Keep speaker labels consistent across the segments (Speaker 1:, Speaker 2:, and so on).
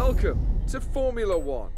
Speaker 1: Welcome to Formula One.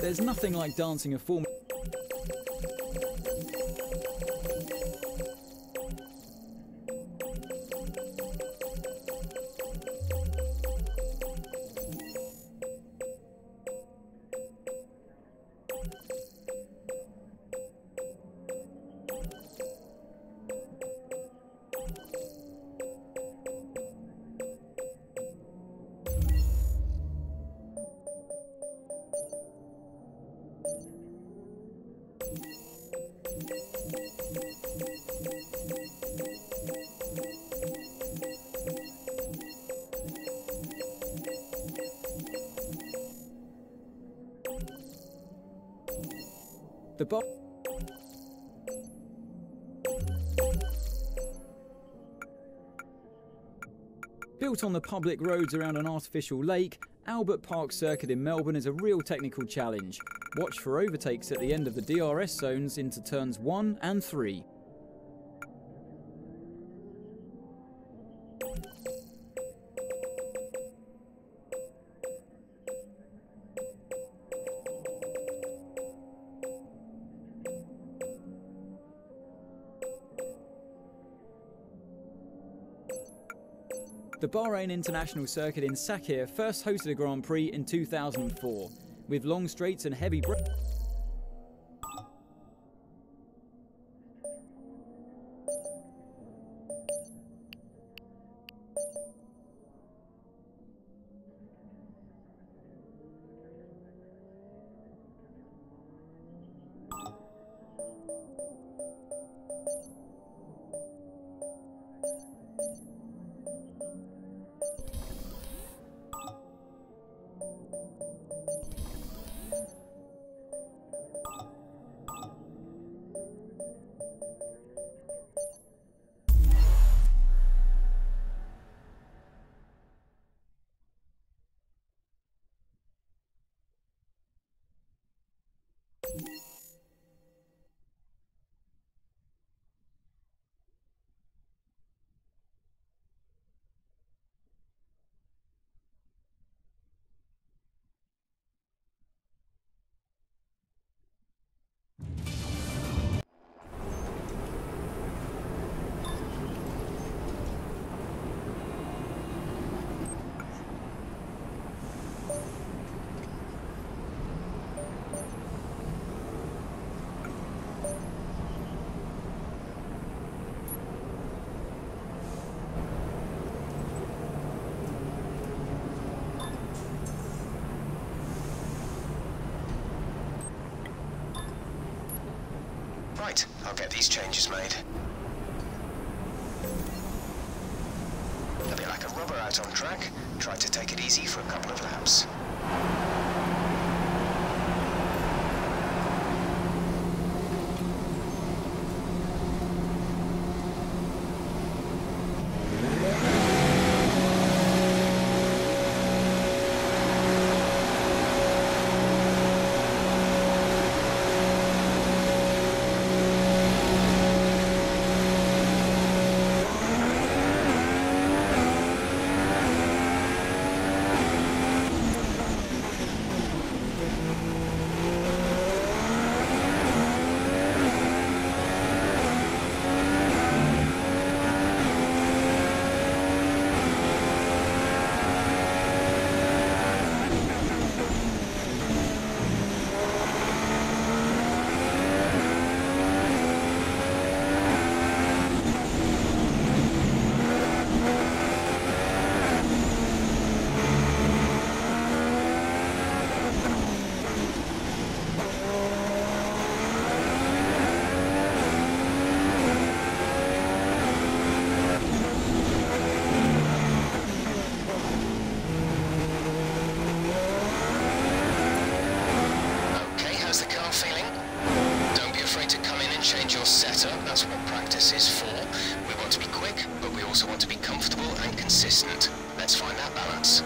Speaker 2: There's nothing like dancing a form. The bar built on the public roads around an artificial lake, Albert Park Circuit in Melbourne is a real technical challenge. Watch for overtakes at the end of the DRS zones into turns 1 and 3. The Bahrain International Circuit in Sakhir first hosted a Grand Prix in 2004, with long straights and heavy brakes.
Speaker 3: Right, I'll get these changes made. A bit like a rubber right on track. Try to take it easy for a couple of laps. Change your setup, that's what practice is for. We want to be quick, but we also want to be comfortable and consistent. Let's find that balance.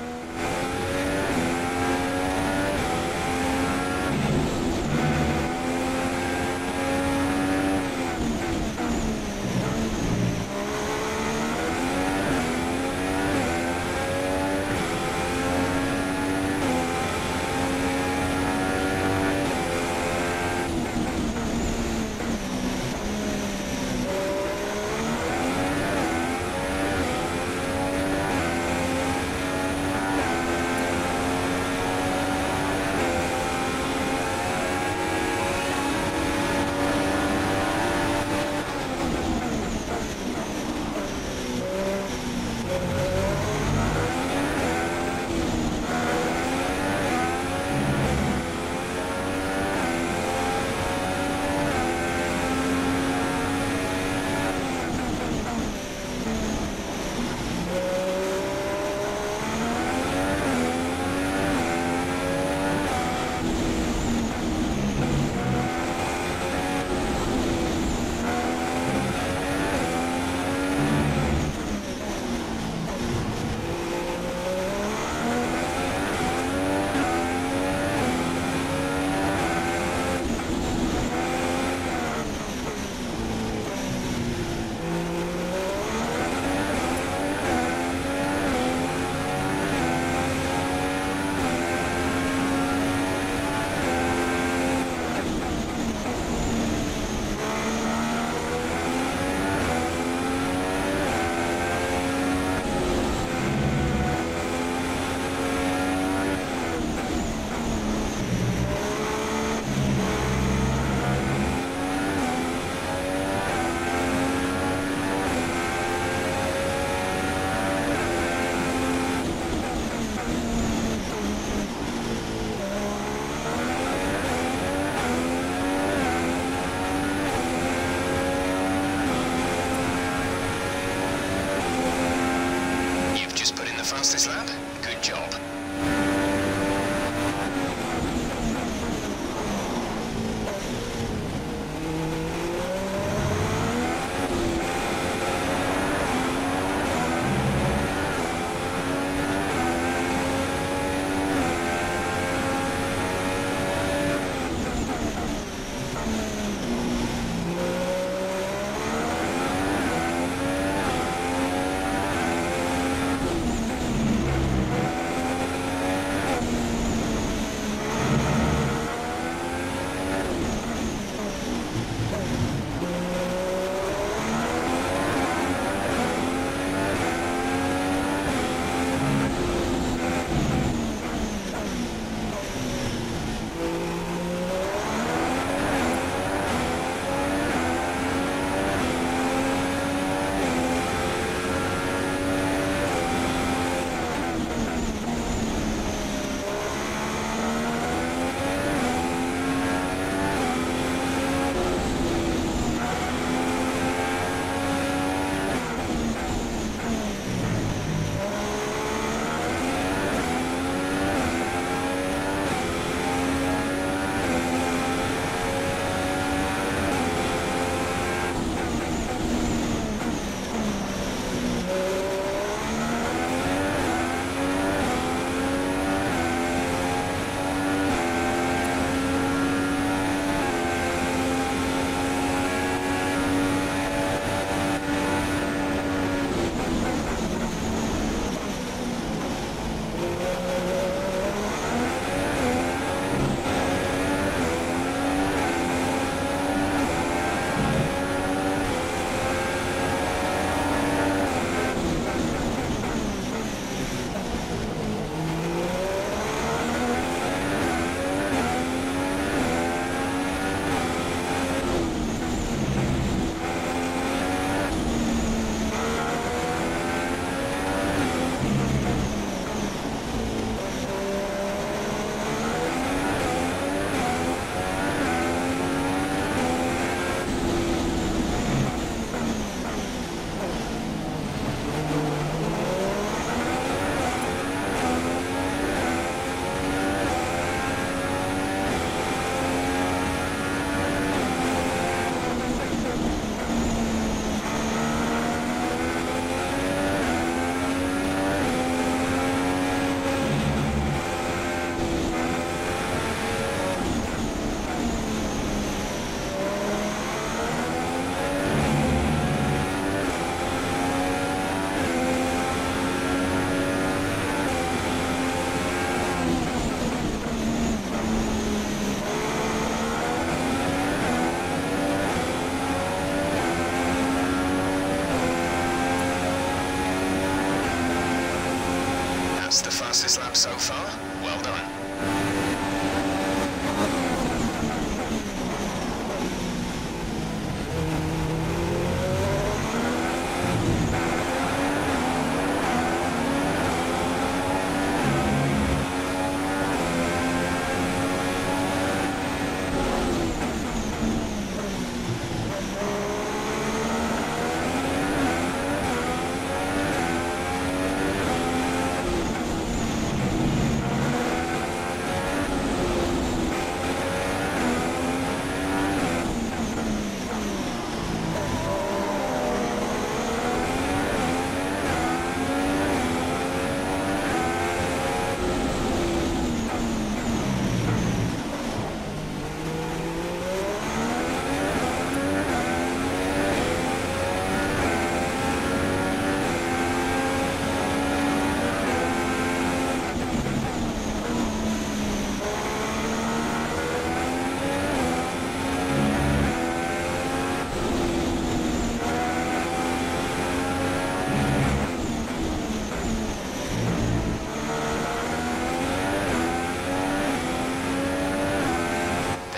Speaker 3: That's the fastest lap so far. Well done.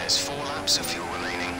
Speaker 3: There's 4 laps of fuel remaining.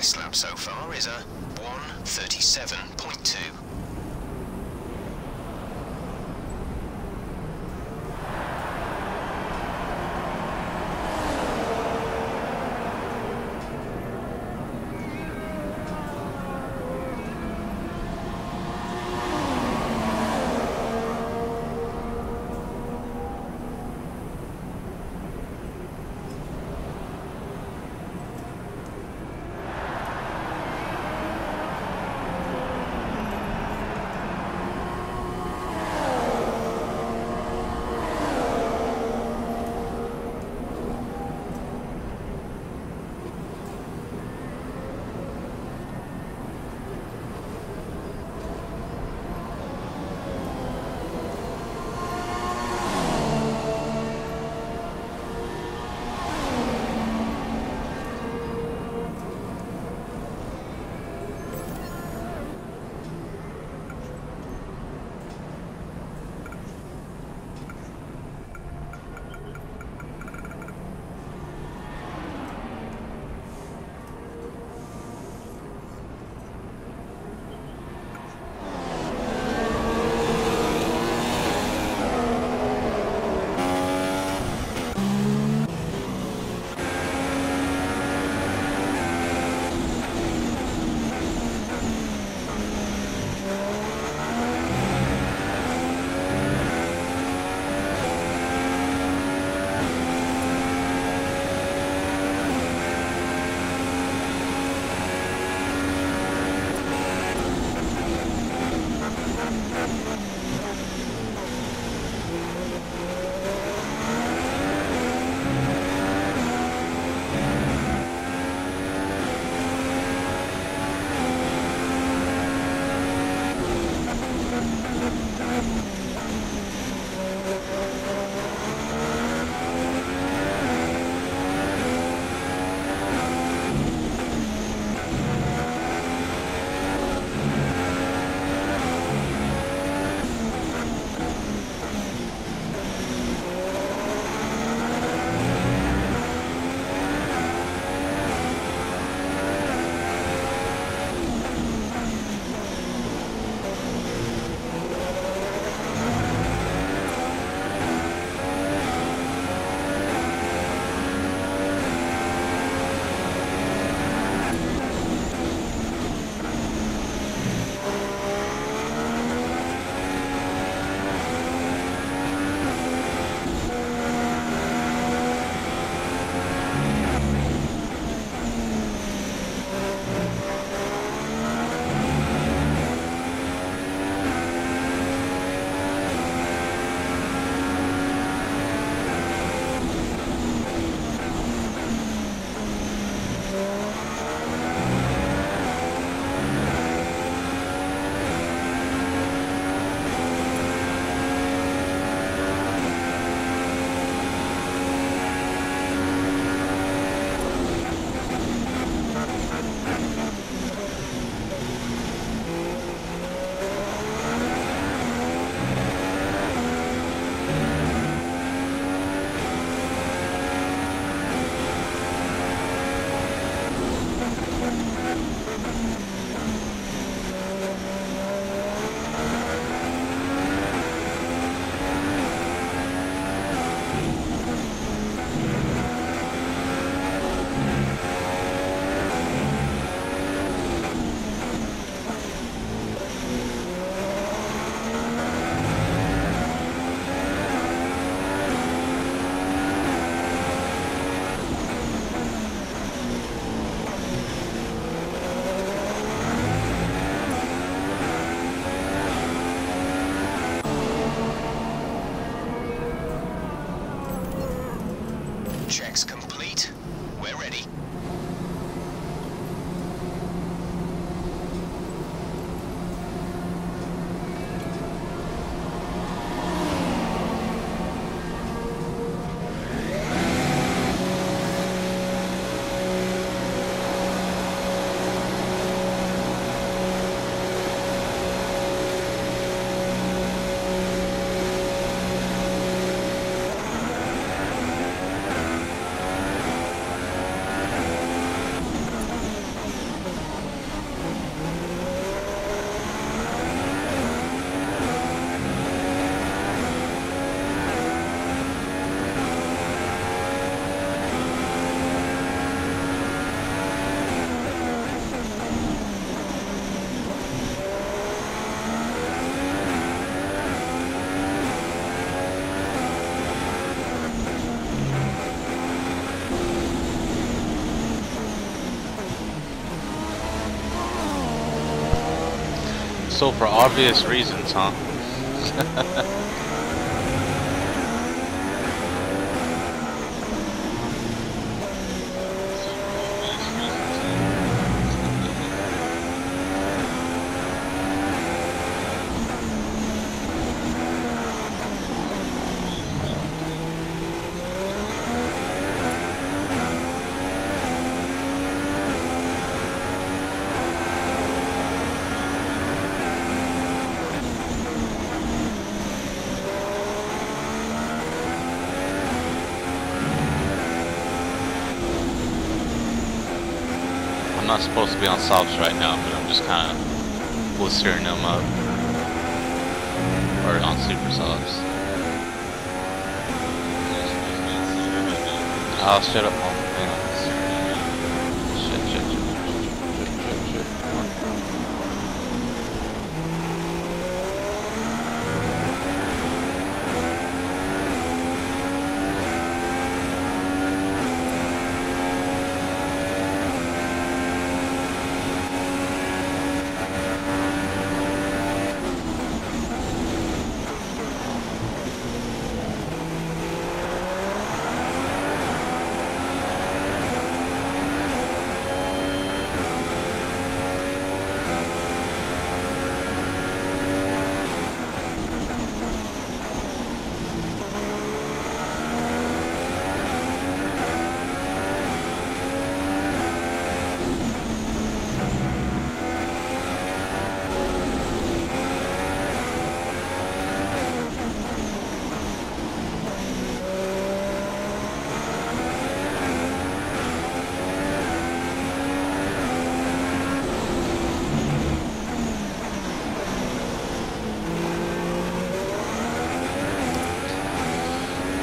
Speaker 3: Pace lap so far is a 1:37.2. Checks complete. We're ready.
Speaker 4: So for obvious reasons, huh? I'm not supposed to be on softs right now, but I'm just kind of blistering them up. Or on super softs. Oh, shut up, Mom. Hang on. Shit.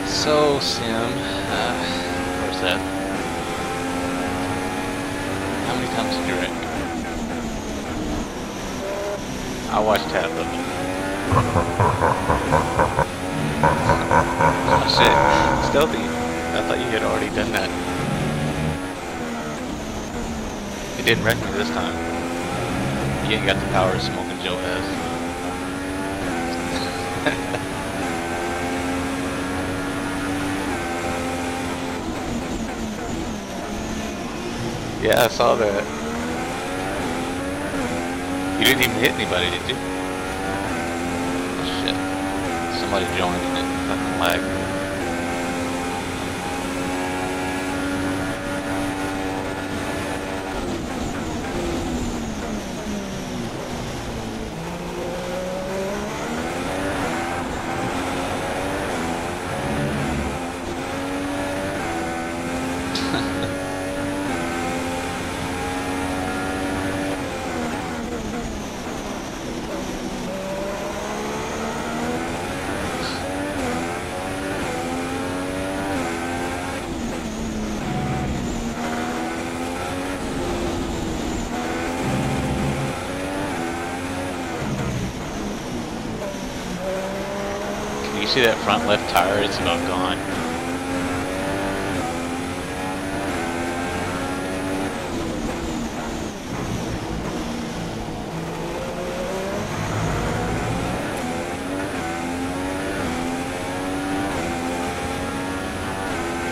Speaker 4: So, Sim, where's that? How many times did you wreck? I watched half of it. Oh shit, Stealthy, I thought you had already done that. You didn't wreck me this time. You ain't got the power of smoking Joe has. Yeah, I saw that. You didn't even hit anybody, did you? Oh, shit. Somebody joined and it fucking lagged. You see that front left tire? It's about gone.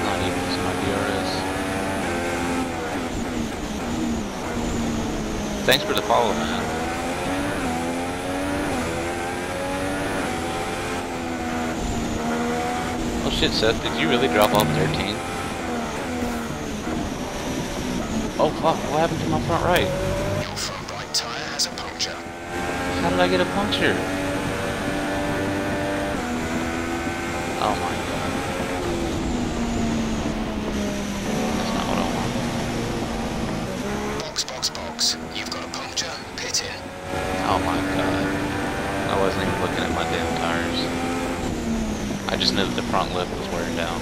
Speaker 4: Not even using my DRS. Thanks for the follow, man. Oh shit, Seth, did you really drop off 13? Oh fuck, what happened to my front right?
Speaker 3: Your front right tyre has a puncture.
Speaker 4: How did I get a puncture? Oh my god. That's not what I want. Box. You've got a puncture. Pit in. Oh my god. I wasn't even looking at my damn tires. I just knew that the front lip was wearing down.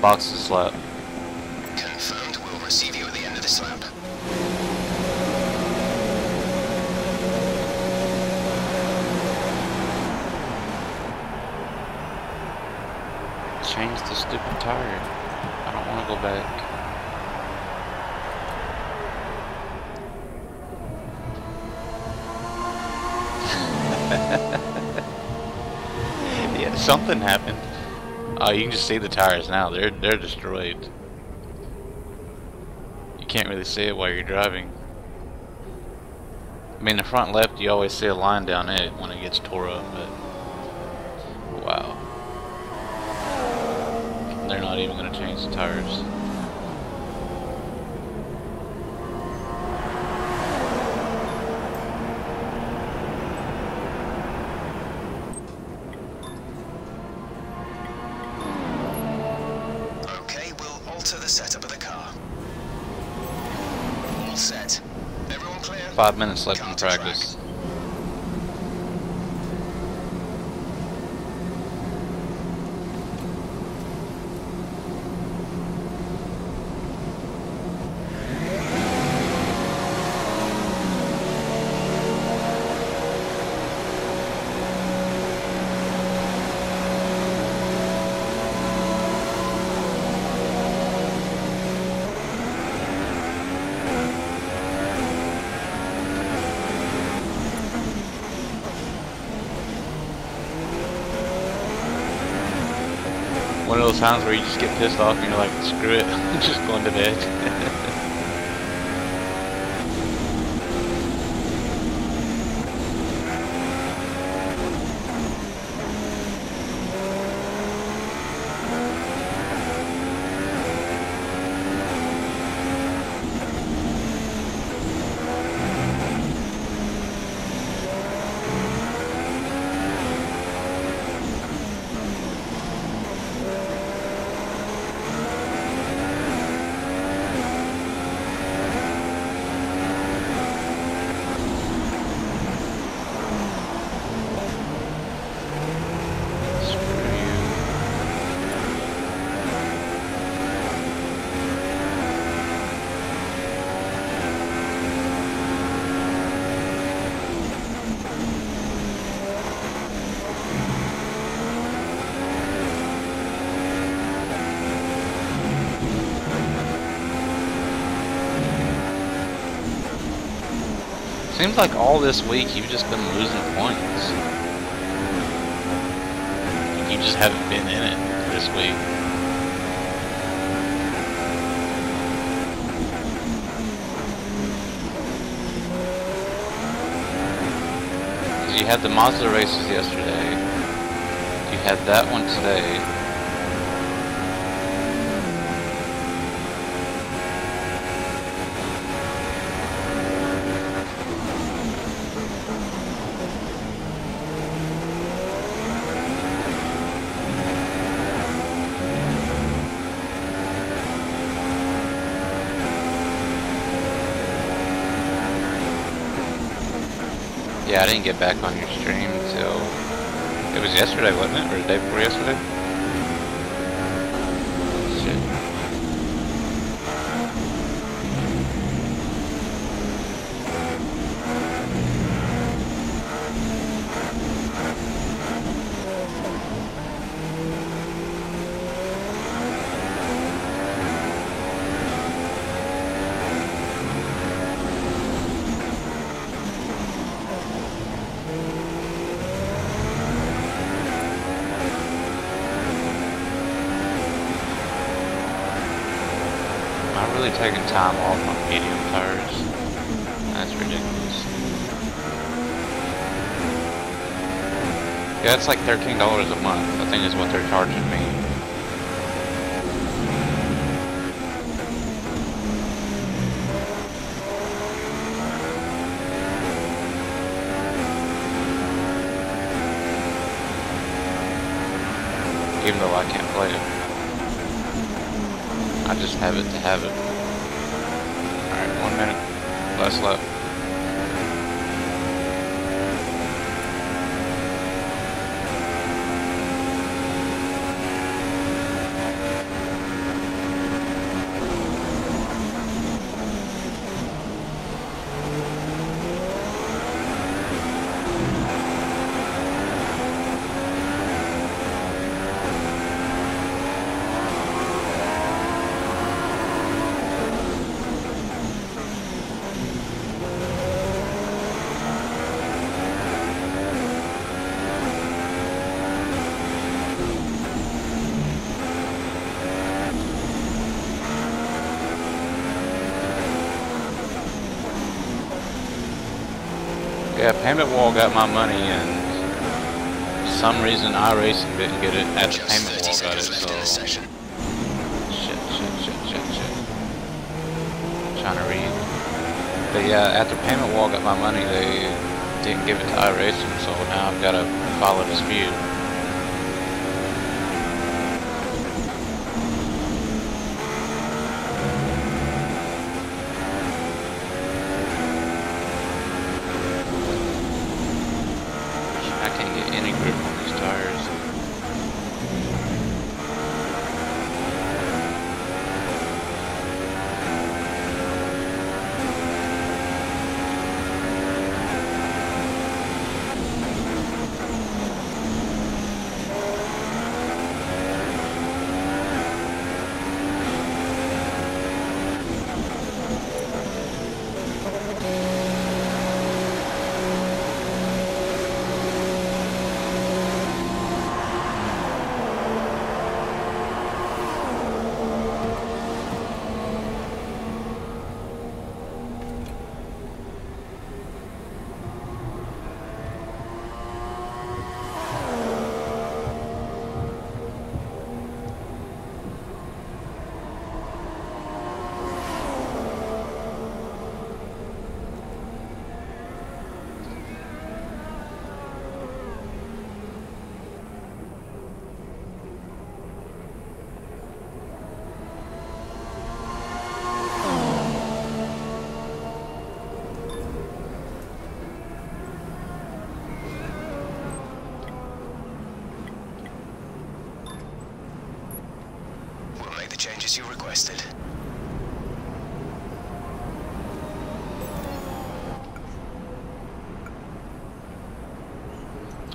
Speaker 4: Box is lap.
Speaker 3: Confirmed. We'll receive you at the end of this lap.
Speaker 4: Change the stupid tire. want to go back. Yeah, something happened. Oh, you can just see the tires now. They're destroyed. You can't really see it while you're driving. I mean, the front left, you always see a line down it when it gets tore up, but wow. They're not even going to change the tires.
Speaker 3: Okay, we'll alter the setup of the car. All set. Everyone clear?
Speaker 4: 5 minutes left in
Speaker 3: Car to
Speaker 4: practice.
Speaker 3: track.
Speaker 4: One of those times where you just get pissed off and you're like, screw it, I'm just going to bed. Seems like all this week you've just been losing points. You just haven't been in it this week. Because you had the Mazda races yesterday. You had that one today. Yeah, I didn't get back on your stream until it was yesterday, wasn't it? Or the day before yesterday? Shit. Really taking time off on medium tires. That's ridiculous. Yeah, it's like $13 a month, I think is what they're charging me. Even though I can't play it. I just have it to have it. Alright, 1 minute. Less left. Yeah, Payment Wall got my money, and for some reason iRacing didn't get it. At the Payment Wall got it, so... Shit. Trying to read. But yeah, after Payment Wall got my money, they didn't give it to iRacing, so now I've got to file a dispute. I can't get any grip on these tires.
Speaker 3: Changes you requested.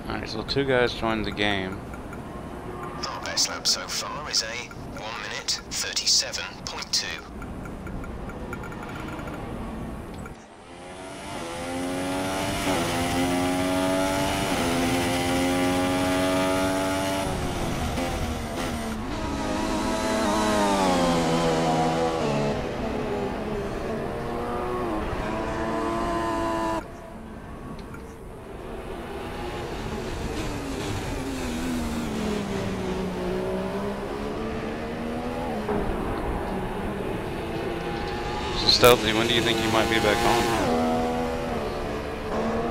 Speaker 4: Alright, so 2 guys joined the game.
Speaker 3: Our best lap so far is a 1 minute 37.2.
Speaker 4: Stealthy, when do you think you might be back on?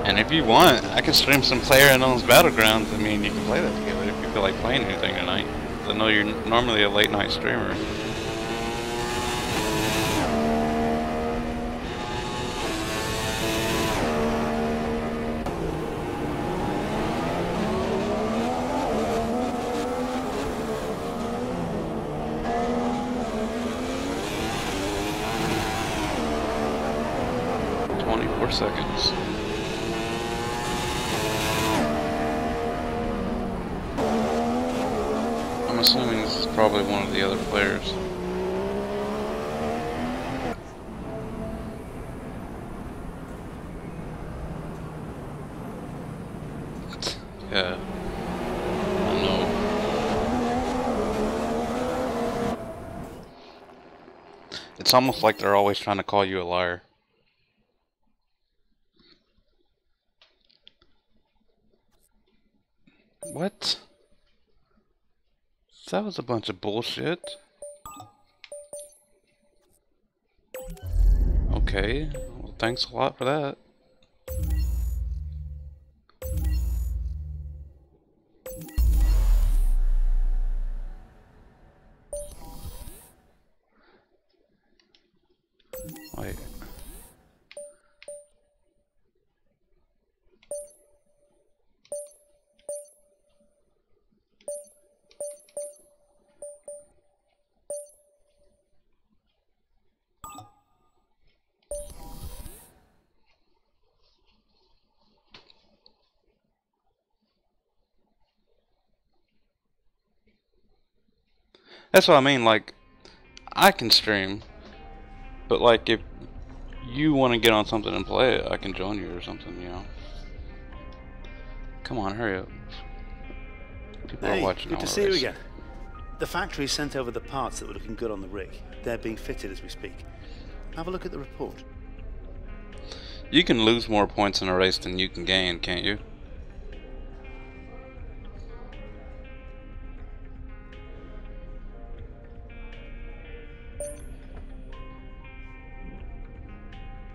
Speaker 4: And if you want, I can stream some PlayerUnknown's Battlegrounds. I mean, you can play that together if you feel like playing anything tonight. I know you're normally a late night streamer. Seconds. I'm assuming this is probably one of the other players. Yeah. I know. It's almost like they're always trying to call you a liar. What? That was a bunch of bullshit. Okay, well, thanks a lot for that. Wait. That's what I mean, like, I can stream, but like, if you want to get on something and play it, I can join you or something, you know. Come on, hurry up. People are watching.
Speaker 5: Good to see you again. The factory sent over the parts that were looking good on the rig. They're being fitted as we speak. Have a look at the report.
Speaker 4: You can lose more points in a race than you can gain, can't you?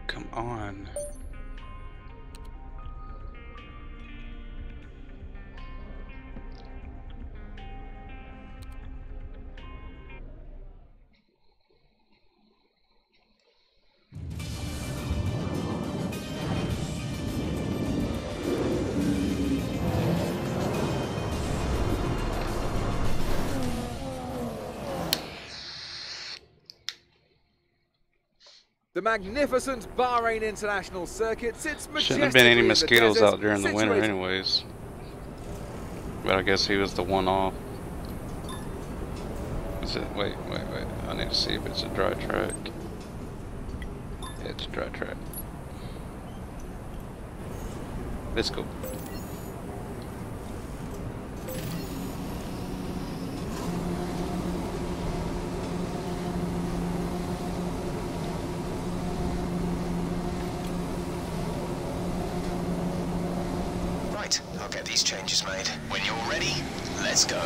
Speaker 4: Come on.
Speaker 1: The magnificent Bahrain International Circuit sits majestically
Speaker 4: Shouldn't have been any
Speaker 1: in the
Speaker 4: mosquitoes
Speaker 1: desert,
Speaker 4: out during the winter
Speaker 1: situated-
Speaker 4: anyways. But I guess he was the one off. Is it? Wait. I need to see if it's a dry track. Yeah, it's a dry track. Let's go.
Speaker 3: Right, I'll get these changes made. When you're ready, let's go.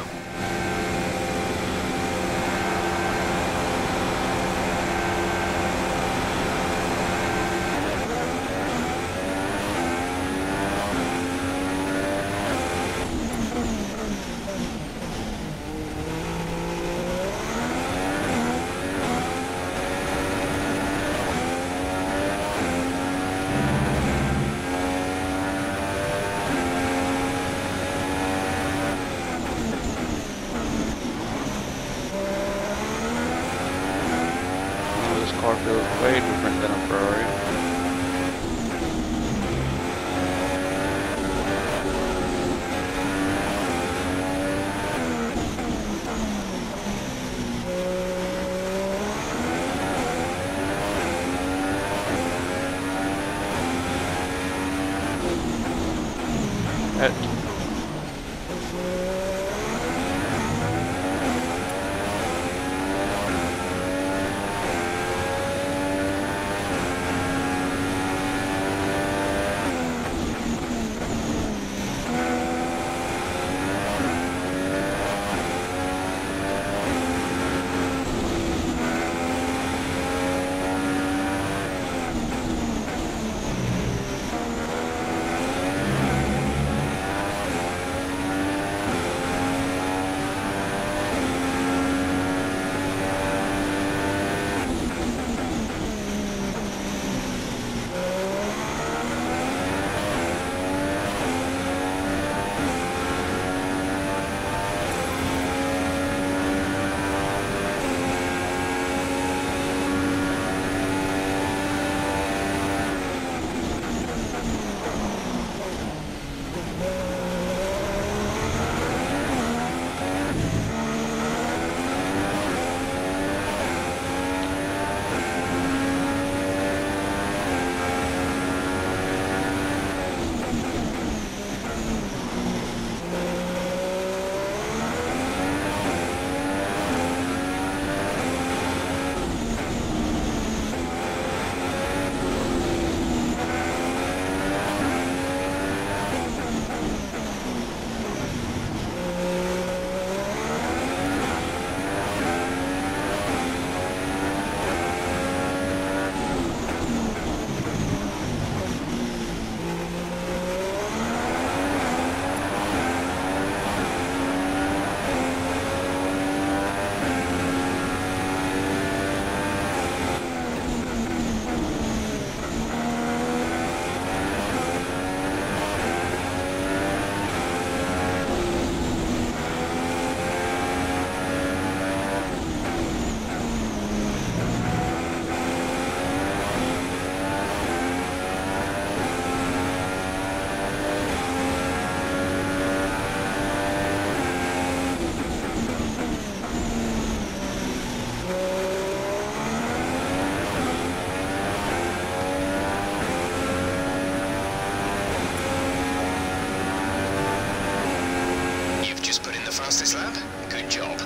Speaker 4: This car feels way different than a Ferrari.
Speaker 3: Fastest lap? Good job.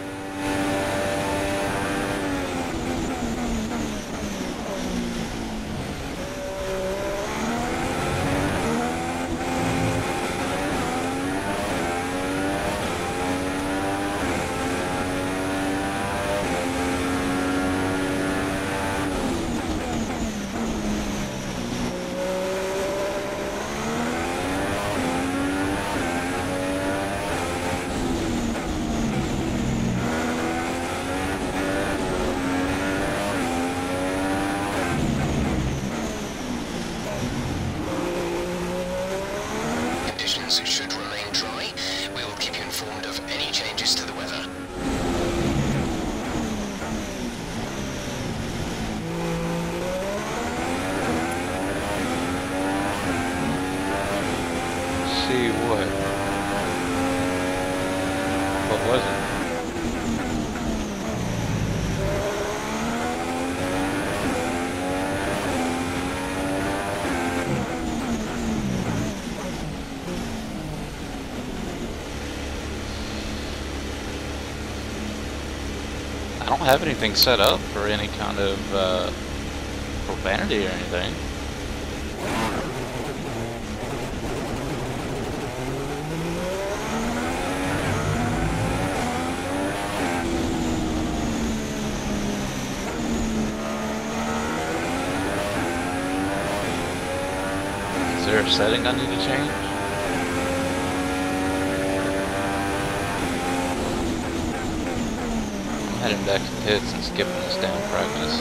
Speaker 4: wasn't. I don't have anything set up for any kind of profanity or anything. Is there a setting I need to change? Heading back to the pits and skipping this damn practice.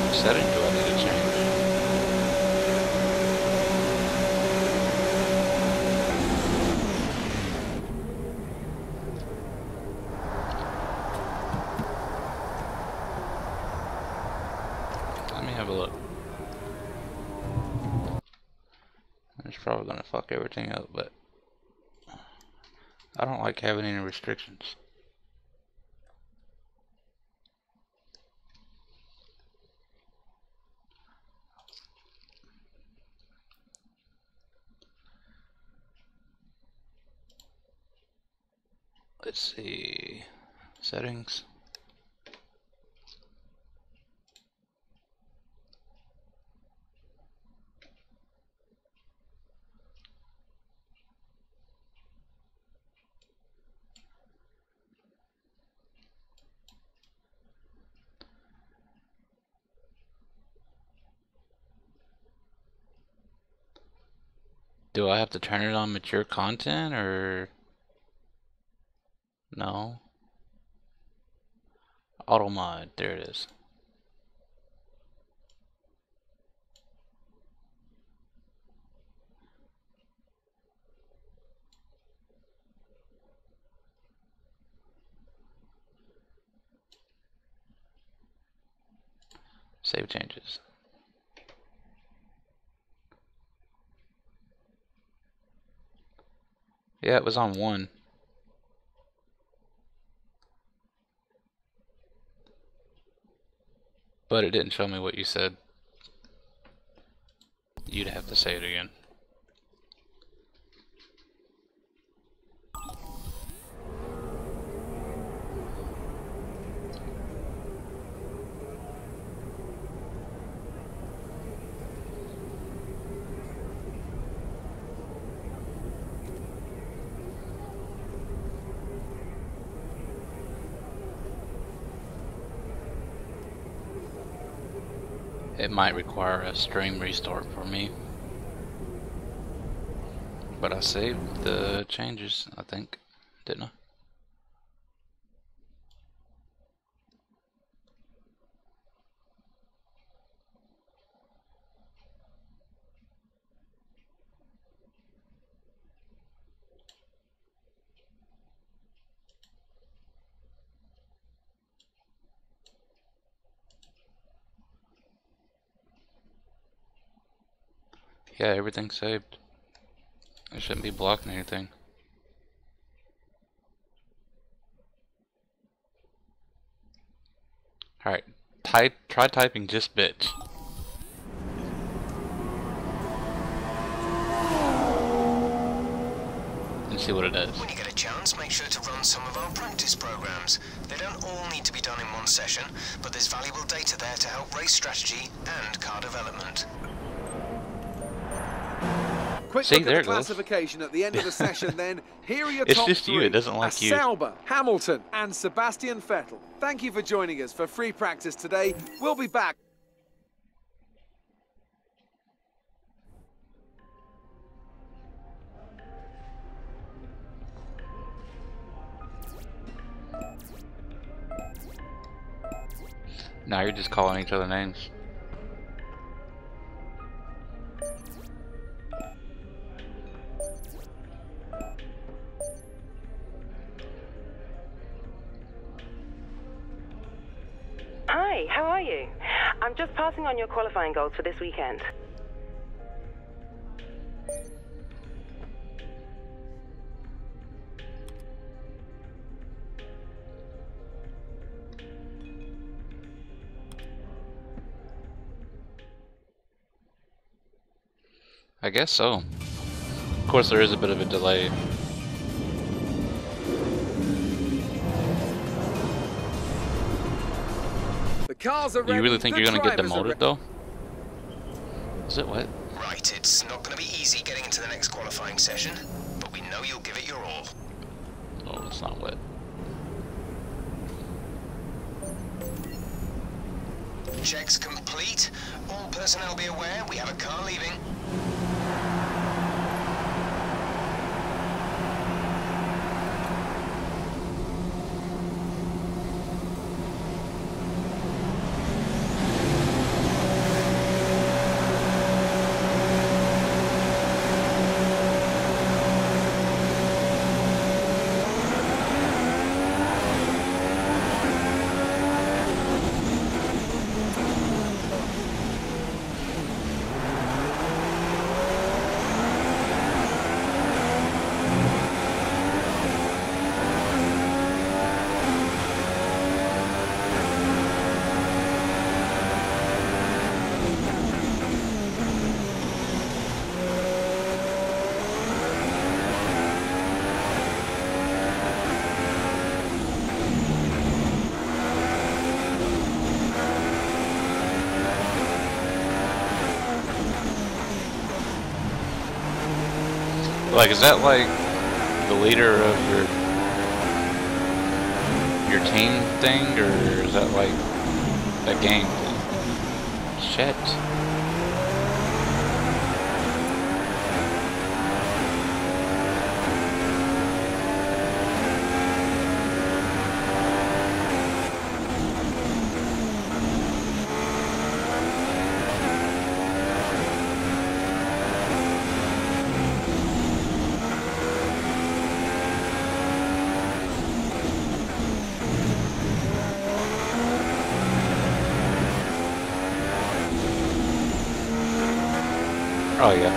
Speaker 4: What setting do I need to change? Let me have a look. It's probably gonna fuck everything up, but I don't like having any restrictions. Let's see. Settings. Do I have to turn it on mature content or no? Auto mod, there it is. Save changes. Yeah, it was on 1. But it didn't show me what you said. You'd have to say it again. It might require a stream restart for me. But I saved the changes, I think, didn't I? Yeah, everything's saved. It shouldn't be blocking anything. Alright, try typing just bitch. And see what it does.
Speaker 3: When you get a chance, make sure to run some of our practice programs. They don't all need to be done in one session, but there's valuable data there to help race strategy and car development.
Speaker 1: Quick
Speaker 4: See,
Speaker 1: look
Speaker 4: there
Speaker 1: at
Speaker 4: it
Speaker 1: the
Speaker 4: goes.
Speaker 1: classification at the end of the session then. Here are your
Speaker 4: It's
Speaker 1: top
Speaker 4: just you,
Speaker 1: three.
Speaker 4: it doesn't like you.
Speaker 1: Sauber, Hamilton and Sebastian Vettel. Thank you for joining us for free practice today. We'll be back.
Speaker 4: Now you're just calling each other names.
Speaker 6: Hi, how are you? I'm just passing on your qualifying goals for this weekend.
Speaker 4: I guess so. Of course, there is a bit of a delay.
Speaker 1: The cars are ready.
Speaker 4: You really think
Speaker 1: the
Speaker 4: you're gonna get
Speaker 1: drivers are
Speaker 4: demoted
Speaker 1: ready.
Speaker 4: though? Is it what?
Speaker 3: Right, it's not going to be easy getting into the next qualifying session, but we know you'll give it your all.
Speaker 4: Oh, it's not wet.
Speaker 3: Checks complete. All personnel be aware, we have a car leaving.
Speaker 4: Like, is that like the leader of your team thing, or is that like a gang thing? Shit. Oh yeah,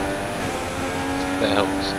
Speaker 4: that helps.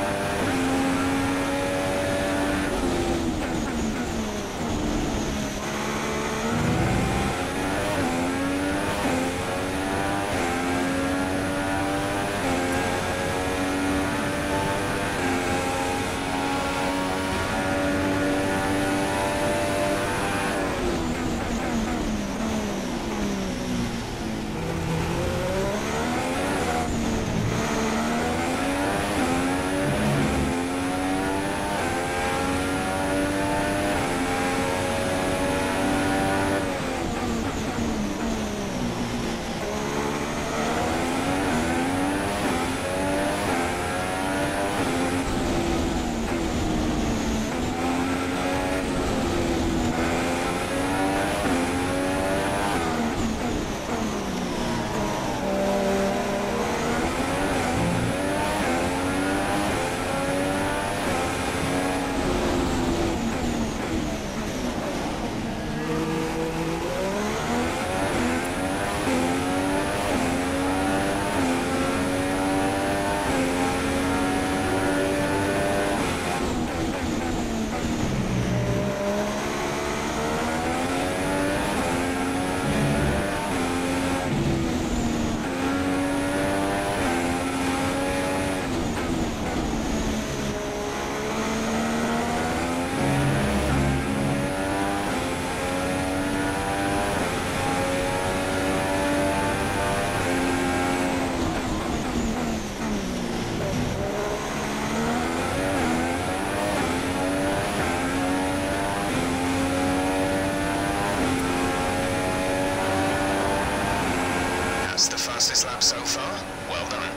Speaker 3: That's the fastest lap so far. Well done.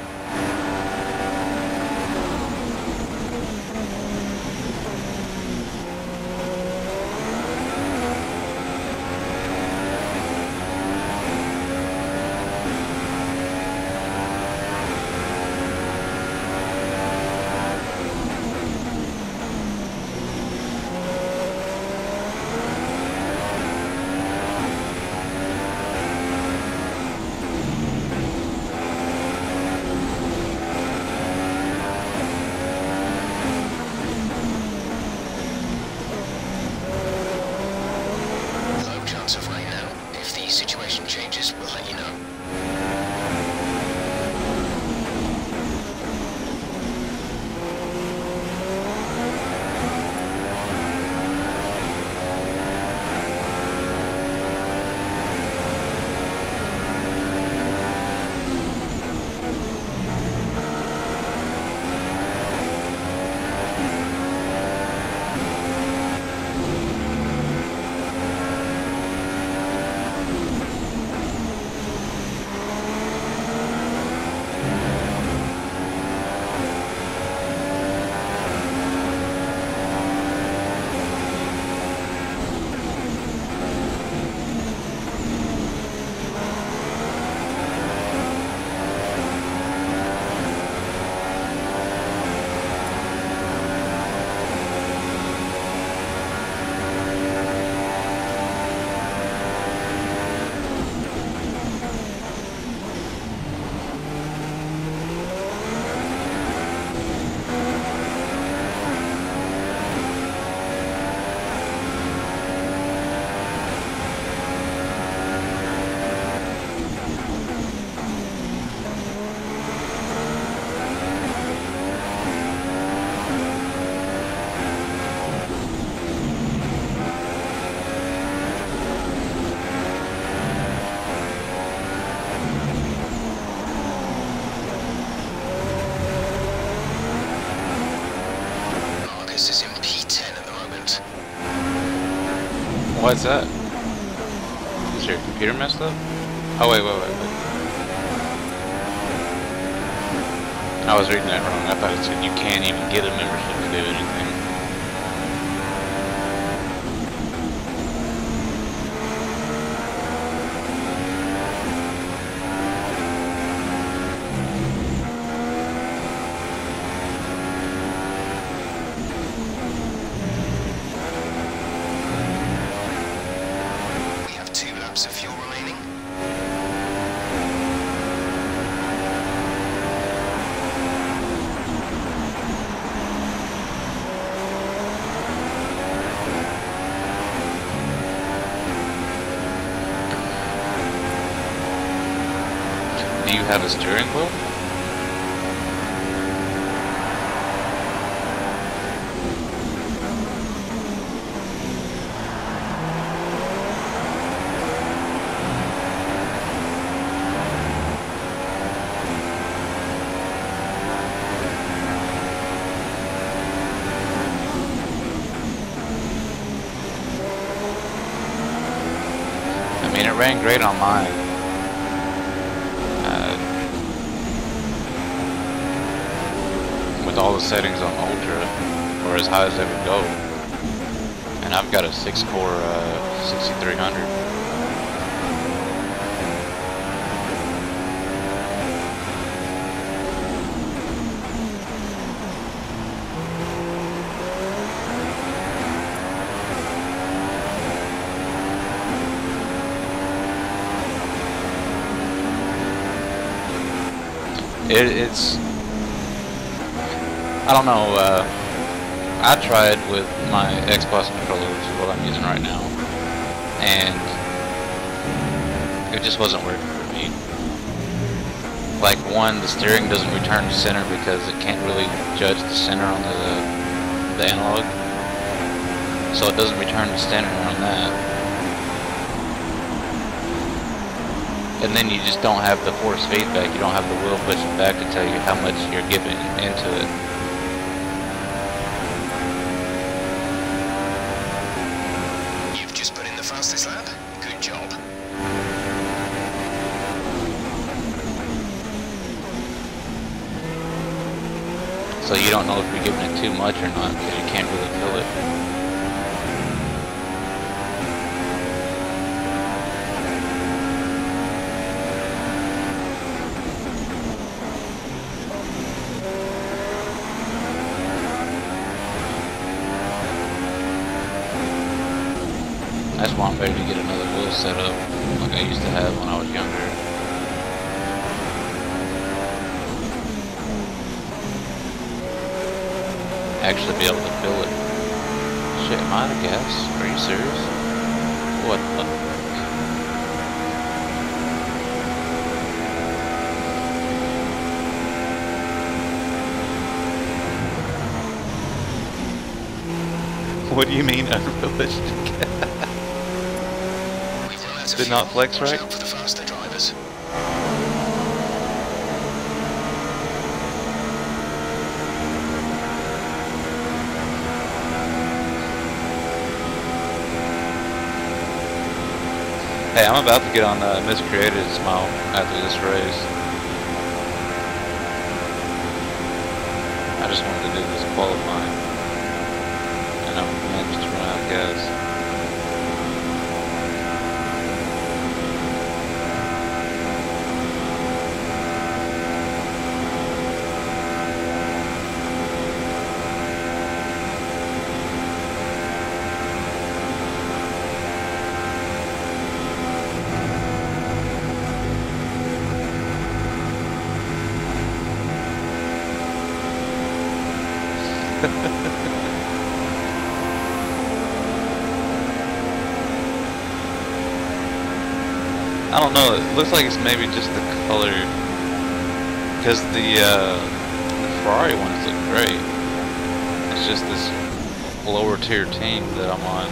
Speaker 3: anything changes, we'll let you know.
Speaker 4: What's that? Is your computer messed up? Oh, wait. I was reading that wrong. I thought it said you can't even get a membership to do anything.
Speaker 3: Of fuel remaining.
Speaker 4: Do you have a steering wheel? I mean, it ran great on mine. With all the settings on ultra, or as high as they would go. And I've got a 6-core 6300. It's, I don't know, I tried with my Xbox controller, which is what I'm using right now, and it just wasn't working for me. Like, one, the steering doesn't return to center because it can't really judge the center on the analog, so it doesn't return to center on that. And then you just don't have the force feedback, you don't have the wheel pushing back to tell you how much you're giving into it.
Speaker 3: You've just put in the fastest lap. Good job.
Speaker 4: So you don't know if you're giving it too much or not because you can't really feel it. That's why I'm ready to get another wheel set up like I used to have when I was younger. Actually be able to fill it. Shit, am I out of gas? Are you serious? What the fuck? What do you mean unrealistic?
Speaker 3: We've run out of
Speaker 4: Did not
Speaker 3: fuel.
Speaker 4: flex
Speaker 3: Watch
Speaker 4: right?
Speaker 3: out for the faster drivers.
Speaker 4: Hey, I'm about to get on Miscreated Smile after this race. I just wanted to do this qualifying. And I'm managed to run out of gas. I don't know, it looks like it's maybe just the color, because the Ferrari ones look great. It's just this lower tier team that I'm on.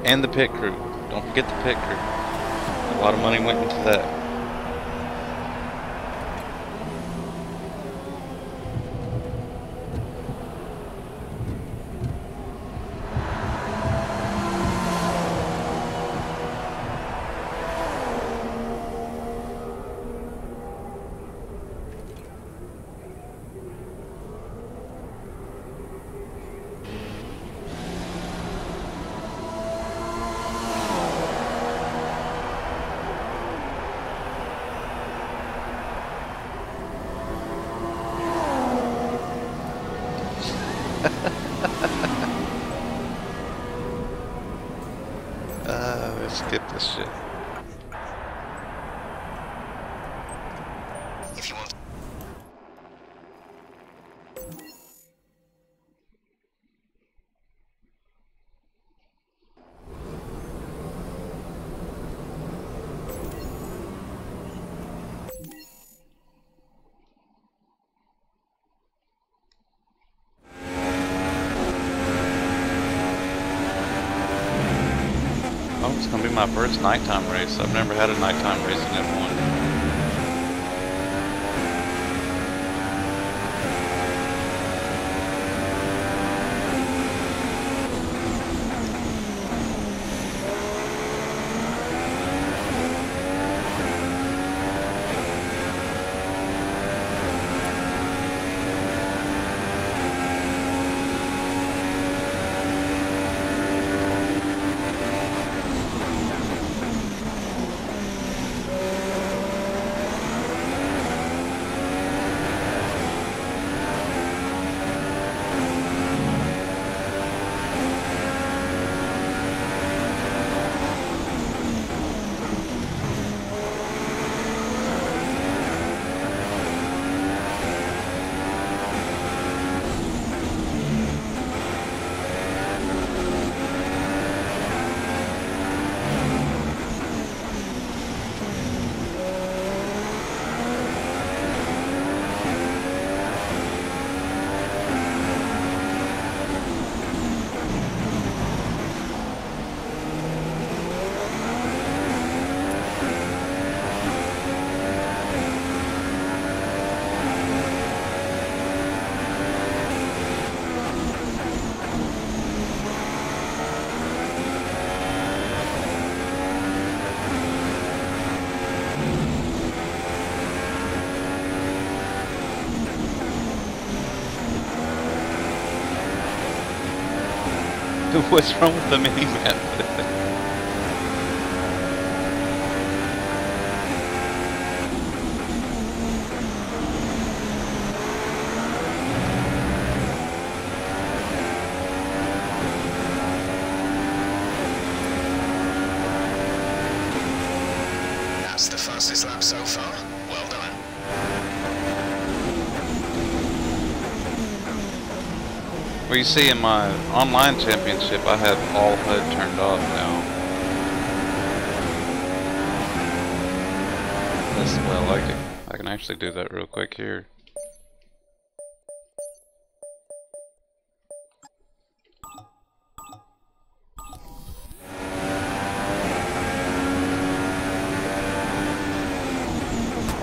Speaker 4: And the pit crew. Don't forget the pit crew. A lot of money went into that. Let's skip this shit.
Speaker 3: If you want.
Speaker 4: Oh, it's gonna be my first nighttime race. I've never had a nighttime race in F1. What's wrong with the mini-map?
Speaker 3: That's the fastest lap so far. Well done.
Speaker 4: Well, you see, in my online championship, I have all HUD turned off now. That's the way I like it. I can actually do that real quick here.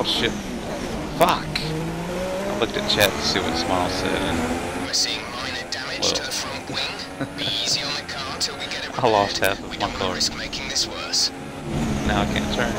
Speaker 4: Oh shit. Fuck! I looked at chat to see what Smile said and...
Speaker 3: We're seeing minor damage to the front wing. Be easy on the car till we get it repaired.
Speaker 4: I lost half of
Speaker 3: we
Speaker 4: my
Speaker 3: don't
Speaker 4: car.
Speaker 3: risk making this worse.
Speaker 4: Now I can't turn.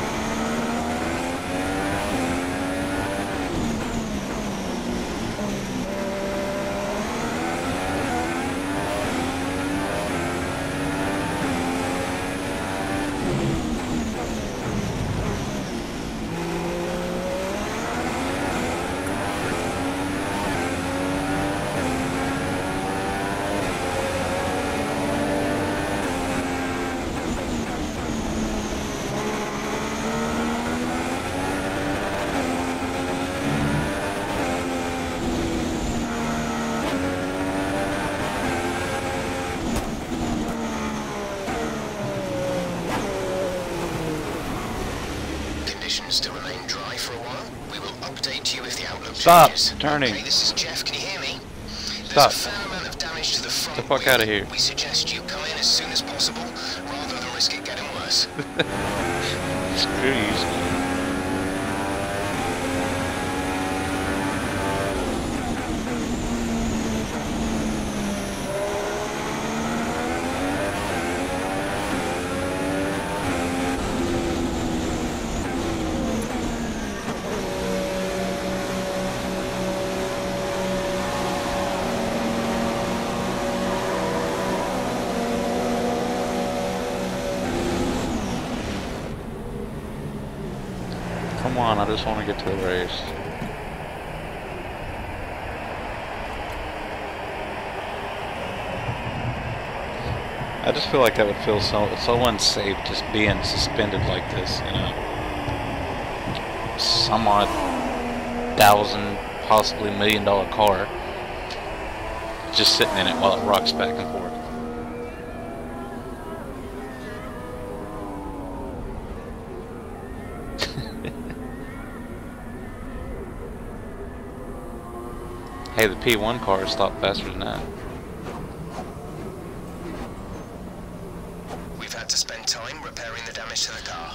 Speaker 3: Still remain dry for a while. We will update you if the outlook
Speaker 4: Stop
Speaker 3: changes.
Speaker 4: turning.
Speaker 3: Hey, this is Jeff. Can you hear me?
Speaker 4: Stop.
Speaker 3: There's a fair amount of damage to the front
Speaker 4: Get the fuck
Speaker 3: wing.
Speaker 4: out of here.
Speaker 3: We suggest you come in as soon as possible, rather than risk it getting worse.
Speaker 4: Screw you, Smile. Come on, I just want to get to the race. I just feel like that would feel so unsafe just being suspended like this, you know. Some odd $1,000, possibly $1 million car just sitting in it while it rocks back and forth. Hey, the P1 car stopped faster than that.
Speaker 3: We've had to spend time repairing the damage to the car.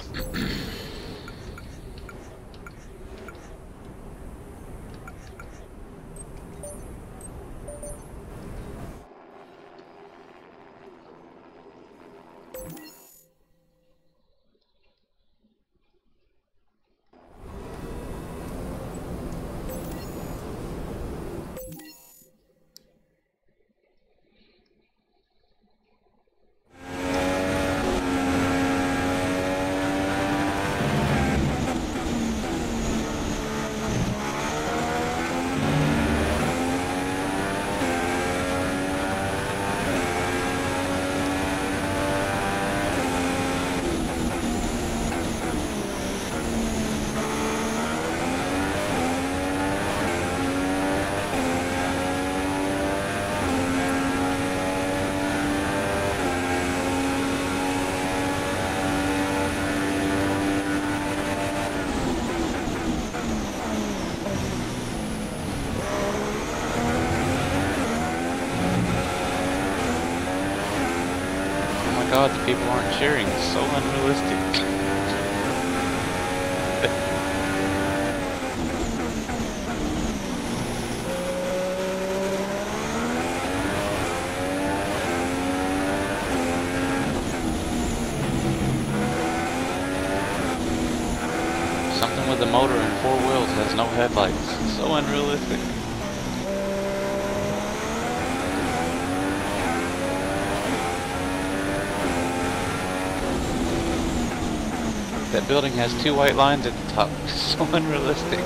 Speaker 4: God, the people aren't cheering. It's so unrealistic. Something with a motor and 4 wheels has no headlights. It's so unrealistic. That building has 2 white lines at the top. So unrealistic.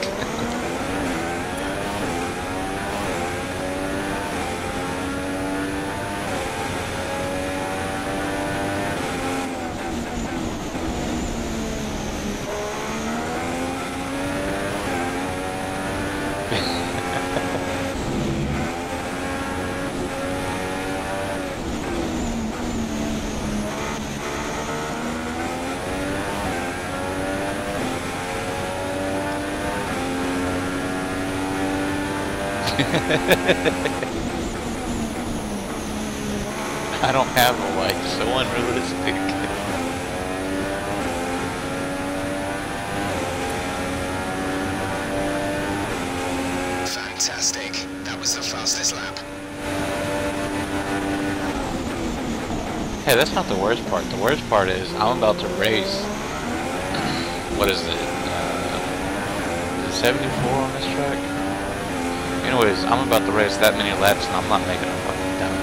Speaker 4: I don't have a wife, so unrealistic.
Speaker 3: Fantastic. That was the fastest lap.
Speaker 4: Hey, that's not the worst part. The worst part is I'm about to race. What is it? Is it 74 on this track? Anyways, I'm about to race that many laps and I'm not making a fucking dime.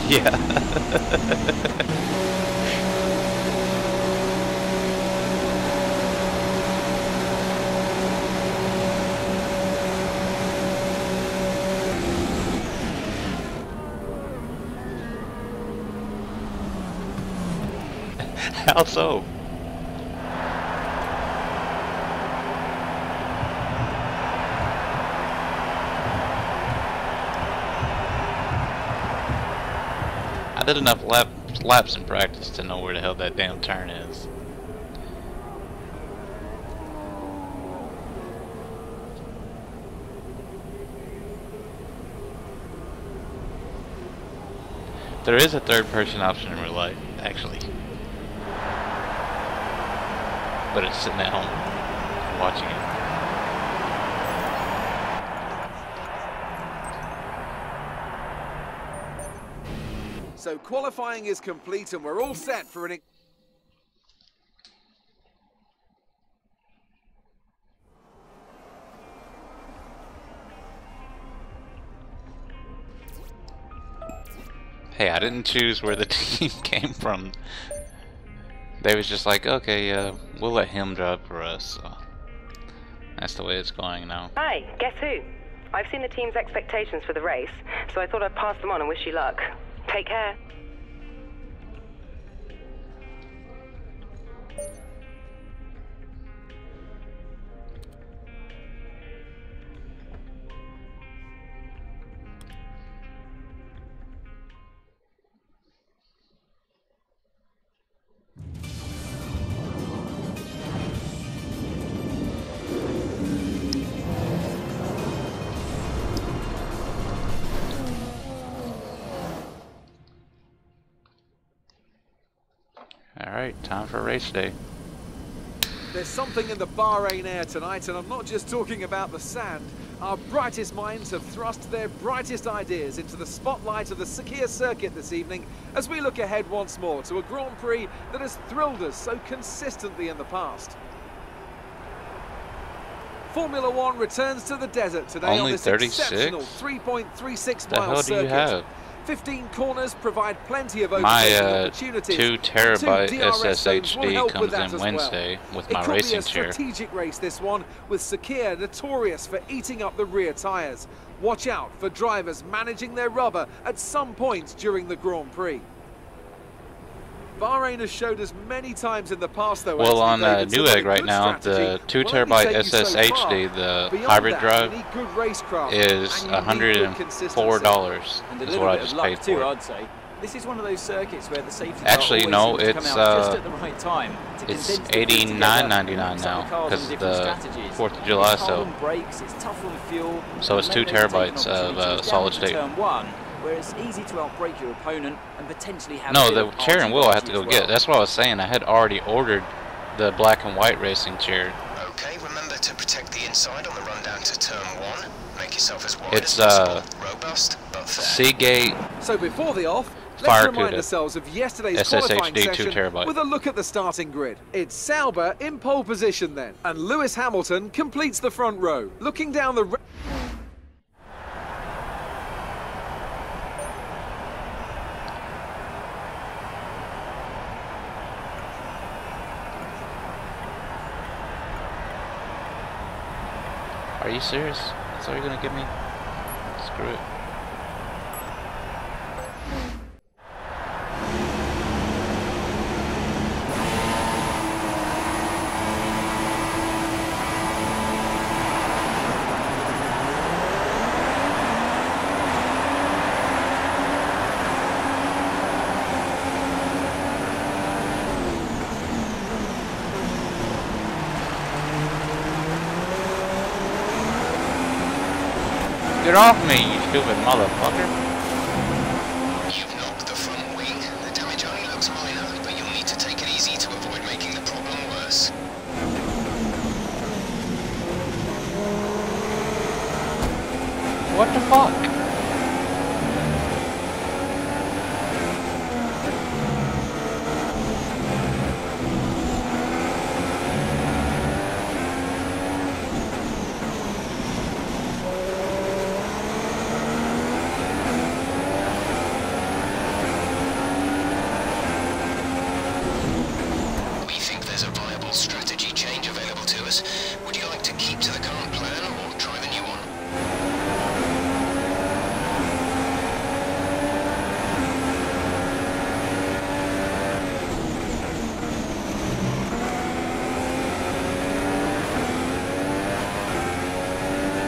Speaker 4: Yeah. How so? I did enough laps in practice to know where the hell that damn turn is. There is a third-person option in real life, actually. But it's sitting at home watching it.
Speaker 1: So qualifying is complete and we're all set for an...
Speaker 4: Hey, I didn't choose where the team came from. They was just like, okay, we'll let him drive for us. So that's the way it's going now.
Speaker 6: Hi, guess who? I've seen the team's expectations for the race, so I thought I'd pass them on and wish you luck. Take care.
Speaker 4: Alright, time for race day.
Speaker 1: There's something in the Bahrain air tonight, and I'm not just talking about the sand. Our brightest minds have thrust their brightest ideas into the spotlight of the Sakhir circuit this evening as we look ahead once more to a Grand Prix that has thrilled us so consistently in the past. Formula One returns to the desert today
Speaker 4: Only
Speaker 1: on this
Speaker 4: 36?
Speaker 1: exceptional 3.36
Speaker 4: The
Speaker 1: mile
Speaker 4: hell do you
Speaker 1: circuit.
Speaker 4: have?
Speaker 1: 15 corners provide plenty of
Speaker 4: My
Speaker 1: overtaking opportunities.
Speaker 4: 2 terabyte
Speaker 1: Two DRS zones will
Speaker 4: SSHD
Speaker 1: help
Speaker 4: comes
Speaker 1: with that
Speaker 4: in
Speaker 1: as
Speaker 4: Wednesday
Speaker 1: well.
Speaker 4: with my
Speaker 1: It could
Speaker 4: racing
Speaker 1: be a
Speaker 4: chair.
Speaker 1: strategic race, this one, with Sakhir notorious for eating up the rear tyres. Watch out for drivers managing their rubber at some point during the Grand Prix. Bahrain has showed us many times in the past, though.
Speaker 4: Well, on
Speaker 1: David, some
Speaker 4: Newegg
Speaker 1: very
Speaker 4: right
Speaker 1: good
Speaker 4: now,
Speaker 1: strategy
Speaker 4: the 2
Speaker 1: will only
Speaker 4: terabyte
Speaker 1: take you so
Speaker 4: SSHD,
Speaker 1: far.
Speaker 4: the
Speaker 1: Beyond
Speaker 4: hybrid
Speaker 1: that,
Speaker 4: drive,
Speaker 1: you need good racecraft,
Speaker 4: is
Speaker 1: and you need good consistency.
Speaker 4: $104.
Speaker 2: And a
Speaker 4: Is
Speaker 2: little
Speaker 4: what I
Speaker 2: bit of
Speaker 4: just
Speaker 2: luck
Speaker 4: paid
Speaker 2: too,
Speaker 4: for.
Speaker 2: I'd say. This is one of those circuits where the safety
Speaker 4: Actually,
Speaker 2: car
Speaker 4: no,
Speaker 2: always seems to
Speaker 4: it's
Speaker 2: come out just at the right time to
Speaker 4: it's
Speaker 2: condense the grid together,
Speaker 4: $89.99
Speaker 2: mix up
Speaker 4: now
Speaker 2: the cars
Speaker 4: because
Speaker 2: on
Speaker 4: of
Speaker 2: different
Speaker 4: the
Speaker 2: strategies.
Speaker 4: 4th of July
Speaker 2: It's hard
Speaker 4: sale.
Speaker 2: on brakes, it's tough on fuel.
Speaker 4: So it's 2
Speaker 2: and maybe taking
Speaker 4: terabytes of
Speaker 2: opportunities
Speaker 4: solid
Speaker 2: down to
Speaker 4: state.
Speaker 2: Turn 1, where it's easy to outbrake your opponent and potentially have
Speaker 4: No,
Speaker 2: a bit
Speaker 4: the
Speaker 2: of
Speaker 4: chair and wheel I have to
Speaker 2: argy-bargy
Speaker 4: go
Speaker 2: as well.
Speaker 4: get. That's what I was saying. I had already ordered the black and white racing chair.
Speaker 3: Okay, remember to protect the inside on the run down to turn 1. Make yourself as wide
Speaker 4: It's,
Speaker 3: as possible. Robust, but fair.
Speaker 4: Seagate.
Speaker 1: So before the off,
Speaker 4: Fire
Speaker 1: let's remind
Speaker 4: Cuda.
Speaker 1: ourselves of yesterday's
Speaker 4: SSHD
Speaker 1: qualifying
Speaker 4: 2
Speaker 1: session
Speaker 4: terabyte.
Speaker 1: with a look at the starting grid. It's Sauber in pole position then, and Lewis Hamilton completes the front row. Looking down the...
Speaker 4: Are you serious? That's all you're gonna give me? Screw it. Get off me, you stupid motherfucker.
Speaker 3: You've knocked the front wing. The damage only looks minor, but you'll need to take it easy to avoid making the problem worse.
Speaker 4: What the fuck?
Speaker 3: We think there's a viable strategy change available to us. Would you like to keep to the current plan or try the new one?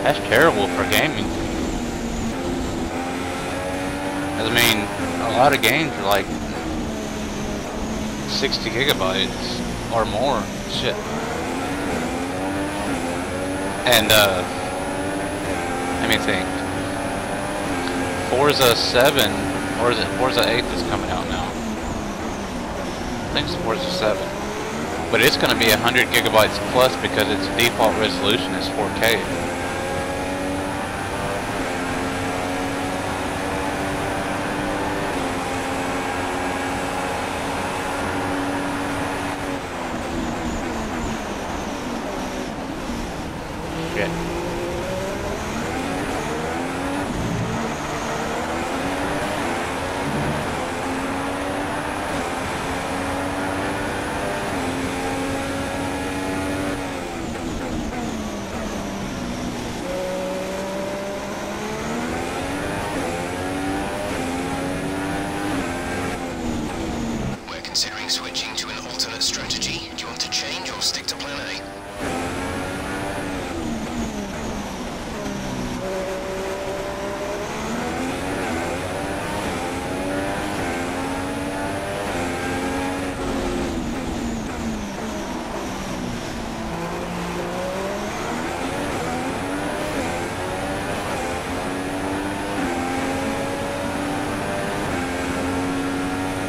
Speaker 4: That's terrible for gaming. I mean, a lot of games are like 60 gigabytes or more. Shit. And, let me think. Forza 7, or is it Forza 8 that's coming out now? I think it's Forza 7. But it's going to be 100 gigabytes plus because its default resolution is 4K. Shit.
Speaker 3: We're considering switching to an alternate strategy. Do you want to change or stick to plan A?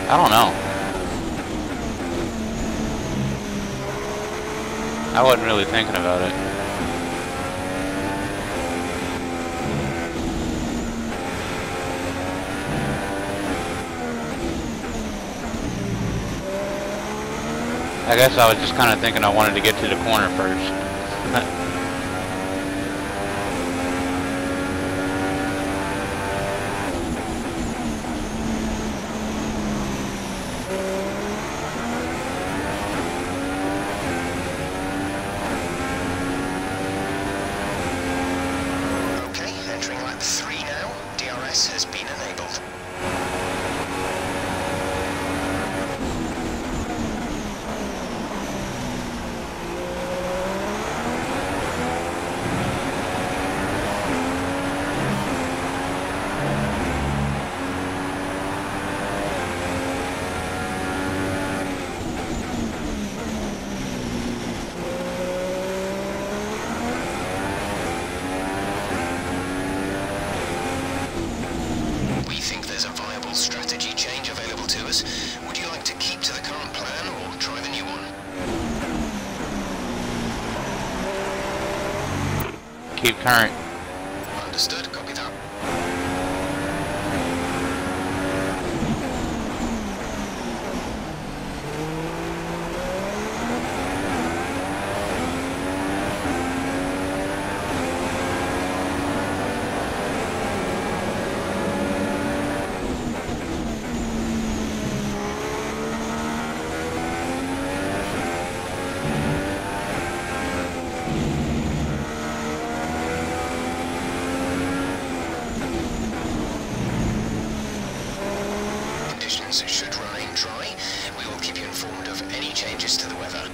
Speaker 4: I don't know. I wasn't really thinking about it. I guess I was just kind of thinking I wanted to get to the corner first.
Speaker 3: Okay, entering lap 3 now. DRS has been enabled.
Speaker 4: keep current.
Speaker 3: Understood. Copy that. Conditions should remain dry. We will keep you informed of any changes to the weather.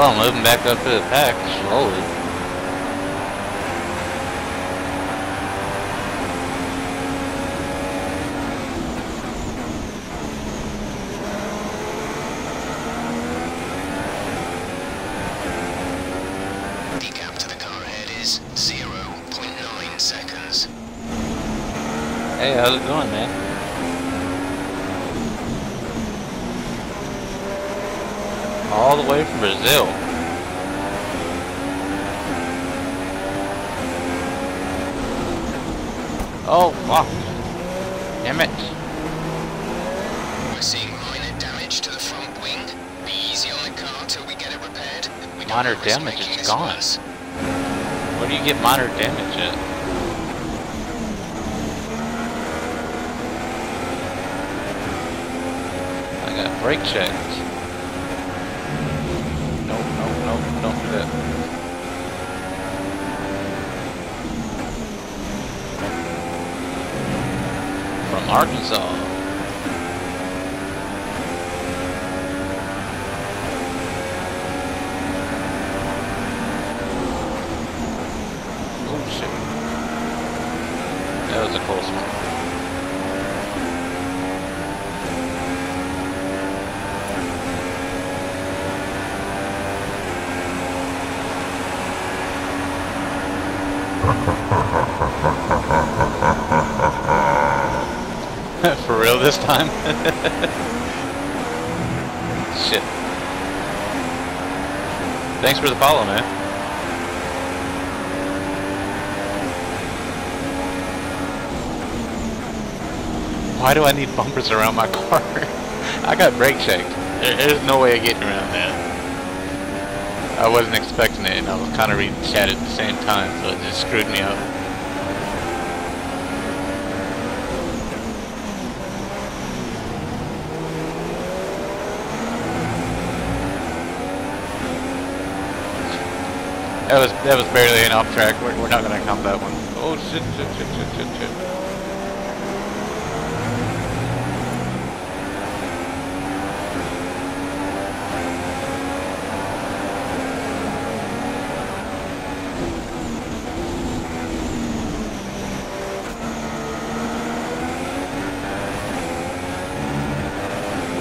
Speaker 4: Well, I'm moving back up to the pack slowly.
Speaker 3: Decap to the car ahead is 0.9 seconds.
Speaker 4: Hey, how's it going, man? All the way from Brazil. Oh, fuck. Damn it.
Speaker 3: We're seeing minor damage to the front wing. Be easy on the car till we get it repaired. We don't
Speaker 4: Minor
Speaker 3: risk
Speaker 4: damage
Speaker 3: making
Speaker 4: is
Speaker 3: this
Speaker 4: gone.
Speaker 3: worse.
Speaker 4: Where do you get minor damage at? I got brake checked. Nope, nope, nope, don't do that. From Arkansas. Oh shit. That was a close one. For real this time? Shit. Thanks for the follow, man. Why do I need bumpers around my car? I got brake checked. There's no way of getting around that. I wasn't expecting it, and I was kind of reading chat at the same time, so it just screwed me up. That was barely an off track. We're not gonna count that one. Oh shit, shit, shit, shit, shit, shit.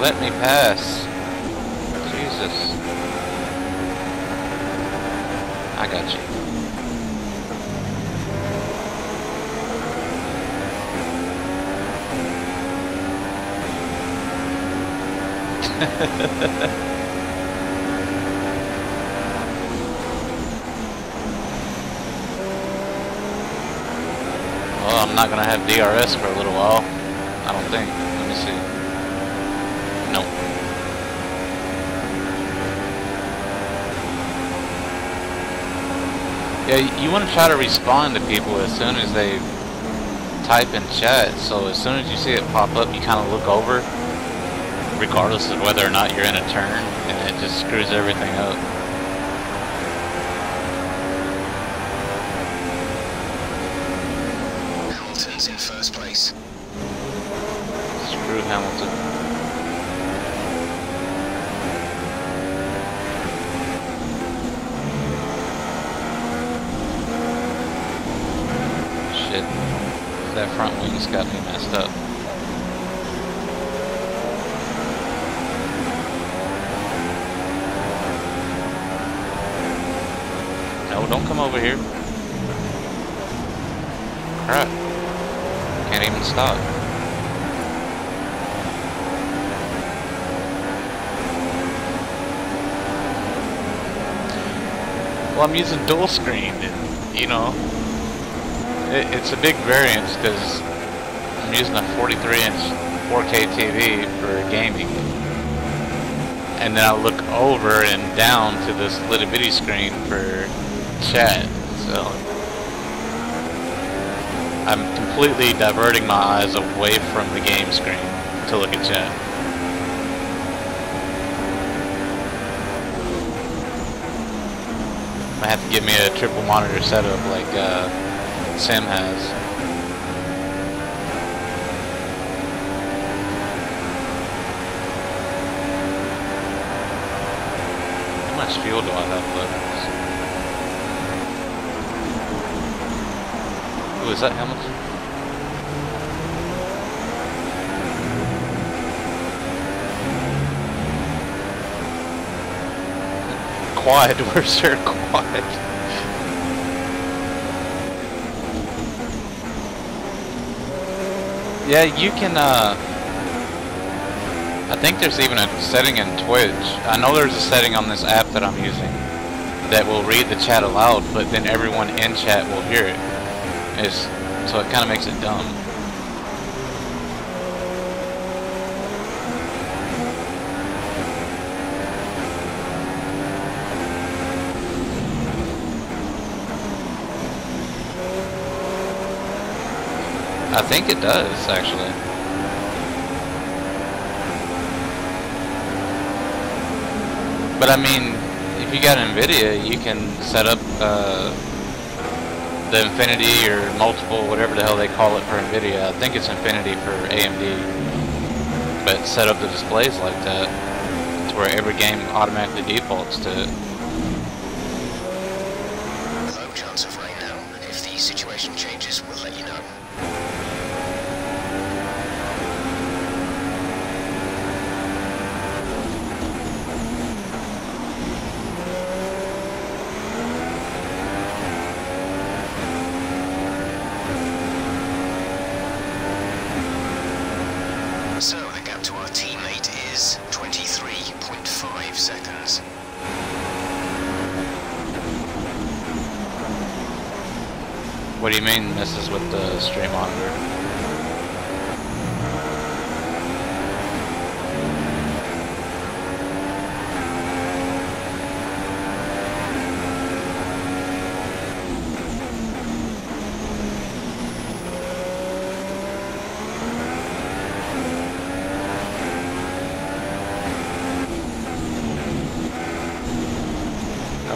Speaker 4: Let me pass. Jesus. I got you. Well, I'm not gonna have DRS for a little while. I don't think. Let me see. Nope. Yeah, you want to try to respond to people as soon as they type in chat. So as soon as you see it pop up, you kind of look over, regardless of whether or not you're in a turn, and it just screws everything up.
Speaker 3: Hamilton's in first place.
Speaker 4: Screw Hamilton. Shit. That front wing's got me messed up. No, don't come over here. Crap. Can't even stop. Well, I'm using dual screen, and, you know, it's a big variance because I'm using a 43-inch 4K TV for gaming. And then I'll look over and down to this little bitty screen for chat. So I'm completely diverting my eyes away from the game screen to look at chat. I have to give me a triple monitor setup like Sim has. Too much fuel do I have left? Ooh, is that Hamilton? Quiet, where's your quiet? Yeah, you can, I think there's even a setting in Twitch. I know there's a setting on this app that I'm using that will read the chat aloud, but then everyone in chat will hear it. So it kind of makes it dumb. I think it does, actually. But I mean, if you got NVIDIA, you can set up the Infinity or multiple, whatever the hell they call it for NVIDIA. I think it's Infinity for AMD. But set up the displays like that to where every game automatically defaults to it.
Speaker 3: Low chance of rain now. If the situation changes, we'll let you know. So the gap to our teammate is 23.5 seconds.
Speaker 4: What do you mean this is with the stream monitor?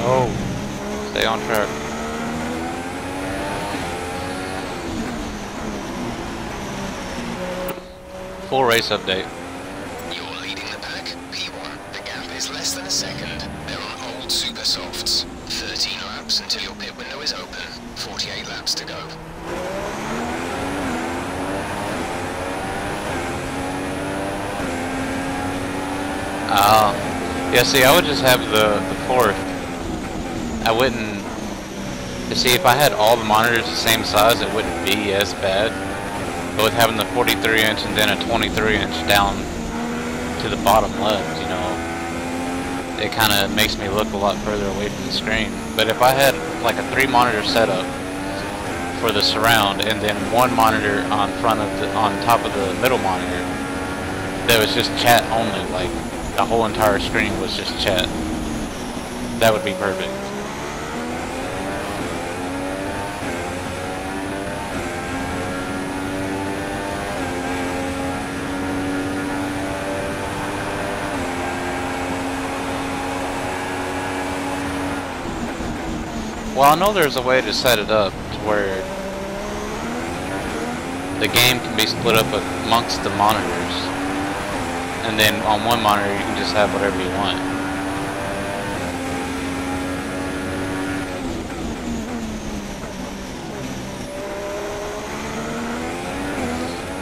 Speaker 4: Oh, stay on track. Full race update.
Speaker 3: You're leading the pack, P1. The gap is less than a second. They're on old super softs. 13 laps until your pit window is open. 48 laps to go.
Speaker 4: Yeah, see, I would just have the fourth. I wouldn't... See, if I had all the monitors the same size, it wouldn't be as bad. But with having the 43-inch and then a 23-inch down to the bottom left, you know, it kind of makes me look a lot further away from the screen. But if I had like a 3-monitor setup for the surround and then 1 monitor on top of the middle monitor that was just chat only, like the whole entire screen was just chat, that would be perfect. Well, I know there's a way to set it up to where the game can be split up amongst the monitors, and then on one monitor you can just have whatever you want.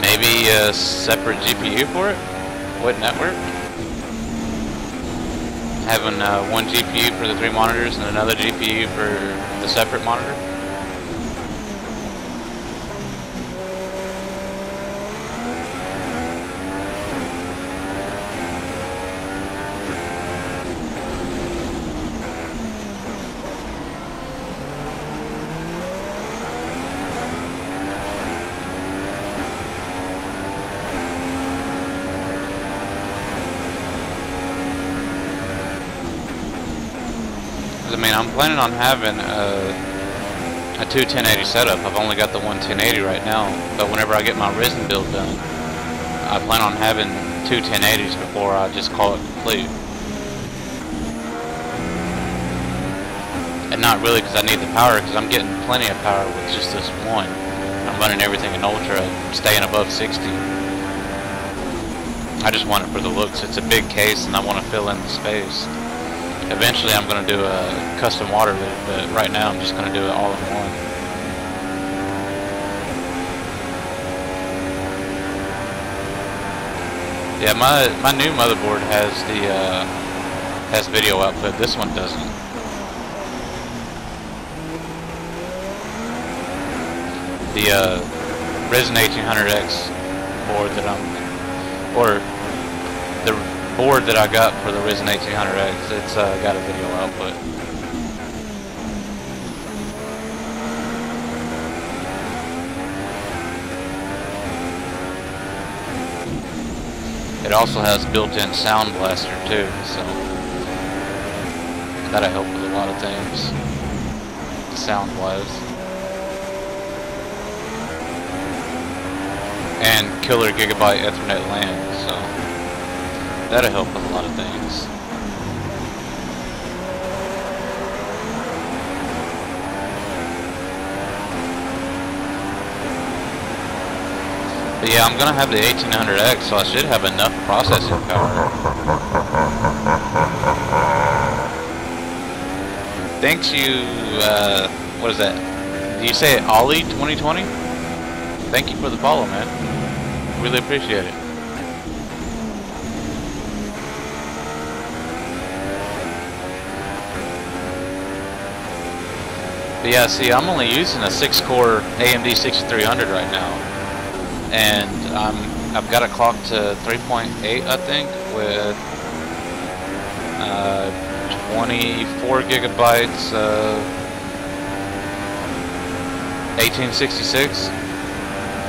Speaker 4: Maybe a separate GPU for it? Wouldn't that work? Having one GPU for the 3 monitors and another GPU for the separate monitor. I mean, I'm planning on having a 2 1080 setup. I've only got the one 1080 right now, but whenever I get my Ryzen build done, I plan on having 2 1080s before I just call it complete. And not really because I need the power, because I'm getting plenty of power with just this one. I'm running everything in Ultra, staying above 60. I just want it for the looks. It's a big case and I want to fill in the space. Eventually I'm going to do a custom water loop, but right now I'm just going to do it all in one. Yeah, my new motherboard has the has video output. This one doesn't. The Ryzen 1800X board that or the board that I got for the Ryzen 1800X, it's got a video output. It also has built-in sound blaster too, so that'll help with a lot of things, sound-wise. And killer Gigabyte Ethernet LAN, so that'll help with a lot of things. But yeah, I'm gonna have the 1800X, so I should have enough processing power. Thanks you, what is that? Did you say Ollie 2020? Thank you for the follow, man. Really appreciate it. But yeah, see, I'm only using a 6-core AMD 6300 right now, and I've got it clocked to 3.8, I think, with 24 gigabytes of 1866.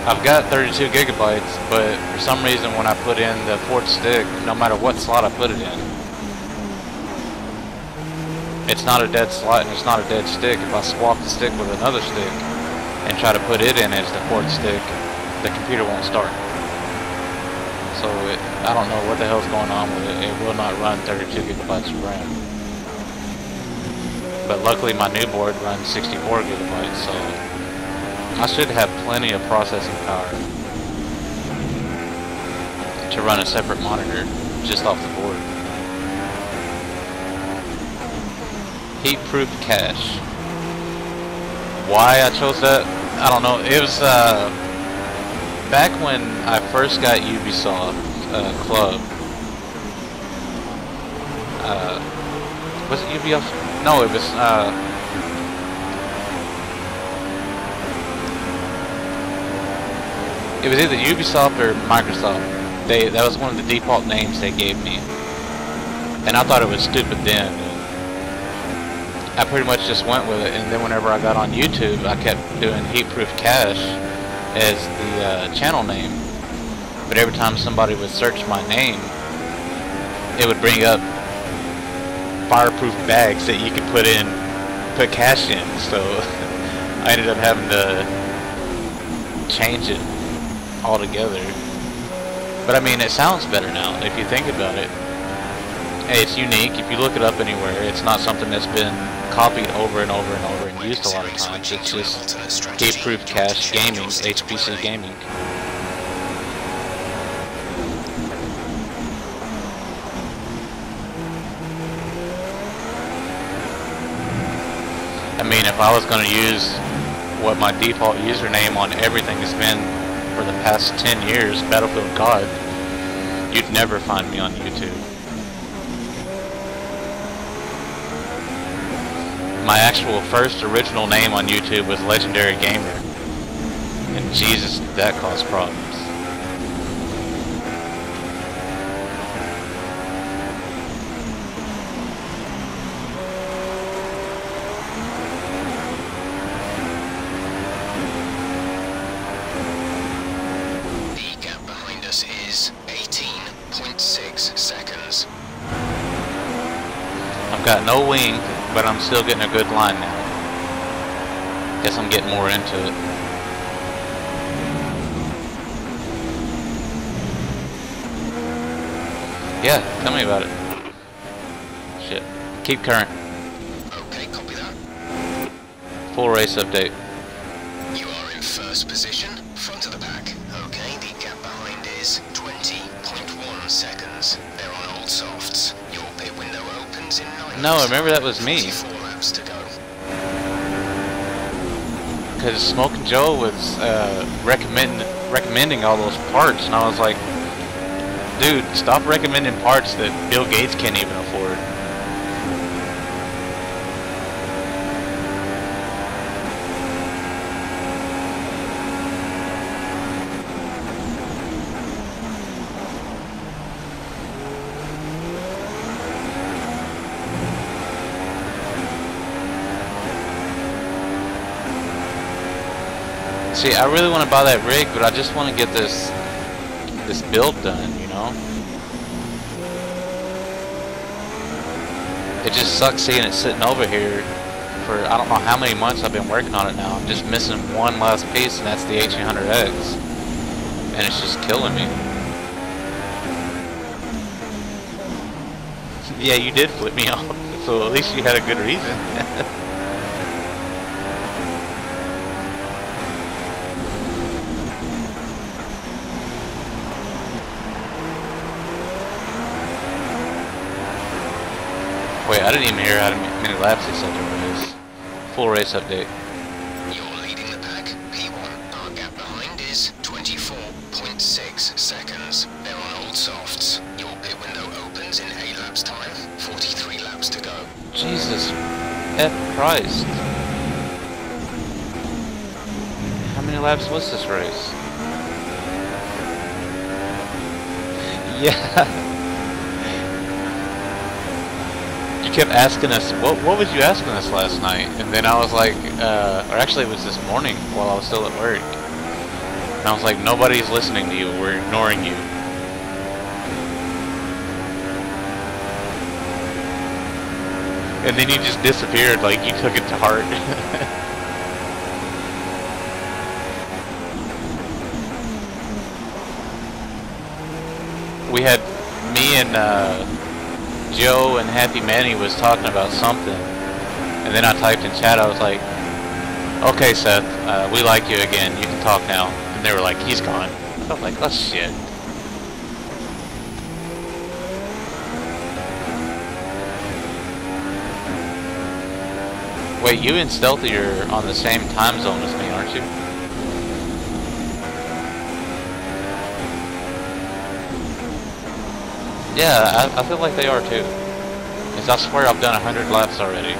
Speaker 4: I've got 32 gigabytes, but for some reason when I put in the fourth stick, no matter what slot I put it in, it's not a dead slot and it's not a dead stick. If I swap the stick with another stick and try to put it in as the fourth stick, the computer won't start. So I don't know what the hell's going on with it. It will not run 32 gigabytes of RAM. But luckily my new board runs 64 gigabytes, so I should have plenty of processing power to run a separate monitor just off the board. Heat-proof cache. Why I chose that? I don't know. It was back when I first got Ubisoft Club. Was it Ubisoft? No, it was it was either Ubisoft or Microsoft. That was one of the default names they gave me, and I thought it was stupid then. I pretty much just went with it, and then whenever I got on YouTube, I kept doing heat-proof cache as the channel name. But every time somebody would search my name, it would bring up fireproof bags that you could put cache in. So I ended up having to change it altogether. But I mean, it sounds better now if you think about it. Hey, it's unique. If you look it up anywhere, it's not something that's been copied over and over and over and used a lot of times. It's just heat-proof cache gaming, HPC gaming. I mean, if I was going to use what my default username on everything has been for the past 10 years, Battlefield God, you'd never find me on YouTube. My actual first original name on YouTube was Legendary Gamer, and Jesus, did that cause problems.
Speaker 3: The gap behind us is 18.6 seconds.
Speaker 4: I've got no wing, but I'm still getting a good line now. Guess I'm getting more into it. Yeah, tell me about it. Shit. Keep current.
Speaker 3: Okay, copy that.
Speaker 4: Full race update.
Speaker 3: You are in first position, front of the pack. Okay, the gap behind is 20.1 seconds. They're on old softs. Your pit window opens in 9
Speaker 4: No, remember that was me.
Speaker 3: 4 laps to go.
Speaker 4: Because Smoking Joe was recommending all those parts, and I was like, dude, stop recommending parts that Bill Gates can't even afford. See, I really want to buy that rig, but I just want to get this build done, you know? It just sucks seeing it sitting over here for I don't know how many months I've been working on it now. I'm just missing one last piece, and that's the H800X. And it's just killing me. Yeah, you did flip me off, so at least you had a good reason. Wait, I didn't even hear how many laps they said there was. Full race update.
Speaker 3: You're leading the pack, P1. Our gap behind is 24.6 seconds. They're on old softs. Your pit window opens in 8 laps time, 43 laps to go.
Speaker 4: Jesus F Christ. How many laps was this race? Yeah. You kept asking us, what was you asking us last night? And then I was like, or actually it was this morning while I was still at work. And I was like, nobody's listening to you, we're ignoring you. And then you just disappeared, like you took it to heart. We had me and Joe and Happy Manny was talking about something, and then I typed in chat, I was like, okay Seth, we like you again, you can talk now. And they were like, he's gone. I was like, oh shit. Wait, you and Stealthy are on the same time zone as me, aren't you? Yeah, I feel like they are too. Because I swear I've done 100 laps already.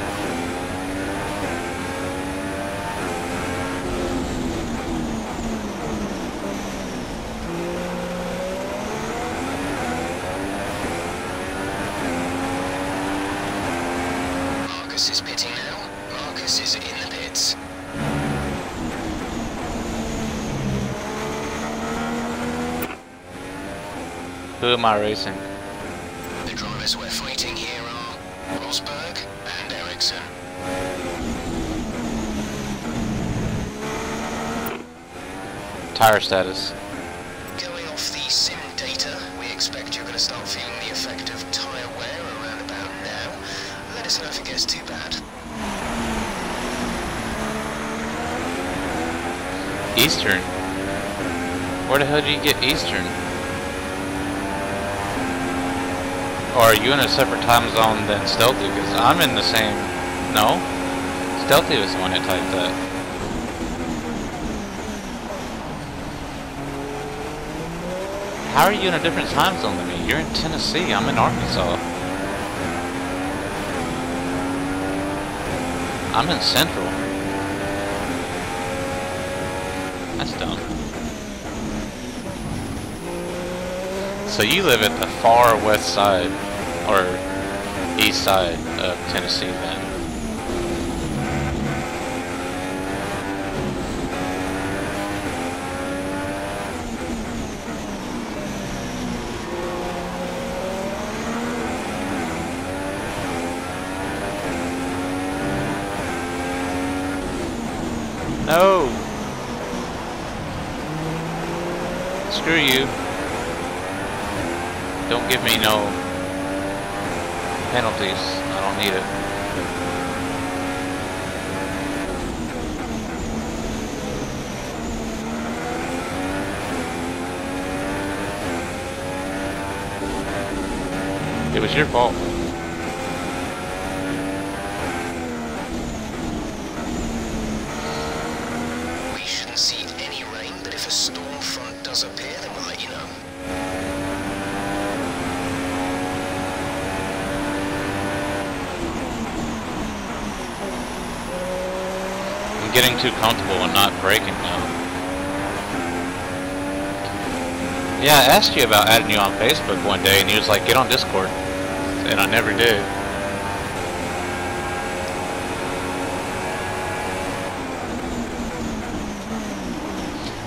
Speaker 3: Marcus is pitting now. Marcus is in the pits.
Speaker 4: Who am I racing?
Speaker 3: The drivers we're fighting here are Rosberg and Ericsson.
Speaker 4: Tire status.
Speaker 3: Going off the sim data, we expect you're going to start feeling the effect of tyre wear around about now. Let us know if it gets too bad.
Speaker 4: Eastern? Where the hell do you get Eastern? Or are you in a separate time zone than Stealthy? Because I'm in the same... No? Stealthy was the one that typed that. How are you in a different time zone than me? You're in Tennessee, I'm in Arkansas. I'm in Central. That's dumb. So you live at the far west side, or east side of Tennessee then. No! Screw you. Don't give me no penalties. I don't need it. It was your fault.
Speaker 3: window.
Speaker 4: I'm getting too comfortable and not braking now. Yeah, I asked you about adding you on Facebook one day, and you was like, get on Discord. And I never did.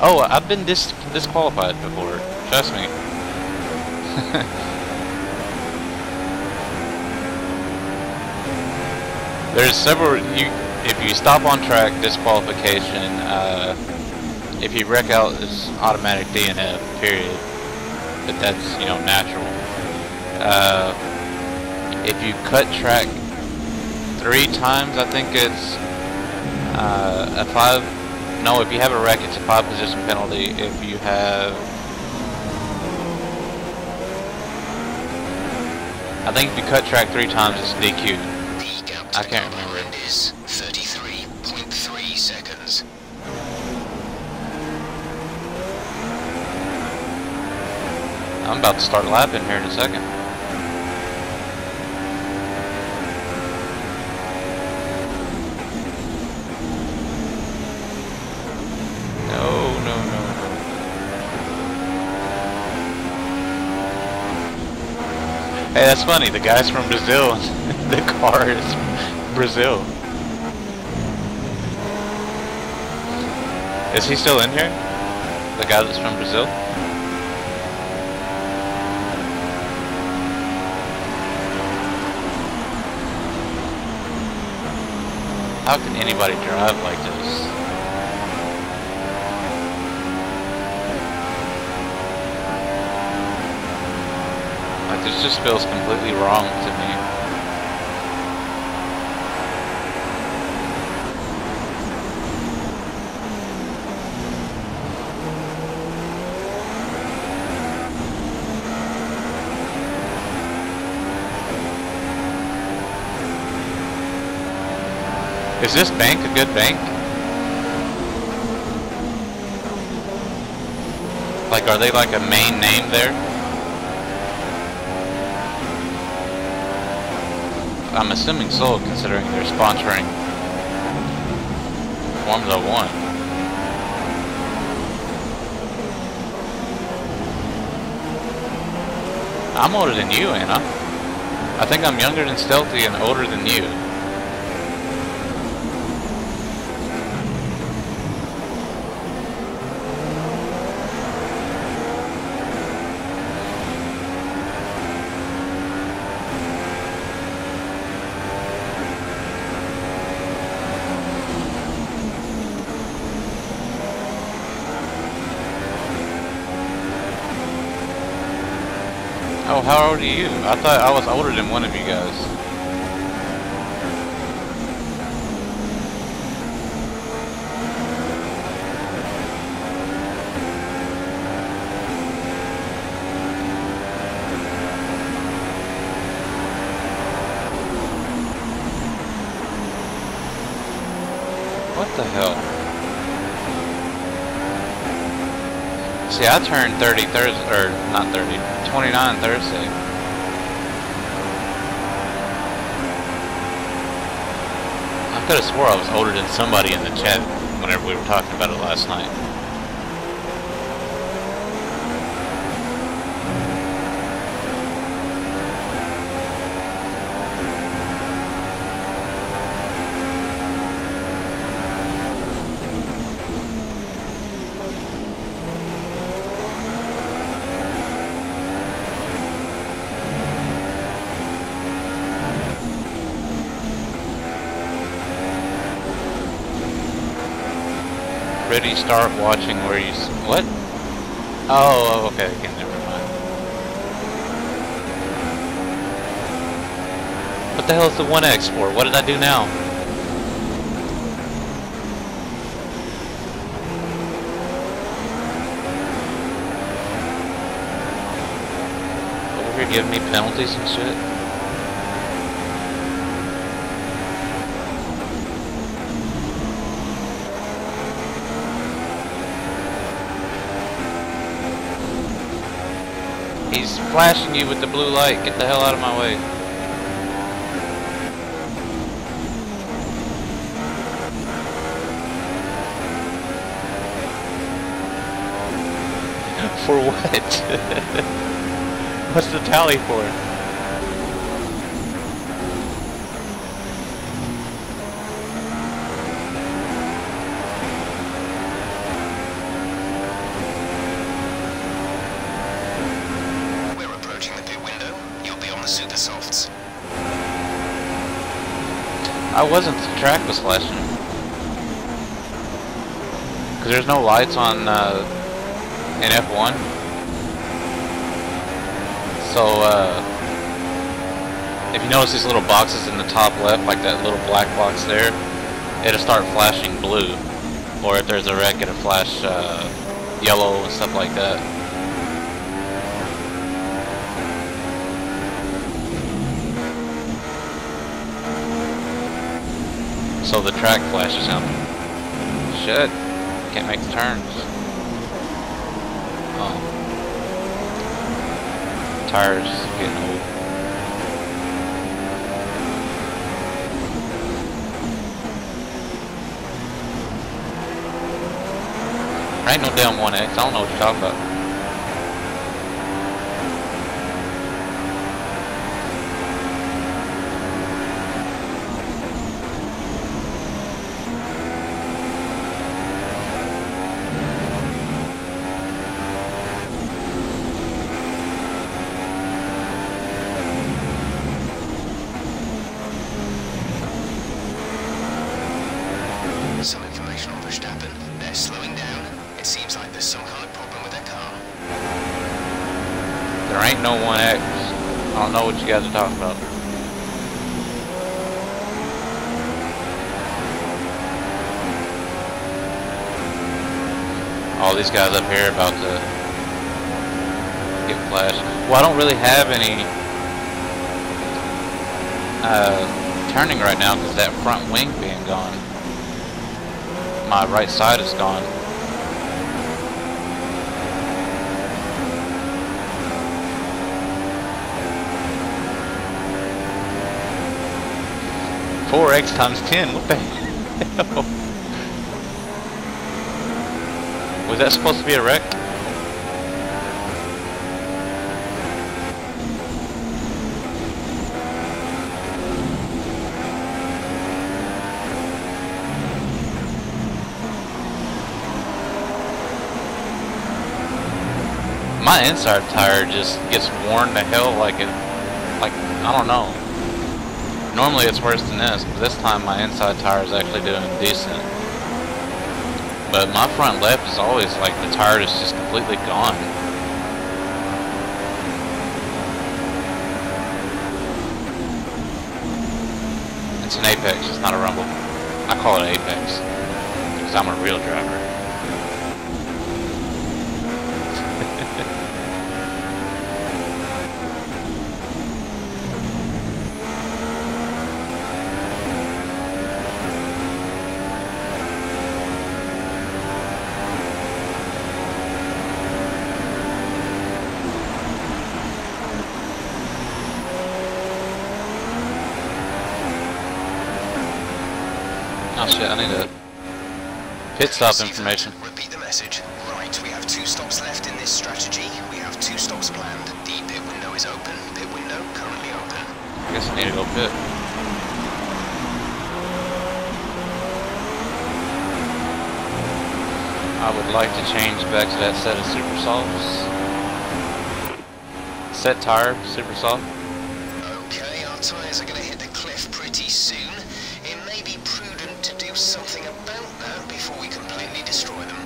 Speaker 4: Oh, I've been disqualified before. Trust me. There's several. If you stop on track, disqualification. If you wreck out, it's automatic DNF. Period. But that's, you know, natural. If you cut track 3 times, I think it's a 5. No, if you have a wreck, it's a 5 position penalty. If you have, I think if you cut track 3 times, it's DQ. I can't remember.
Speaker 3: It is 33.3 seconds.
Speaker 4: I'm about to start lapping here in a second. Hey, that's funny. The guy's from Brazil. The car is Brazil. Is he still in here? The guy that's from Brazil? How can anybody drive like this? This just feels completely wrong to me. Is this bank a good bank? Like, are they like a main name there? I'm assuming so, considering they're sponsoring Formula 1. I'm older than you, ain't I? I think I'm younger than Stealthy and older than you. Oh, how old are you? I thought I was older than one of you guys. What the hell? See, I turned 30 Thursday, or not 30, 29 Thursday. I could have swore I was older than somebody in the chat whenever we were talking about it last night. Ready, start watching where you... What? Oh, okay, again, never mind. What the hell is the 1X for? What did I do now? Over here giving me penalties and shit? He's flashing you with the blue light. Get the hell out of my way. For what? What's the tally for?
Speaker 3: We're approaching the pit window. You'll be on the super softs.
Speaker 4: I wasn't. The track was flashing. Because there's no lights on in F1. So, if you notice these little boxes in the top left, like that little black box there, it'll start flashing blue. Or if there's a wreck, it'll flash yellow and stuff like that. So the track flashes out. Shit. Can't make the turns. Oh. Tires getting old. There ain't no damn 1X. I don't know what you're talking about.
Speaker 3: Some information on Verstappen. They're slowing down. It seems like there's some kind of problem with their car.
Speaker 4: There ain't no 1X. I don't know what you guys are talking about. All these guys up here about to get flashed. Well, I don't really have any turning right now because that front wing being gone. My right side is gone. (4x times 10). What the hell? Was that supposed to be a wreck? My inside tire just gets worn to hell like I don't know. Normally it's worse than this, but this time my inside tire is actually doing decent. But my front left is always like the tire is just completely gone. It's an Apex, it's not a Rumble. I call it Apex because I'm a real driver. Oh shit, I need a pit stop information.
Speaker 3: Repeat the message. Right, we have 2 stops left in this strategy. We have 2 stops planned. The pit window is open. Pit window currently open.
Speaker 4: I guess I need to go pit. I would like to change back to that set of super softs. Set tire, super soft.
Speaker 3: Okay, our tyres are going to hit the cliff pretty soon. It may be prudent to do something about that before we completely destroy them.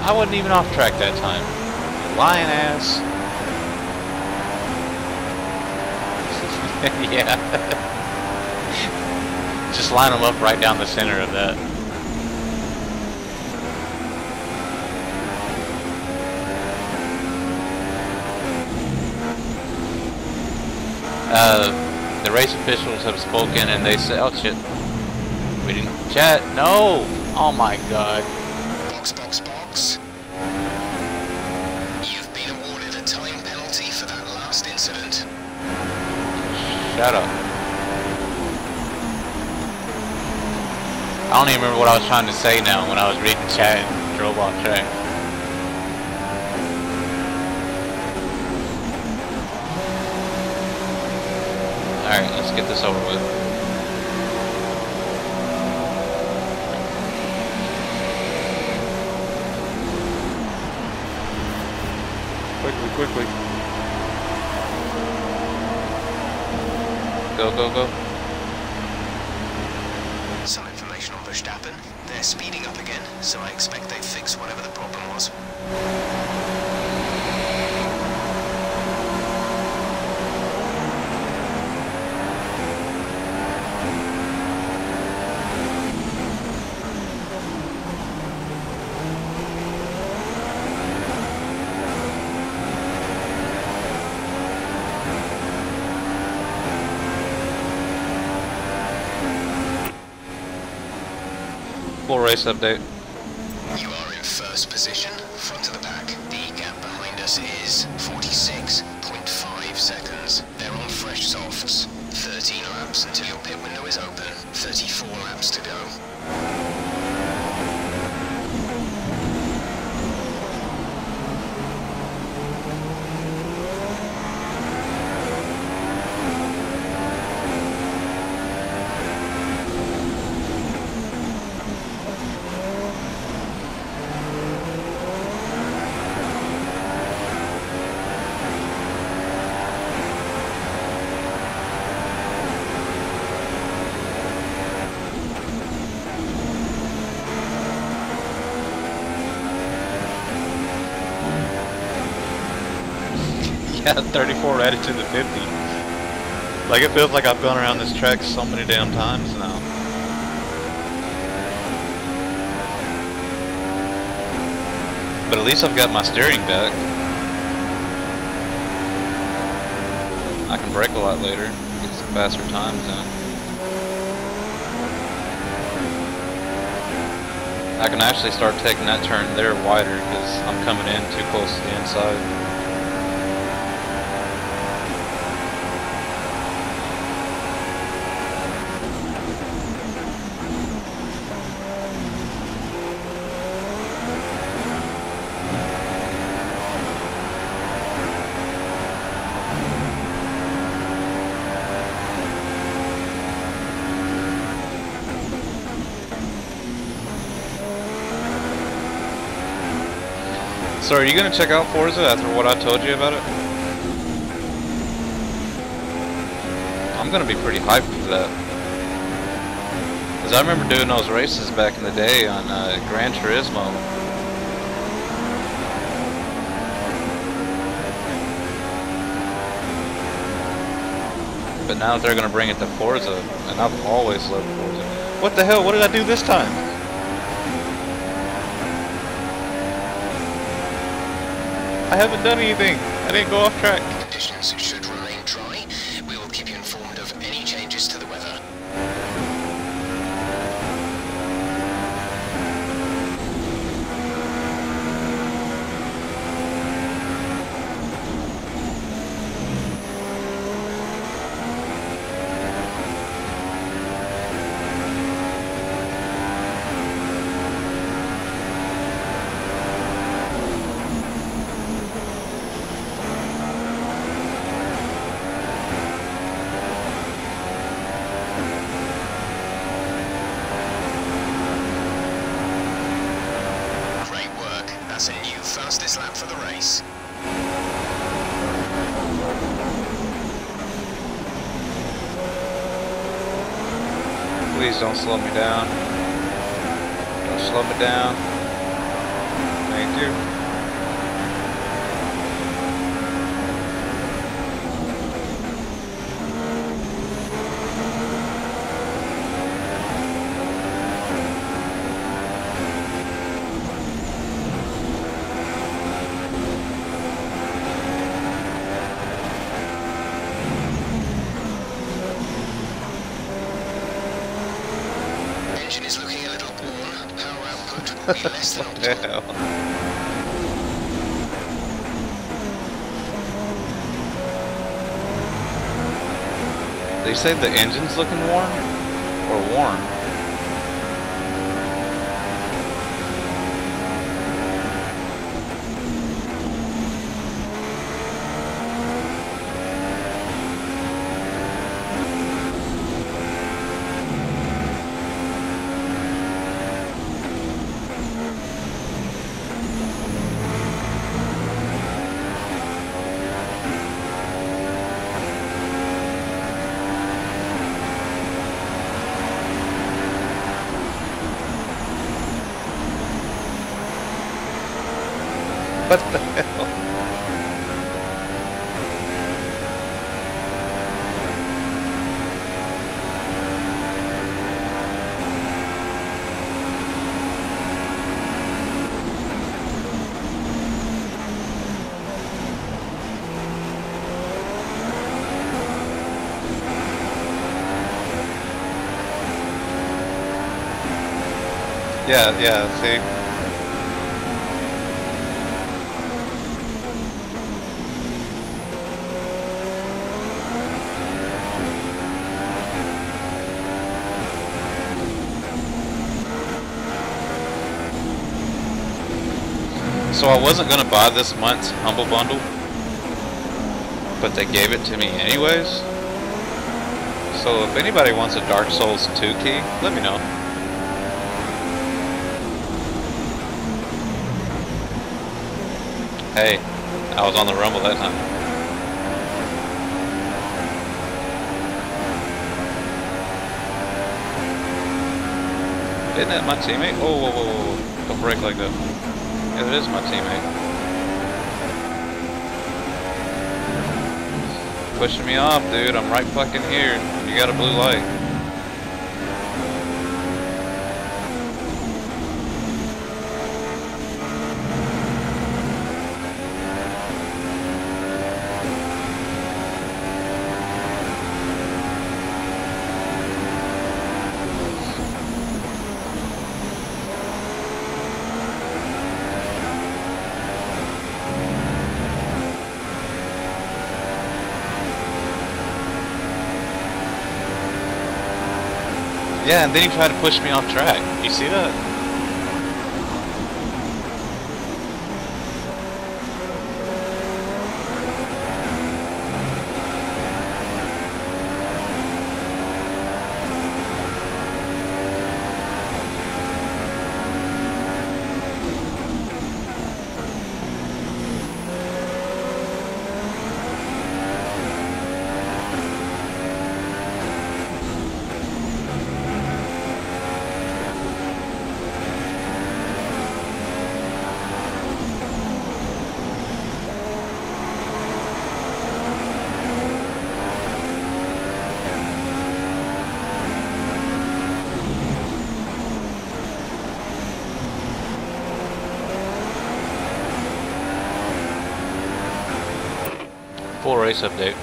Speaker 4: I wasn't even off track that time. Lying ass.
Speaker 7: Yeah. Just line them up right down the center of that. The race officials have spoken and they said, oh shit. We didn't chat. No! Oh my god.
Speaker 3: Box, box, box. You've been awarded a time penalty for that last incident.
Speaker 7: Shut up. I don't even remember what I was trying to say now when I was reading chat and drove off track. Alright, let's get this over with. Quickly. Go, go, go.
Speaker 3: Some information on Verstappen. They're speeding up again, so I expect they've fixed whatever the problem was.
Speaker 4: Full race update.
Speaker 3: You are in first position, front of the pack. The gap behind us is 46.5 seconds. They're on fresh softs. 13 laps until your pit window is open. 34 laps to go.
Speaker 7: Yeah, 34 added to the 50. Like, it feels like I've gone around this track so many damn times now. But at least I've got my steering back. I can brake a lot later, get some faster times in. I can actually start taking that turn there wider because I'm coming in too close to the inside. So are you going to check out Forza after what I told you about it? I'm going to be pretty hyped for that. Because I remember doing those races back in the day on Gran Turismo. But now they're going to bring it to Forza, and I've always loved Forza. What the hell? What did I do this time? I haven't done anything. I didn't go off track.
Speaker 3: Conditions should remain dry. We will keep you informed of any changes to the weather. That's a new fastest lap for the race.
Speaker 4: Please don't slow me down. Don't slow me down. Thank you.
Speaker 3: engine is looking a little worn. Power output will be less than
Speaker 4: What the
Speaker 3: optimal.
Speaker 4: hell? They say the engine's looking warm? Or warm? What the hell? Yeah, see? So I wasn't gonna buy this month's Humble Bundle, but they gave it to me anyways. So if anybody wants a Dark Souls 2 key, let me know. Hey, I was on the Rumble that time. Isn't that my teammate? Oh, whoa, whoa, whoa. Don't break like that. Yeah, it is my teammate. Pushing me off, dude. I'm right fucking here. You got a blue light. Yeah, and then he tried to push me off track. You see that? Full race update.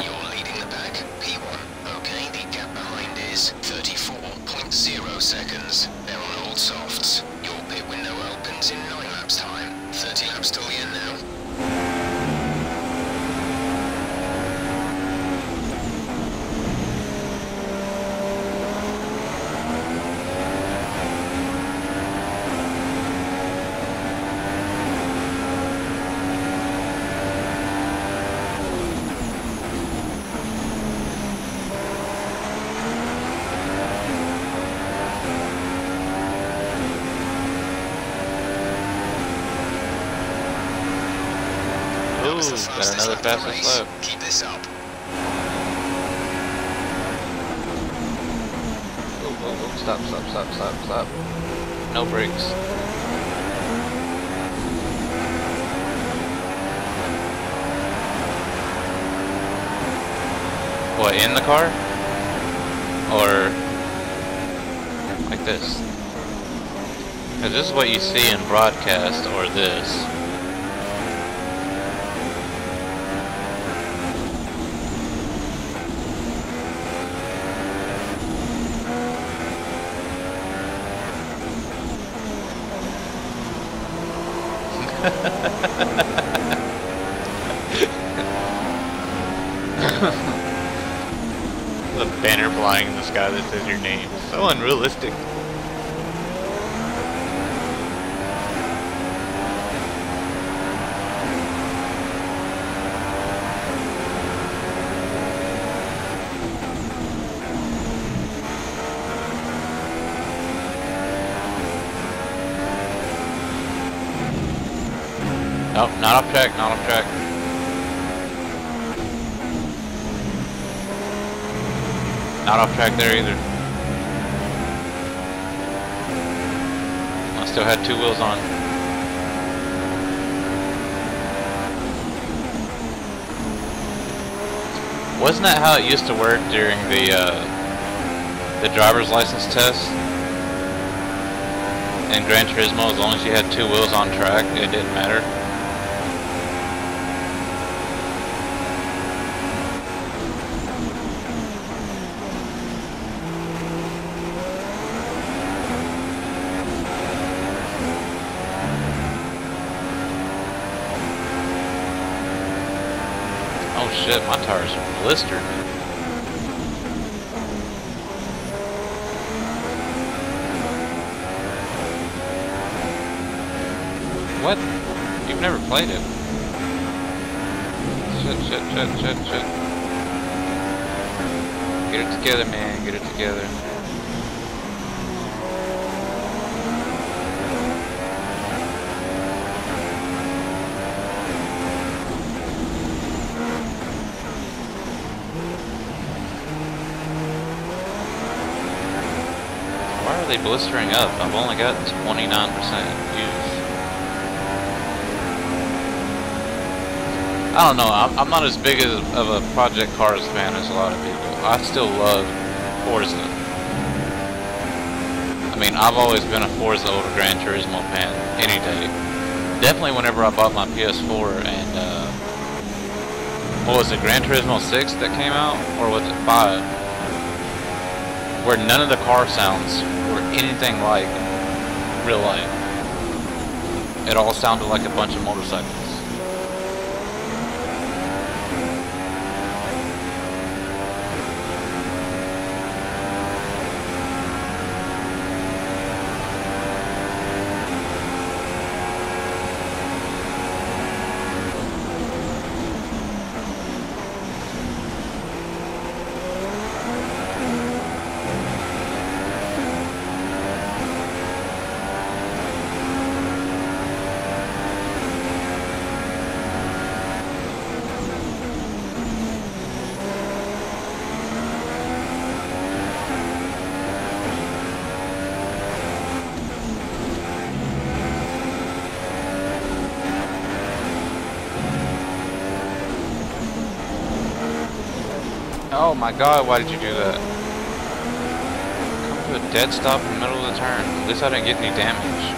Speaker 3: You're leading the pack, P1. Okay, the gap behind is 34.0 seconds. They're on old softs. Your pit window opens in 9 laps time. 30 laps till the end now.
Speaker 7: Ooh, got another fastest lap.
Speaker 3: Keep this up.
Speaker 7: Oh, stop. No brakes. What, in the car? Or like this? Because this is what you see in broadcast, or this. The banner flying in the sky that says your name. So unrealistic. Nope, not off track, not off track. Not off track there either. I still had 2 wheels on. Wasn't that how it used to work during the driver's license test? In Gran Turismo, as long as you had 2 wheels on track, it didn't matter. Oh shit, my tires are blistered. What? You've never played it. Shit. Get it together, man. Get it together. Why are they blistering up? I've only got 29% use. I don't know, I'm not as big of a Project Cars fan as a lot of people. I still love Forza. I mean, I've always been a Forza over Gran Turismo fan, any day. Definitely whenever I bought my PS4 and, what was it, Gran Turismo 6 that came out? Or was it 5? Where none of the car sounds were anything like real life. It all sounded like a bunch of motorcycles. Oh my god, why did you do that? Come to a dead stop in the middle of the turn. At least I didn't get any damage.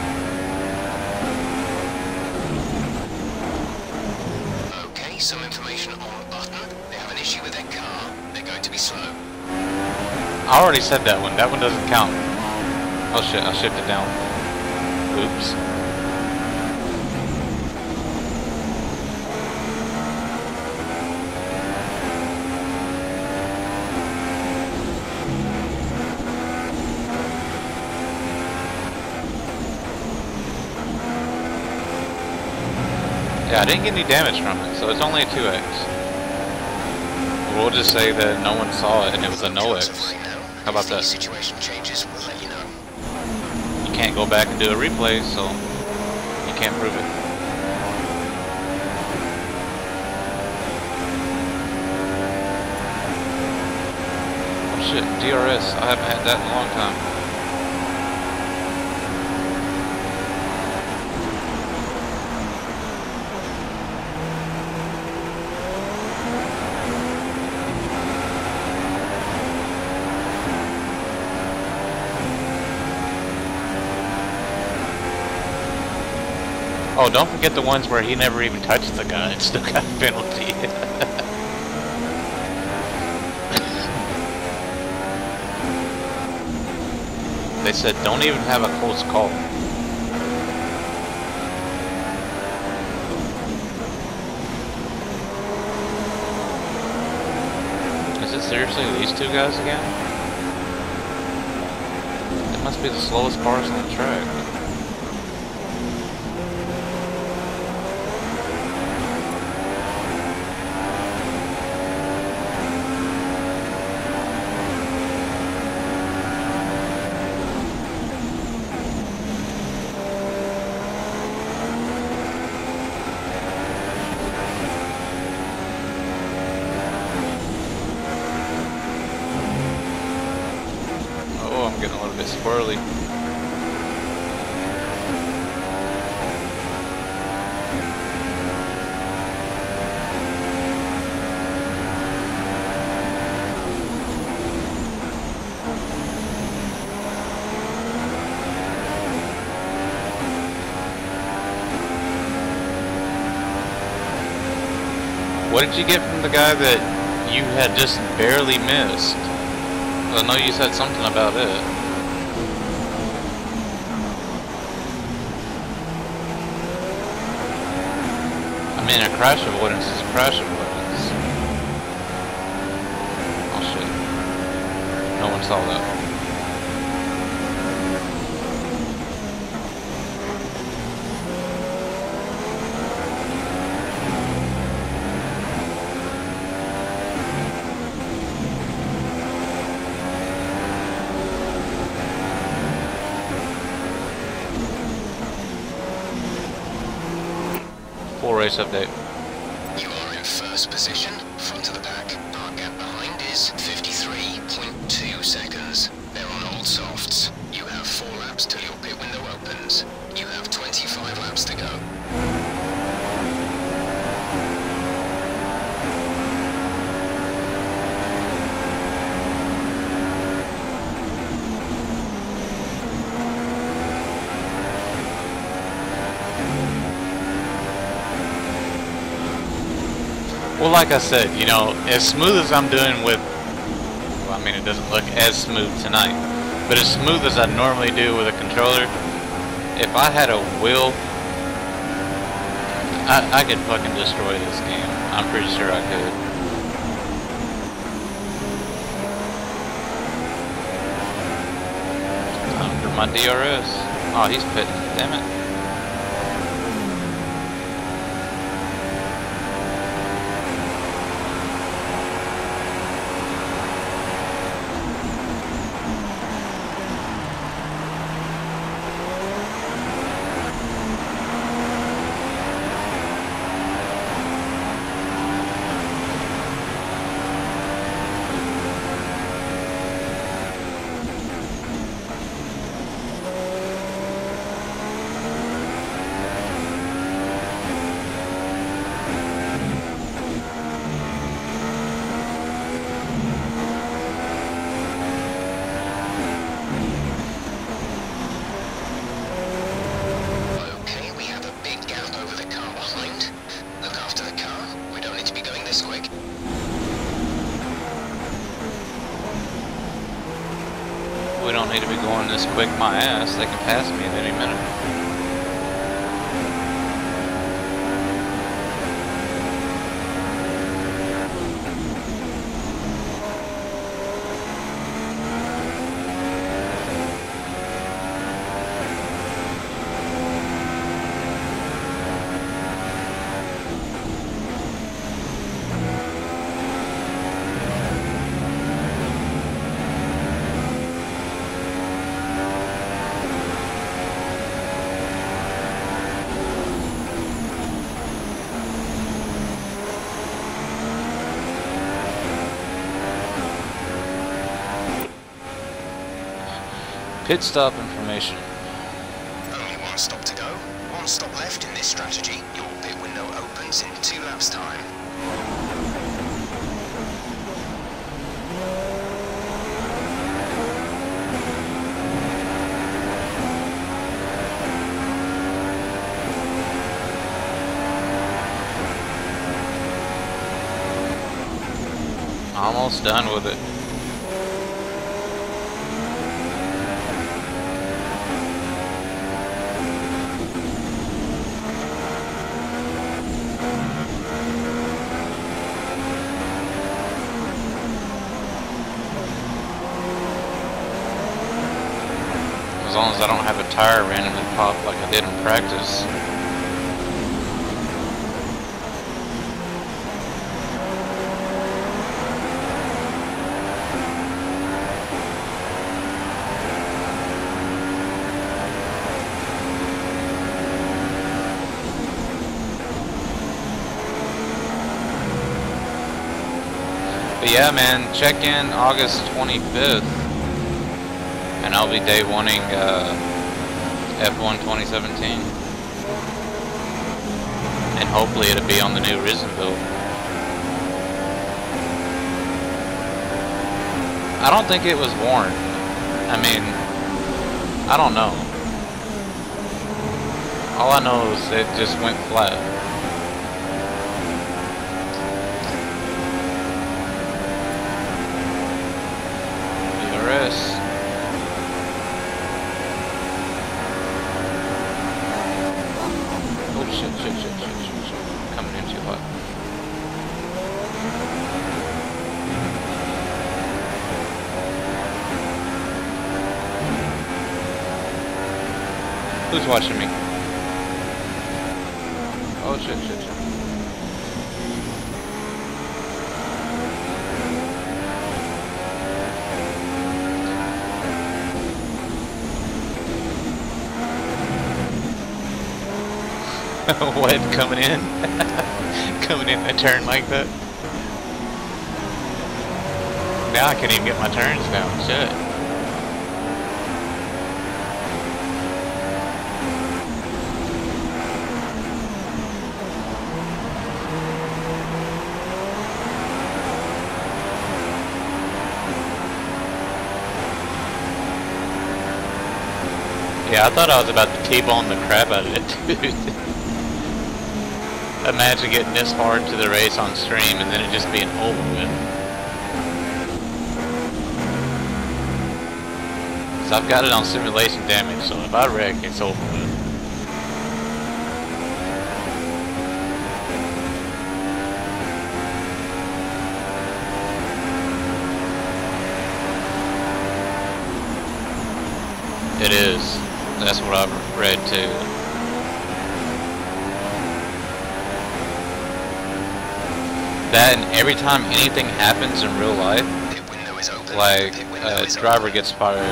Speaker 3: Okay, some information on button. They have an issue with their car. They're going to be slow.
Speaker 7: I already said that one. That one doesn't count. Oh shit, I shifted down. Oops. Yeah, I didn't get any damage from it, so it's only a 2x. We'll just say that no one saw it and it was a no X. How about that?
Speaker 3: Situation changes, we'll let you know.
Speaker 7: You can't go back and do a replay, so you can't prove it. Oh shit, DRS. I haven't had that in a long time. Oh, don't forget the ones where he never even touched the gun and still got a penalty. They said don't even have a close call. it seriously these two guys again? It must be the slowest cars on the track. Getting a little bit squirrely. What did you get from the guy that you had just barely missed? I know you said something about it. I mean, a crash avoidance is a crash avoidance. Oh shit. No one saw that. Race update.
Speaker 3: You are in first position, front of the pack. Our gap behind is 53.2 seconds. They're on old softs. You have 4 laps till your pit window opens. You have 25 laps to go.
Speaker 7: Well, like I said, you know, as smooth as I'm doing with, well, I mean, it doesn't look as smooth tonight, but as smooth as I normally do with a controller, if I had a wheel, I could fucking destroy this game. I'm pretty sure I could. Time for my DRS. Oh, he's pitting. Damn it. We don't need to be going this quick, my ass. They can pass me at any minute. Pit stop information.
Speaker 3: Only 1 stop to go. 1 stop left in this strategy. Your pit window opens in 2 laps' time.
Speaker 7: Almost done with it. long as I don't have a tire randomly pop like I did in practice. But yeah, man, check in August 25th, and I'll be day oneing F1 2017, and hopefully it'll be on the new Ryzen build. I don't think it was warned. I mean, I don't know. All I know is it just went flat. Oh shit. Coming in too hot. Who's watching me? Oh shit. What, coming in? Coming in a turn like that? Now I can't even get my turns down, shit. Yeah, I thought I was about to T-bone the crap out of it, dude. Imagine getting this hard to the race on stream and then it just being over with. So I've got it on simulation damage, so if I wreck, it's over with. It is. That's what I've read too. That, and every time anything happens in real life, like a driver gets fired,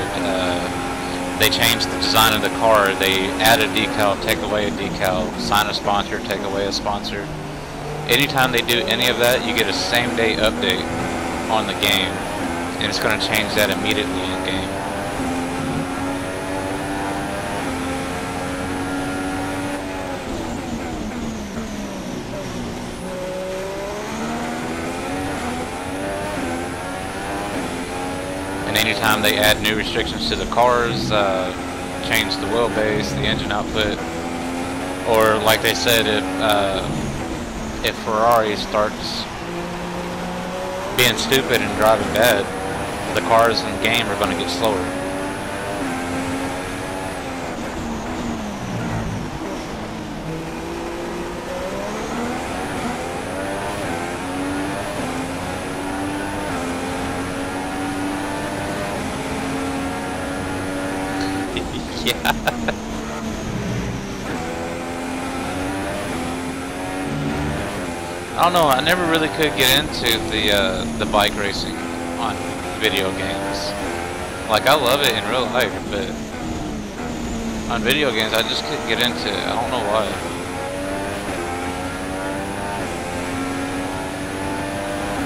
Speaker 7: they change the design of the car, they add a decal, take away a decal, sign a sponsor, take away a sponsor. Anytime they do any of that, you get a same day update on the game, and it's going to change that immediately in game. Anytime they add new restrictions to the cars, change the wheelbase, the engine output, or like they said, if Ferrari starts being stupid and driving bad, the cars in the game are going to get slower. Yeah. I don't know, I never really could get into the bike racing on video games. Like, I love it in real life, but on video games I just couldn't get into it. I don't know why.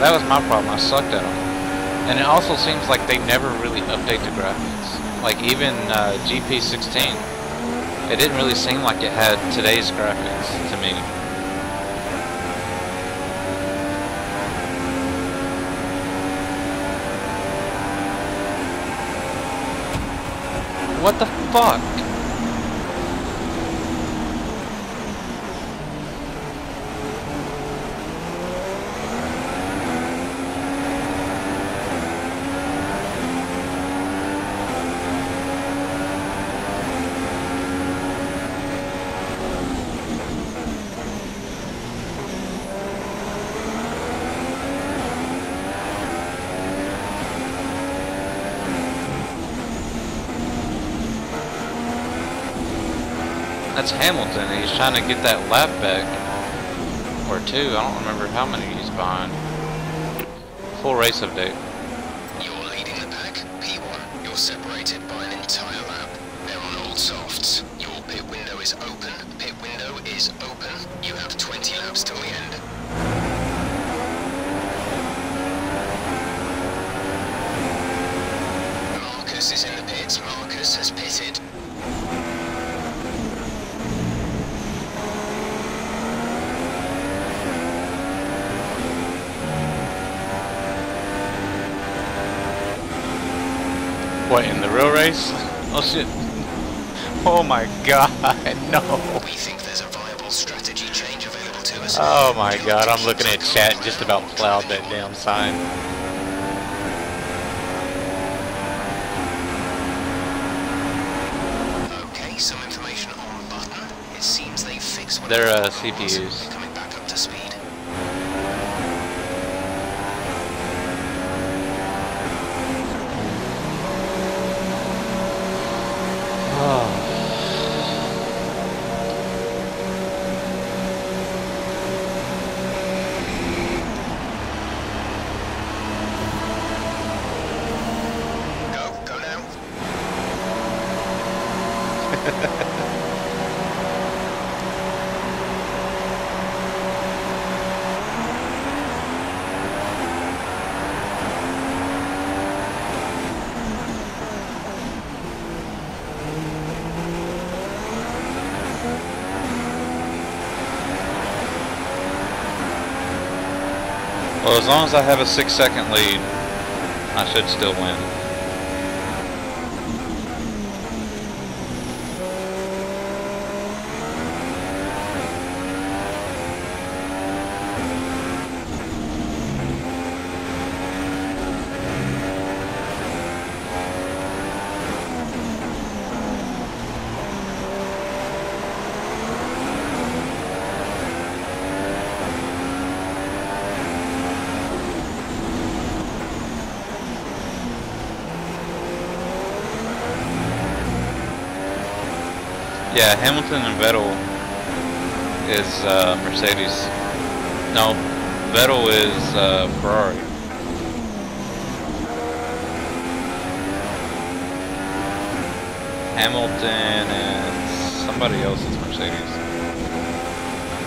Speaker 7: That was my problem, I sucked at them. And it also seems like they never really update the graphics. Like even GP16, it didn't really seem like it had today's graphics to me. What the fuck? That's Hamilton. He's trying to get that lap back. Or 2. I don't remember how many he's behind. Full race update.
Speaker 3: You're leading the pack. P1. You're separated by an entire lap. They're on old softs. Your pit window is open. Pit window is open. You have 20 laps till the end. Marcus is in the pits. Marcus has pitted.
Speaker 7: What, in the real race? Oh shit. Oh my god, no.
Speaker 3: We think there's a viable strategy change available to us.
Speaker 7: Oh my god, I'm looking at chat and just about plowed that damn sign.
Speaker 3: Okay, some information on button. It seems they fixed one
Speaker 7: They're
Speaker 3: of the problems.
Speaker 7: CPUs.
Speaker 3: They're coming back up to speed. Go now.
Speaker 7: Well, as long as I have a 6-second lead, I should still win. Yeah, Hamilton and Vettel is Mercedes. No, Vettel is Ferrari. Hamilton and somebody else is Mercedes.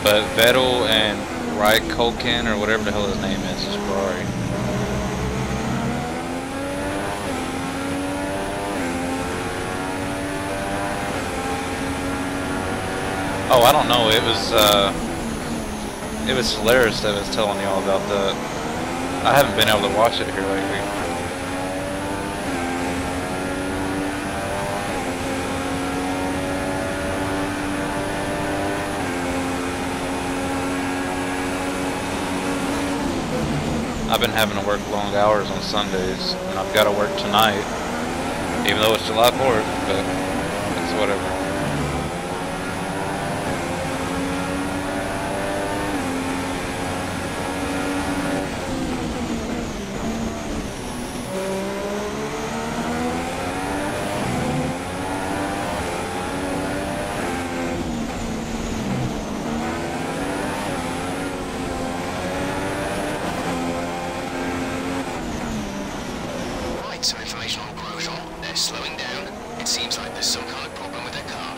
Speaker 7: But Vettel and Raikkonen, or whatever the hell his name is Ferrari. Oh, I don't know. It was Solaris that was telling y'all about that. I haven't been able to watch it here lately. I've been having to work long hours on Sundays, and I've got to work tonight, even though it's July 4th, but it's whatever.
Speaker 3: Some information on Grosjean. They're slowing down. It seems like there's some kind of problem with their car.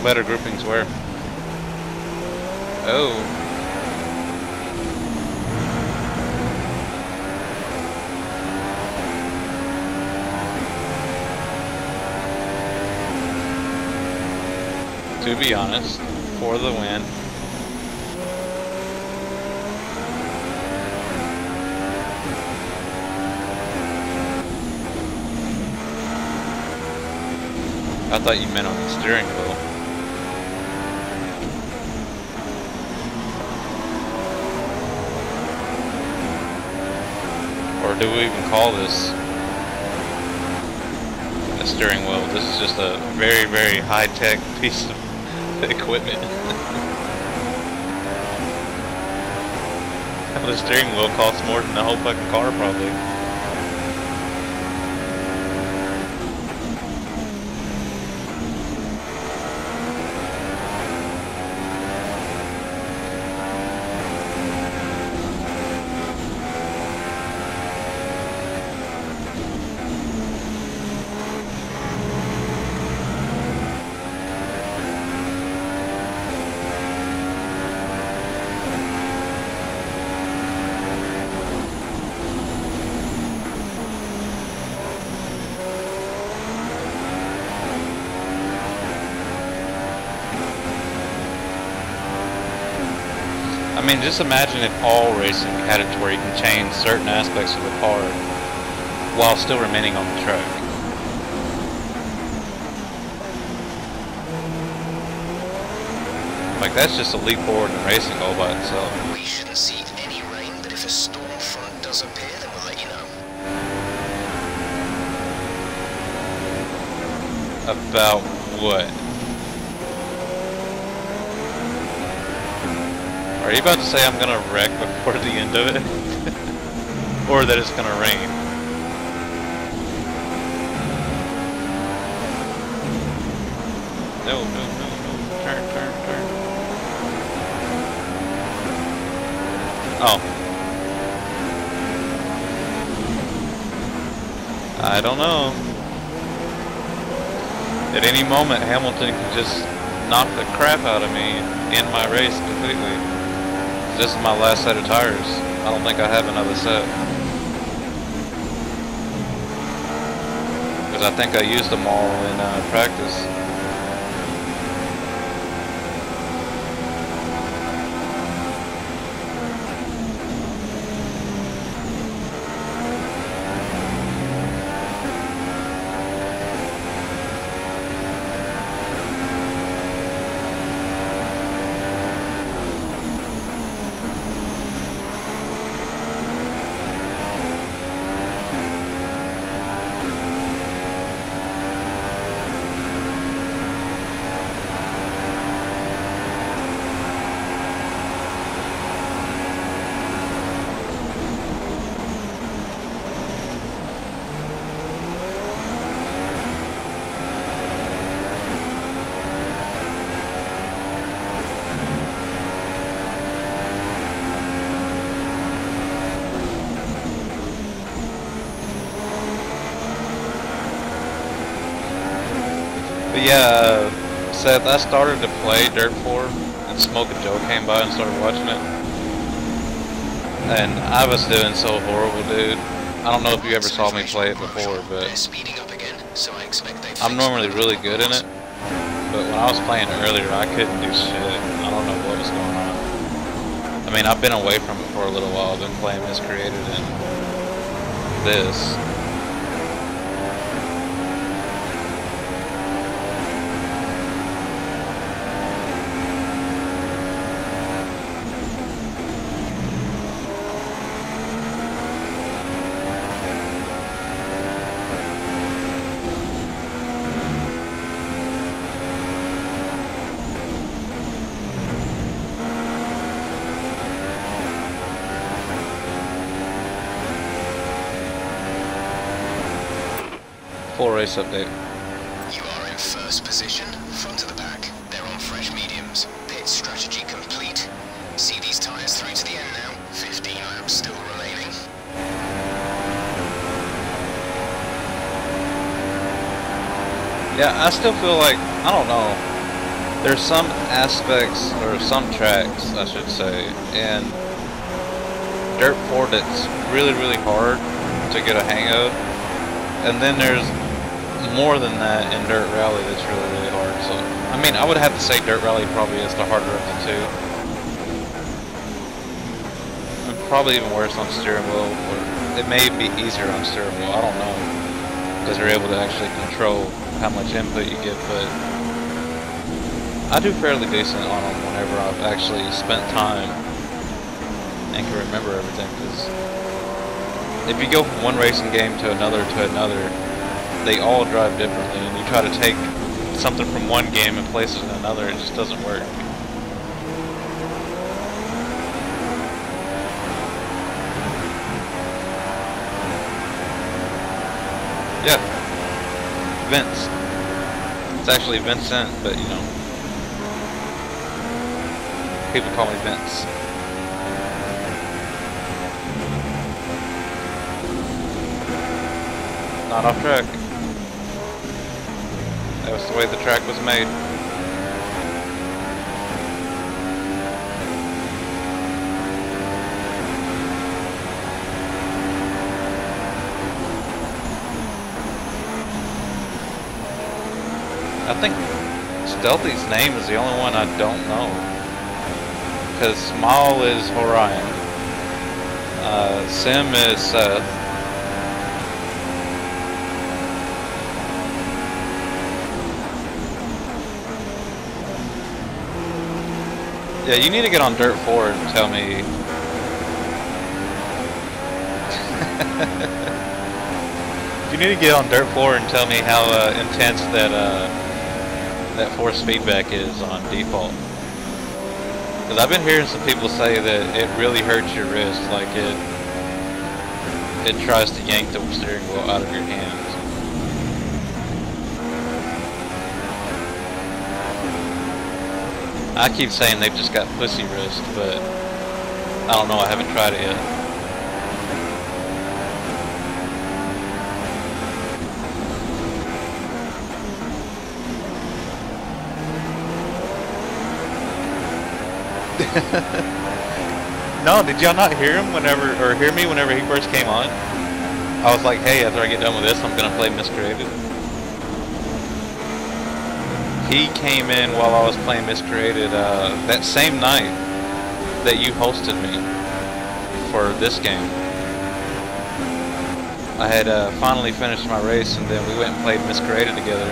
Speaker 7: better groupings where. Oh. To be honest, for the win. I thought you meant on the steering wheel. Or do we even call this a steering wheel? This is just a very, very high-tech piece of equipment. The steering wheel costs more than the whole fucking car, probably. I mean, just imagine if all racing had it to where you can change certain aspects of the car while still remaining on the track. Like, that's just a leap forward in racing all by itself.
Speaker 3: We shouldn't see any rain, but if a storm front does appear, then we'll let you know.
Speaker 7: About what? Are you about to say I'm gonna wreck before the end of it? Or that it's gonna rain? No, no, no, no. Turn, turn, turn. Oh. I don't know. At any moment, Hamilton can just knock the crap out of me and end my race completely. This is my last set of tires. I don't think I have another set. Because I think I used them all in practice. But yeah, Seth, I started to play Dirt 4 and Smoke and Joe came by and started watching it. And I was doing so horrible, dude. I don't know if you ever saw me play it before, but I'm normally really good in it. But when I was playing earlier, I couldn't do shit. I don't know what was going on. I mean, I've been away from it for a little while. I've been playing Miscreated and this. Full race update.
Speaker 3: You are in first position, front of the pack. They're on fresh mediums. Pit strategy complete. See these tyres through to the end now. 15 laps still remaining.
Speaker 7: Yeah, I still feel like, I don't know. There's some aspects, or some tracks, I should say, in Dirt 4 that's really, really hard to get a hang of. And then there's more than that in Dirt Rally that's really, really hard. So, I mean, I would have to say Dirt Rally probably is the harder of the two. And probably even worse on steering wheel, or it may be easier on steering wheel, I don't know. Because you're able to actually control how much input you get, but I do fairly decent on them whenever I've actually spent time and can remember everything, because if you go from one racing game to another, they all drive differently, and you try to take something from one game and place it in another, it just doesn't work. Yeah, Vince. It's actually Vincent, but you know, people call me Vince. Not off track. That was the way the track was made. I think Stealthy's name is the only one I don't know. Because Small is Horion. Sim is Seth. Yeah, you need to get on Dirt 4 and tell me. You need to get on Dirt 4 and tell me how intense that force feedback is on default. Because I've been hearing some people say that it really hurts your wrist, like it tries to yank the steering wheel out of your hands. I keep saying they've just got pussy wrist, but I don't know, I haven't tried it yet. No, did y'all not hear him hear me whenever he first came on? I was like, hey, after I get done with this, I'm gonna play Miscreated. He came in while I was playing Miscreated that same night that you hosted me for this game. I had finally finished my race, and then we went and played Miscreated together.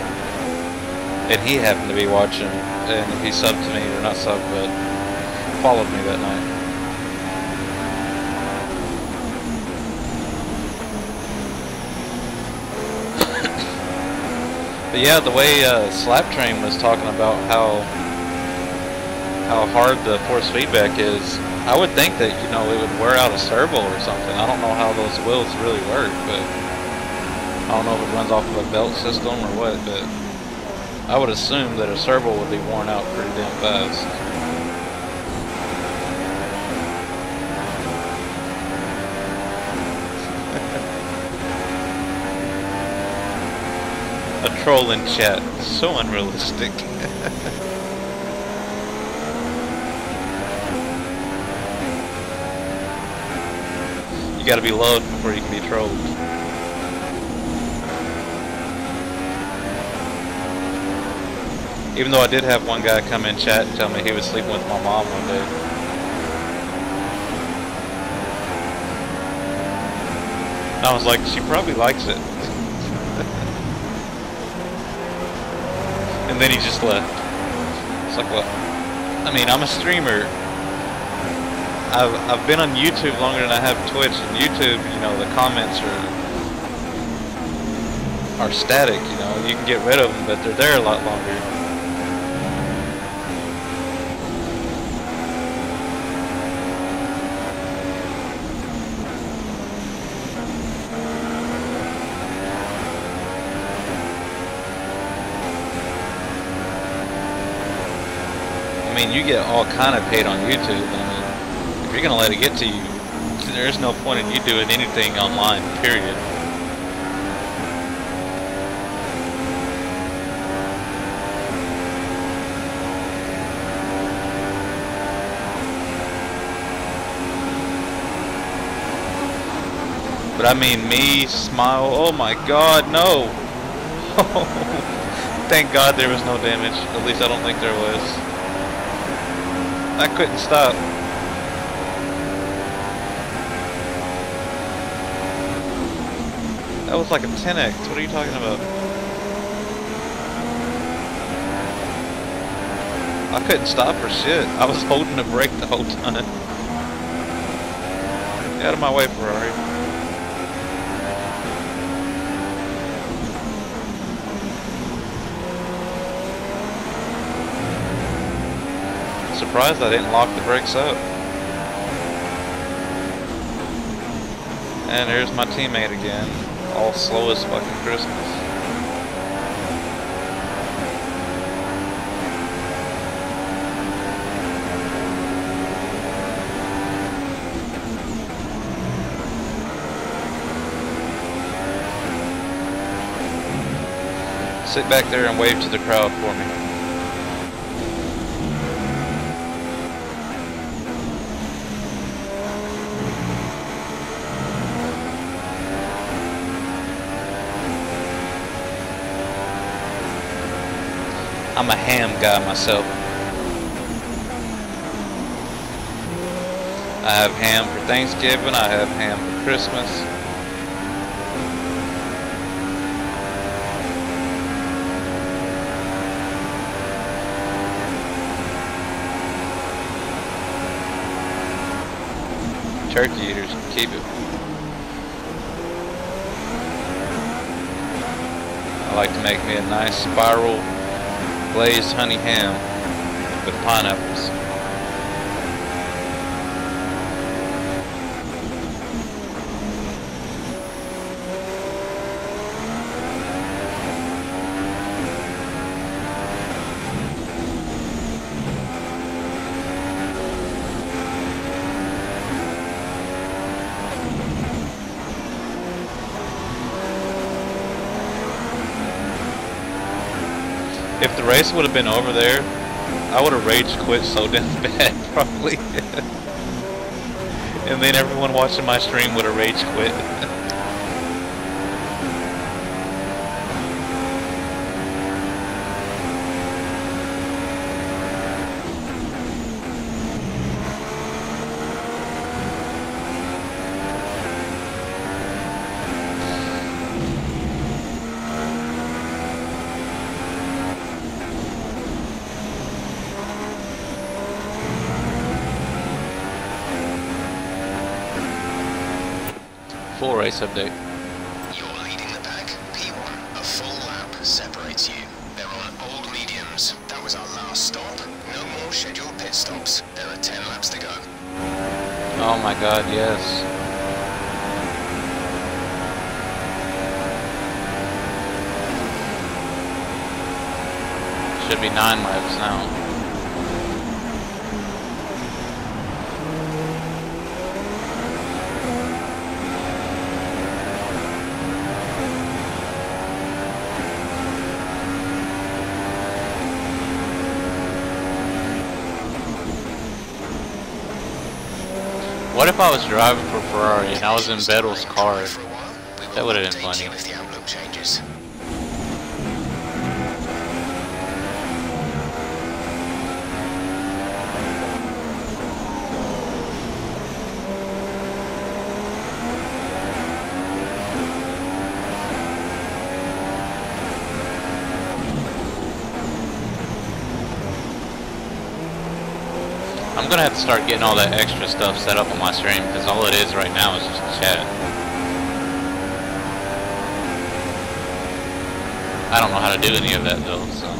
Speaker 7: And he happened to be watching, and he subbed to me, or not subbed, but followed me that night. But yeah, the way Slaptrain was talking about how hard the force feedback is, I would think that, you know, it would wear out a servo or something. I don't know how those wheels really work, but I don't know if it runs off of a belt system or what, but I would assume that a servo would be worn out pretty damn fast. A troll in chat. So unrealistic. You gotta be loved before you can be trolled. Even though I did have one guy come in chat and tell me he was sleeping with my mom one day. I was like, she probably likes it. And then he just left. It's like, what? I mean, I'm a streamer. I've been on YouTube longer than I have Twitch. And YouTube, you know, the comments are static. You know, you can get rid of them, but they're there a lot longer. I mean, you get all kind of paid on YouTube. I mean, if you're gonna let it get to you, there's no point in you doing anything online, period. But I mean me, smile, oh my god, no! Thank god there was no damage. At least I don't think there was. I couldn't stop. That was like a 10x. What are you talking about? I couldn't stop for shit. I was holding the brake the whole time. Get out of my way, Ferrari. Surprised I didn't lock the brakes up. And there's my teammate again. All slow as fucking Christmas. Sit back there and wave to the crowd for me. I'm a ham guy myself. I have ham for Thanksgiving, I have ham for Christmas. Turkey eaters can keep it. I like to make me a nice spiral glazed honey ham with pineapples. If the race would have been over there, I would have rage quit so damn bad, probably. And then everyone watching my stream would have rage quit. Full race update.
Speaker 3: You're leading the pack. P1, a full lap separates you. They're on old mediums. That was our last stop. No more scheduled pit stops. There are 10 laps to go.
Speaker 7: Oh my god, yes. Should be 9 laps now. What if I was driving for Ferrari and I was in Vettel's car? That would have been funny.
Speaker 3: If the outlook changes.
Speaker 7: I'm gonna have to start getting all that extra stuff set up on my stream, because all it is right now is just chat. I don't know how to do any of that though, so.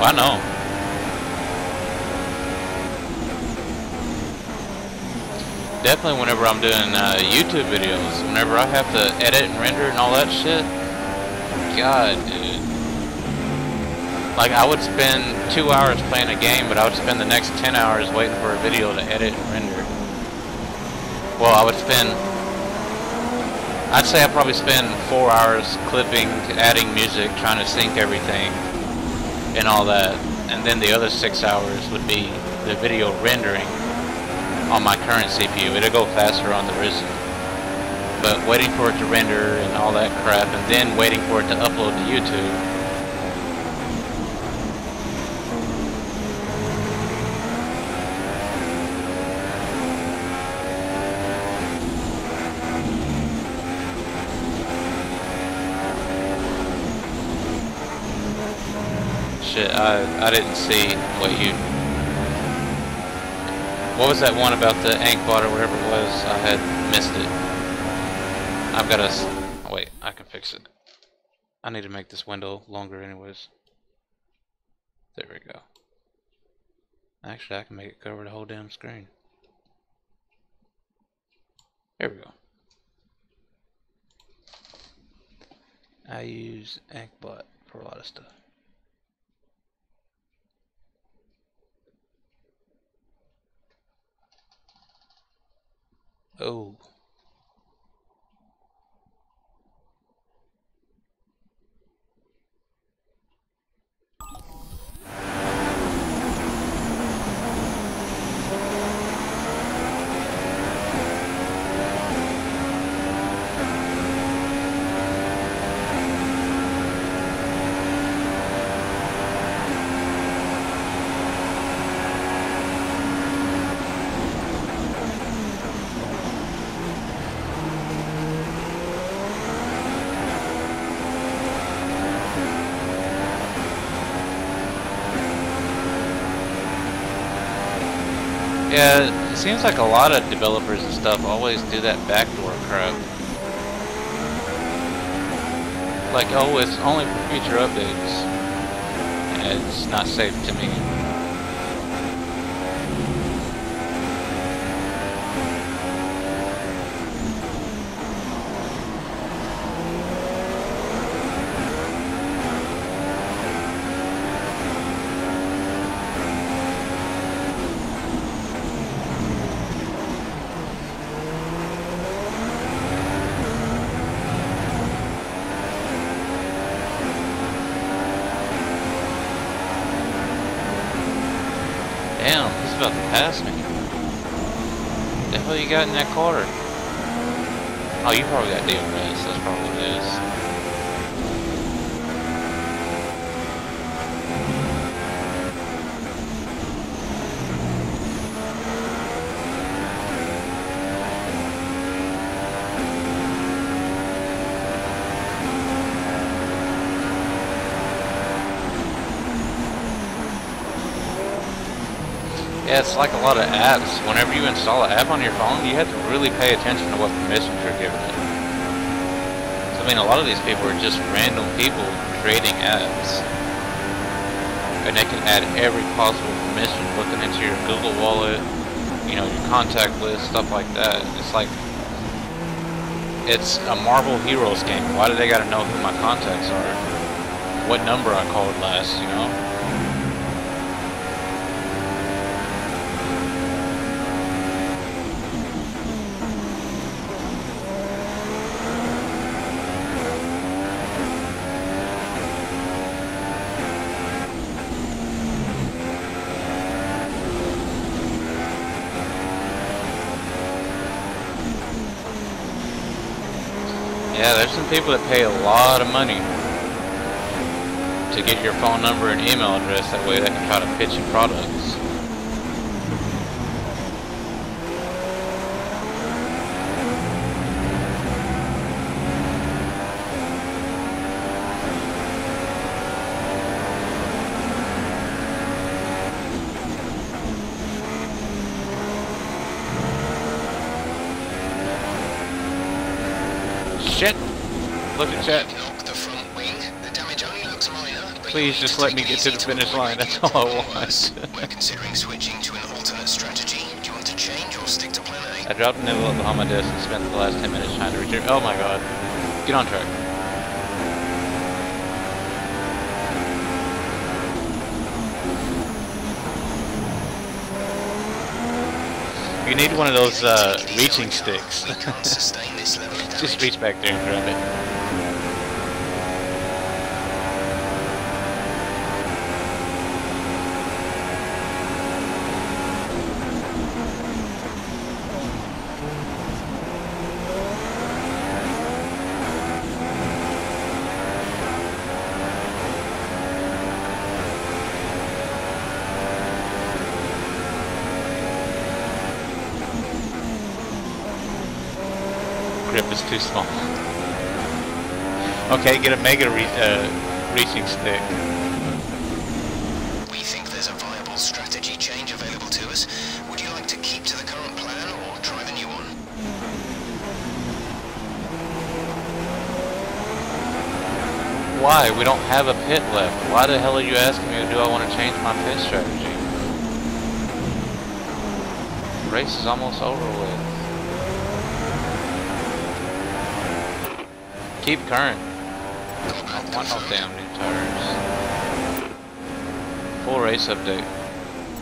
Speaker 7: I know. Definitely whenever I'm doing YouTube videos, whenever I have to edit and render and all that shit, God, dude. Like, I would spend 2 hours playing a game, but I would spend the next 10 hours waiting for a video to edit and render. Well, I'd say I probably spend 4 hours clipping, adding music, trying to sync everything, and all that. And then the other 6 hours would be the video rendering on my current CPU. It'll go faster on the Ryzen. But waiting for it to render and all that crap, and then waiting for it to upload to YouTube. Shit, I didn't see what was that one about the Ankbot or whatever it was? I had missed it. I've got wait, I can fix it. I need to make this window longer anyways. There we go. Actually, I can make it cover the whole damn screen. There we go. I use Ankbot for a lot of stuff. Oh. Yeah, it seems like a lot of developers and stuff always do that backdoor crap. Like, oh, it's only for future updates. It's not safe to me. Damn, he's about to pass me. The hell you got in that car? Oh, you probably got DRS, that's probably what it is. Yeah, it's like a lot of apps. Whenever you install an app on your phone, you have to really pay attention to what permissions you're giving it. So, I mean, a lot of these people are just random people creating apps. And they can add every possible permission, looking into your Google Wallet, you know, your contact list, stuff like that. It's like, it's a Marvel Heroes game. Why do they gotta know who my contacts are? What number I called last, you know? Yeah, there's some people that pay a lot of money to get your phone number and email address. That way they can try to pitch you products. Shit! Look at chat.
Speaker 3: Knock the front wing. The damage only looks minor, but
Speaker 7: Please just let me get to the finish line. That's all I want.
Speaker 3: We're considering switching to an alternate strategy. Do you want to change or stick to plan A?
Speaker 7: I dropped Nibble behind my desk and spent the last 10 minutes trying to retrieve. Oh my god. Get on track. You need one of those reaching sticks.
Speaker 3: We can't sustain this level of damage.
Speaker 7: Just reach back there and grab it. Grip is too small. Okay, get a mega reaching stick.
Speaker 3: We think there's a viable strategy change available to us. Would you like to keep to the current plan or try the new one?
Speaker 7: Why? We don't have a pit left. Why the hell are you asking me, do I want to change my pit strategy? The race is almost over with. Keep current. I don't want no damn new tires. Full race update.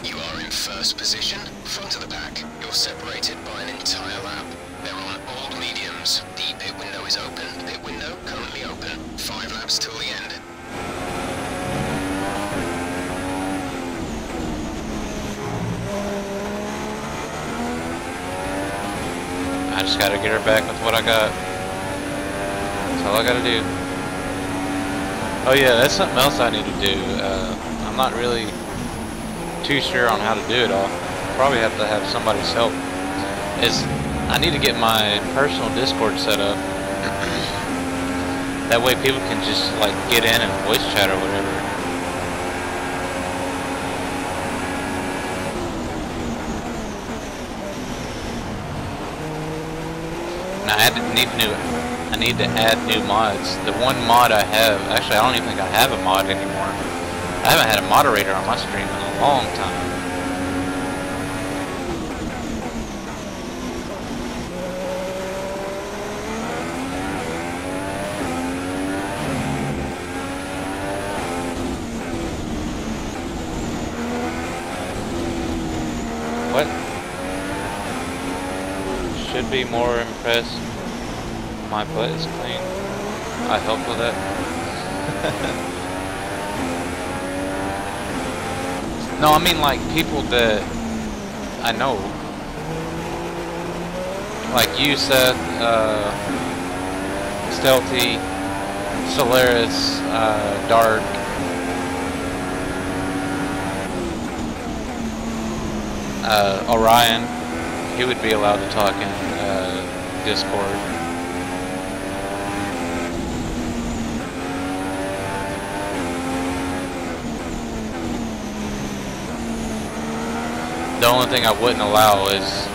Speaker 3: You are in first position, front of the pack. You're separated by an entire lap. They're on all mediums. The pit window is open. Pit window currently open. 5 laps till the end.
Speaker 7: I just gotta get her back with what I got. That's all I gotta do. Oh yeah, that's something else I need to do. I'm not really too sure on how to do it all. Probably have to have somebody's help. I need to get my personal Discord set up. That way people can just like get in and voice chat or whatever. Now I need to add new mods. The one mod I have, actually I don't even think I have a mod anymore. I haven't had a moderator on my stream in a long time. What? Should be more impressed. My butt is clean. I helped with it. No, I mean like people that I know. Like you, Seth, Stealthy, Solaris, Dark. Orion. He would be allowed to talk in Discord. The only thing I wouldn't allow is,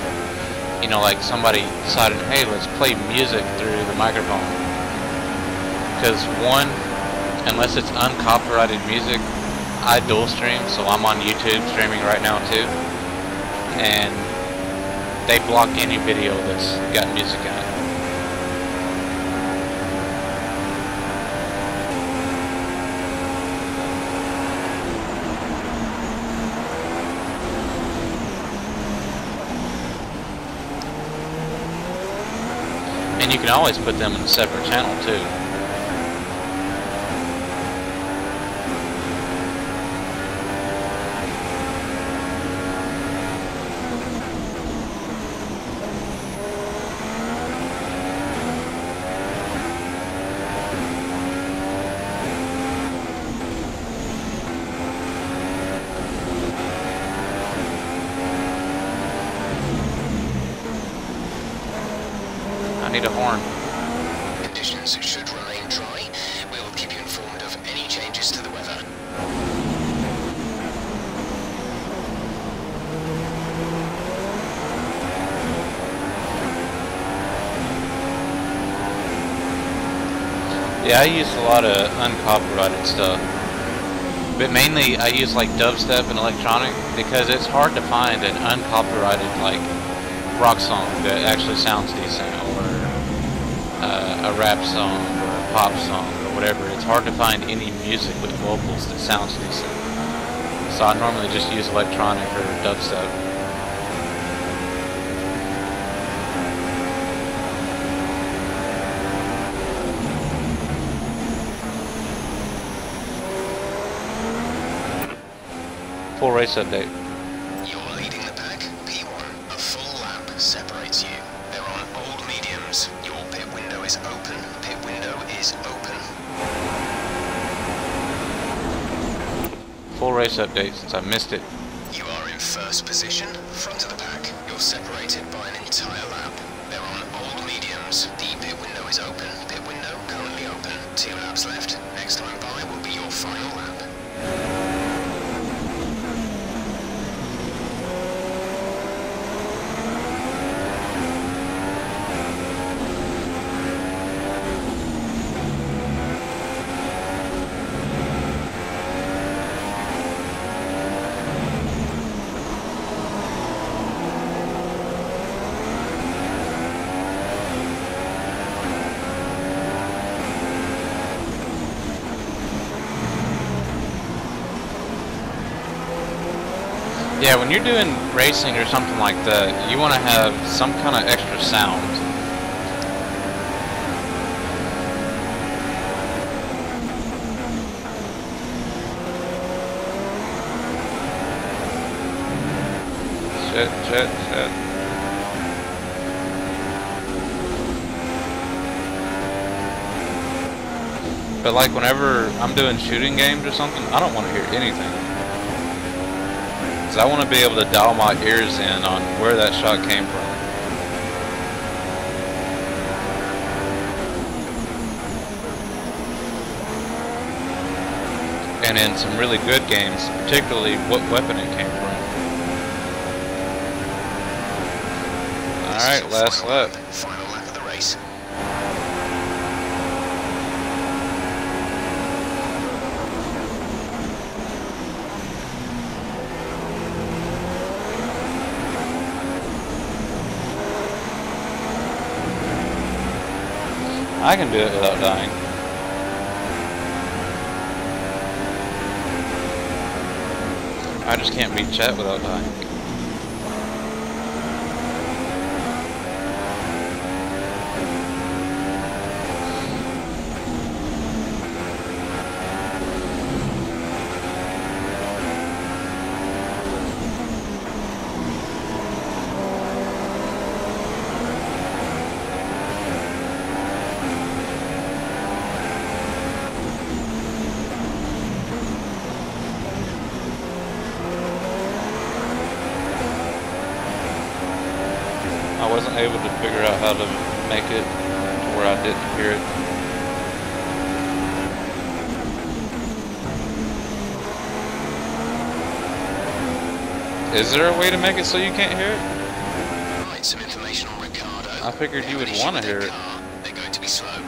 Speaker 7: you know, like somebody decided, hey, let's play music through the microphone. Because one, unless it's uncopyrighted music, I dual stream, so I'm on YouTube streaming right now too. And they block any video that's got music in it. And you can always put them in a separate channel too. I need a horn.
Speaker 3: Conditions should remain dry. We'll keep you informed of any changes to the weather.
Speaker 7: Yeah, I use a lot of uncopyrighted stuff. But mainly I use like dubstep and electronic because it's hard to find an uncopyrighted like rock song that actually sounds decent, or a rap song or a pop song or whatever. It's hard to find any music with vocals that sounds decent. So I normally just use electronic or dubstep. Full race update.
Speaker 3: You're leading the pack. P1, a full lap separates you. They're on old mediums. Your pit window is open. Pit window is open.
Speaker 7: Full race update since I missed it.
Speaker 3: You are in first position, front of the pack. You're separated by an entire lap. They're on old mediums. The pit window is open. Pit window currently open. 2 laps left. Next time by will be your final lap.
Speaker 7: Yeah, when you're doing racing or something like that, you want to have some kind of extra sound. Shit. But like whenever I'm doing shooting games or something, I don't want to hear anything. I want to be able to dial my ears in on where that shot came from. And in some really good games, particularly what weapon it came from. Alright, last lap.
Speaker 3: Final lap of the race.
Speaker 7: I can do it without dying. I just can't beat chat without dying. I wasn't able to figure out how to make it to where I didn't hear it. Is there a way to make it so you can't hear it?
Speaker 3: Right, some information on Ricardo.
Speaker 7: I figured you would want to hear it.
Speaker 3: They're going to be slow.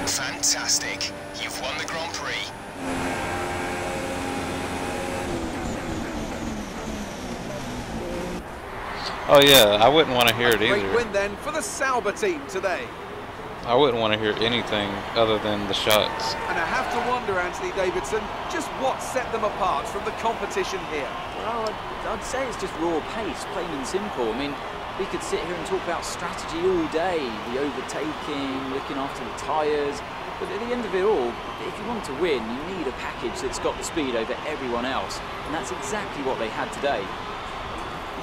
Speaker 3: Fantastic. You've won the Grand Prix.
Speaker 7: Oh yeah, I wouldn't want to hear it either.
Speaker 1: Great win then for the Sauber team today.
Speaker 7: I wouldn't want to hear anything other than the shots.
Speaker 1: And I have to wonder, Anthony Davidson, just what set them apart from the competition here.
Speaker 2: Well, I'd say it's just raw pace, plain and simple. I mean, we could sit here and talk about strategy all day, the overtaking, looking after the tyres. But at the end of it all, if you want to win, you need a package that's got the speed over everyone else. And that's exactly what they had today.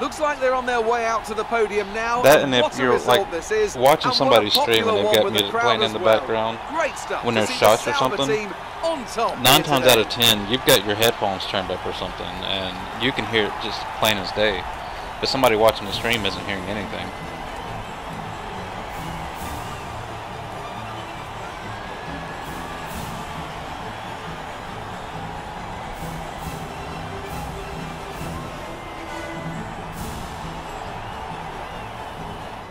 Speaker 1: Looks like they're on their way out to the podium now.
Speaker 7: That, and if
Speaker 1: what a
Speaker 7: you're
Speaker 1: result
Speaker 7: like
Speaker 1: this is,
Speaker 7: watching
Speaker 1: and
Speaker 7: somebody
Speaker 1: what a
Speaker 7: stream and
Speaker 1: popular
Speaker 7: they've
Speaker 1: one
Speaker 7: got
Speaker 1: with the
Speaker 7: music
Speaker 1: crowd
Speaker 7: playing in
Speaker 1: as
Speaker 7: the
Speaker 1: well.
Speaker 7: background
Speaker 1: Great stuff
Speaker 7: when
Speaker 1: to
Speaker 7: there's
Speaker 1: see
Speaker 7: shots
Speaker 1: the
Speaker 7: or
Speaker 1: Sauber
Speaker 7: something,
Speaker 1: team on top.
Speaker 7: 9 times out of 10, you've got your headphones turned up or something, and you can hear it just plain as day. But somebody watching the stream isn't hearing anything.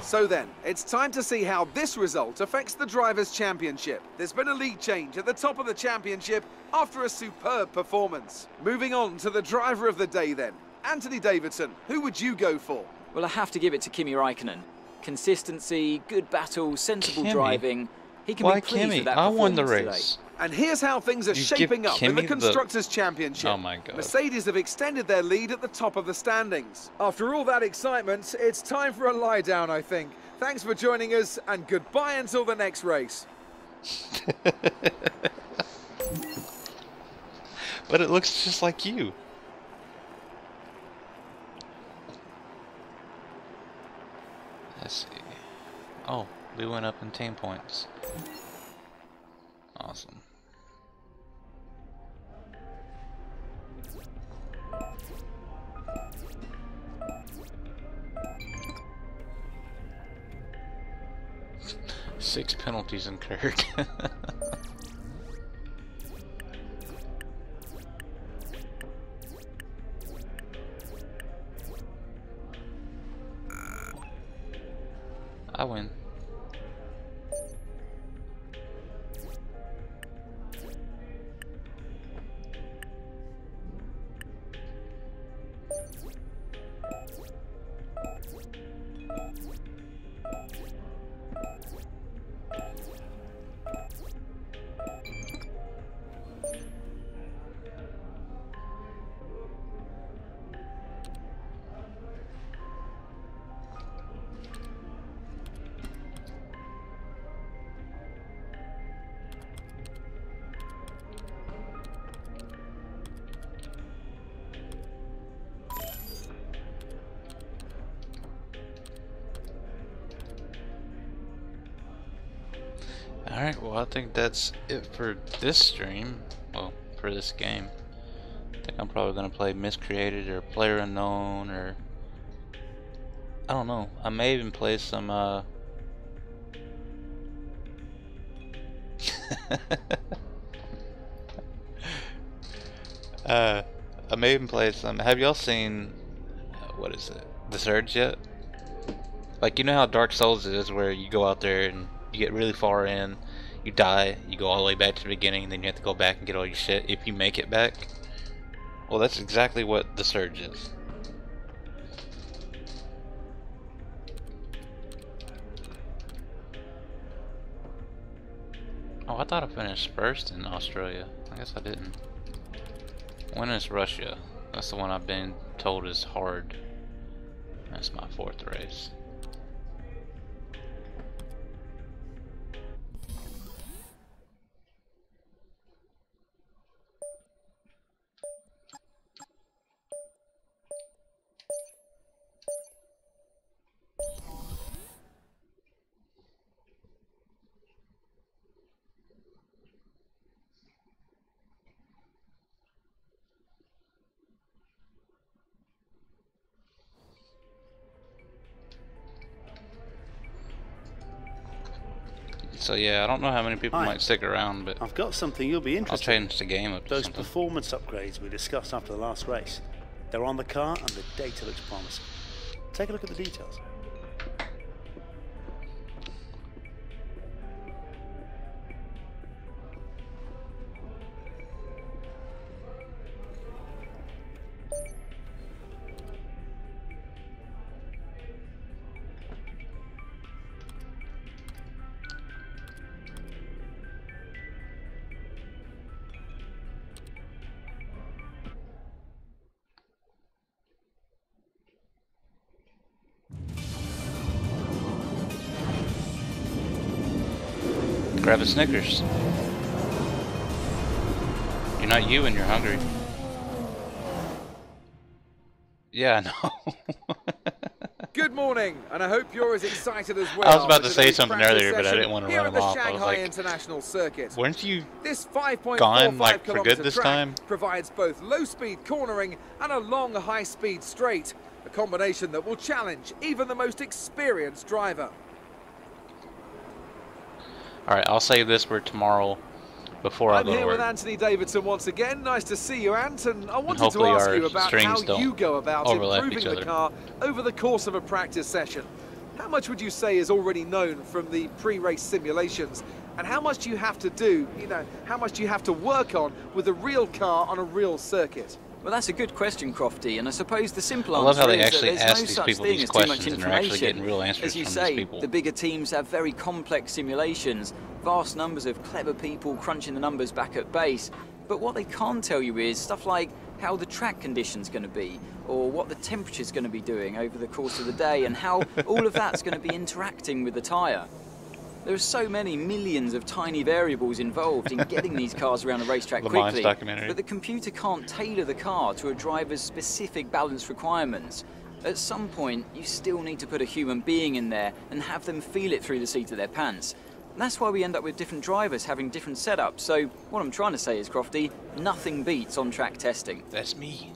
Speaker 1: So then, it's time to see how this result affects the Drivers' Championship. There's been a league change at the top of the championship after a superb performance. Moving on to the driver of the day then. Anthony Davidson, who would you go for?
Speaker 2: Well, I have to give it to Kimi Räikkönen. Consistency, good battle, sensible
Speaker 7: Kimi?
Speaker 2: driving. He can
Speaker 7: Why
Speaker 2: be pleased
Speaker 7: Kimi?
Speaker 2: with that
Speaker 7: I won the
Speaker 2: performance
Speaker 7: race.
Speaker 2: today.
Speaker 1: And here's how things are
Speaker 7: You
Speaker 1: shaping
Speaker 7: give
Speaker 1: up in the
Speaker 7: Kimi
Speaker 1: Constructors' Championship.
Speaker 7: Oh my God.
Speaker 1: Mercedes have extended their lead at the top of the standings. After all that excitement, it's time for a lie down, I think. Thanks for joining us, and goodbye until the next race.
Speaker 7: But it looks just like you. Let's see. Oh, we went up in team points. Awesome. Six penalties incurred. I win. Alright, well I think that's it for this stream. Well, for this game. I think I'm probably gonna play Miscreated or Player Unknown or I don't know. I may even play some I may even play some. Have y'all seen what is it? The Surge yet? Like, you know how Dark Souls is, where you go out there and you get really far in, you die, you go all the way back to the beginning, and then you have to go back and get all your shit if you make it back? Well, that's exactly what The Surge is. Oh, I thought I finished first in Australia. I guess I didn't. When is Russia? That's the one I've been told is hard. That's my 4th race. So yeah, I don't know how many people might stick around, but
Speaker 5: I've got something you'll be interested in.
Speaker 7: I'll change the game up to
Speaker 5: Those
Speaker 7: something.
Speaker 5: performance upgrades we discussed after the last race. They're on the car and the data looks promising. Take a look at the details.
Speaker 7: Grab a Snickers. You're not you when you're hungry. Yeah, I know.
Speaker 1: Good morning, and I hope you're as excited as well.
Speaker 7: I was about to
Speaker 1: for
Speaker 7: say
Speaker 1: today's
Speaker 7: something
Speaker 1: practice
Speaker 7: earlier, but I
Speaker 1: session
Speaker 7: didn't want to
Speaker 1: here
Speaker 7: run
Speaker 1: at
Speaker 7: him
Speaker 1: the
Speaker 7: off. I was
Speaker 1: Shanghai
Speaker 7: like,
Speaker 1: International Circuit.
Speaker 7: weren't you
Speaker 1: This 5.45
Speaker 7: gone, like, for
Speaker 1: kilometre
Speaker 7: good this
Speaker 1: track
Speaker 7: time?
Speaker 1: provides both low-speed cornering and a long high-speed straight, a combination that will challenge even the most experienced driver.
Speaker 7: Alright, I'll save this for tomorrow before I
Speaker 1: I'm
Speaker 7: go to
Speaker 1: here with
Speaker 7: work.
Speaker 1: Anthony Davidson once again. Nice to see you, Ant, and I wanted to
Speaker 7: hopefully
Speaker 1: ask
Speaker 7: our
Speaker 1: you about
Speaker 7: streams
Speaker 1: how
Speaker 7: don't
Speaker 1: you go about
Speaker 7: overlap
Speaker 1: improving
Speaker 7: each
Speaker 1: the
Speaker 7: other.
Speaker 1: car over the course of a practice session. How much would you say is already known from the pre-race simulations, and how much do you have to do, how much do you have to work on with a real car on a real circuit?
Speaker 2: Well, that's a good question, Crofty, and I suppose the simple
Speaker 7: I love
Speaker 2: answer
Speaker 7: how they
Speaker 2: is
Speaker 7: actually
Speaker 2: that there's
Speaker 7: ask
Speaker 2: no
Speaker 7: these
Speaker 2: such
Speaker 7: people
Speaker 2: thing
Speaker 7: these
Speaker 2: as too much
Speaker 7: questions, and they're actually
Speaker 2: information.
Speaker 7: getting real answers
Speaker 2: As you
Speaker 7: from
Speaker 2: say,
Speaker 7: these people.
Speaker 2: the bigger teams have very complex simulations, vast numbers of clever people crunching the numbers back at base. But what they can't tell you is stuff like how the track condition's going to be, or what the temperature's going to be doing over the course of the day, and how all of that's going to be interacting with the tyre. There are so many millions of tiny variables involved in getting these cars around a racetrack
Speaker 7: Le Mans
Speaker 2: quickly,
Speaker 7: documentary.
Speaker 2: but the computer can't tailor the car to a driver's specific balance requirements. At some point, you still need to put a human being in there and have them feel it through the seat of their pants. And that's why we end up with different drivers having different setups. So what I'm trying to say is, Crofty, nothing beats on-track testing.
Speaker 7: That's me.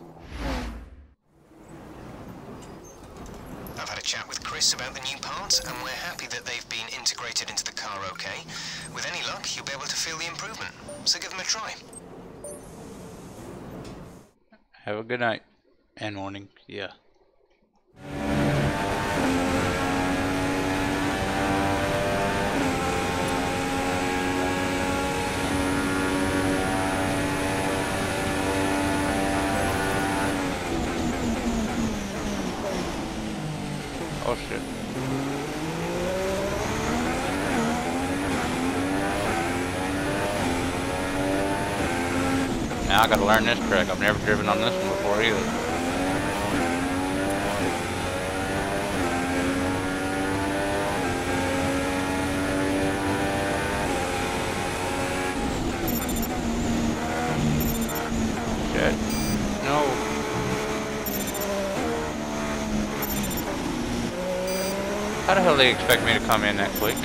Speaker 3: I've had a chat with Chris about the new parts, and we're happy that they've been integrated into the car okay. With any luck, you'll be able to feel the improvement, so give them a try.
Speaker 7: Have a good night. And morning. Yeah. Oh shit. Now I gotta learn this track. I've never driven on this one before either. Shit. No. How the hell do they expect me to come in that quick?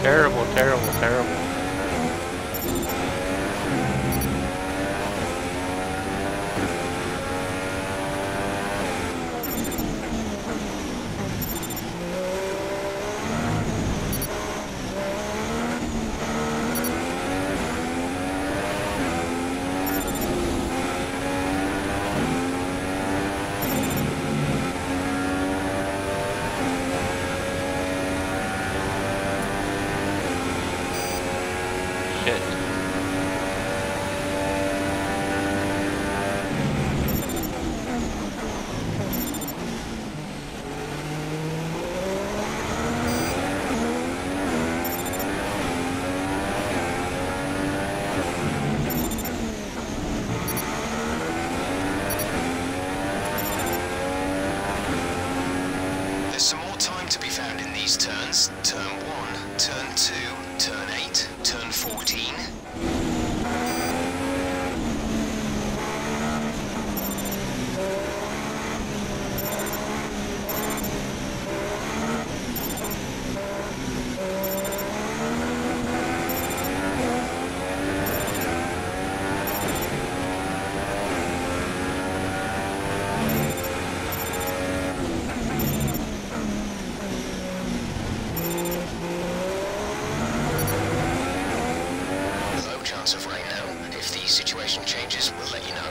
Speaker 7: Terrible, terrible, terrible. Shit.
Speaker 3: There's some more time to be found in these turns. Turn 1, turn 2, turn 8, turn 14. Low chance of rain now. If the situation changes, we'll let you know.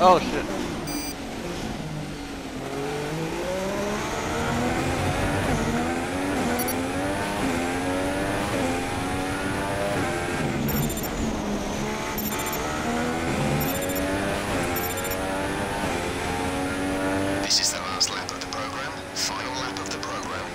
Speaker 7: Oh shit.
Speaker 3: This is the last lap of the program. Final lap of the program.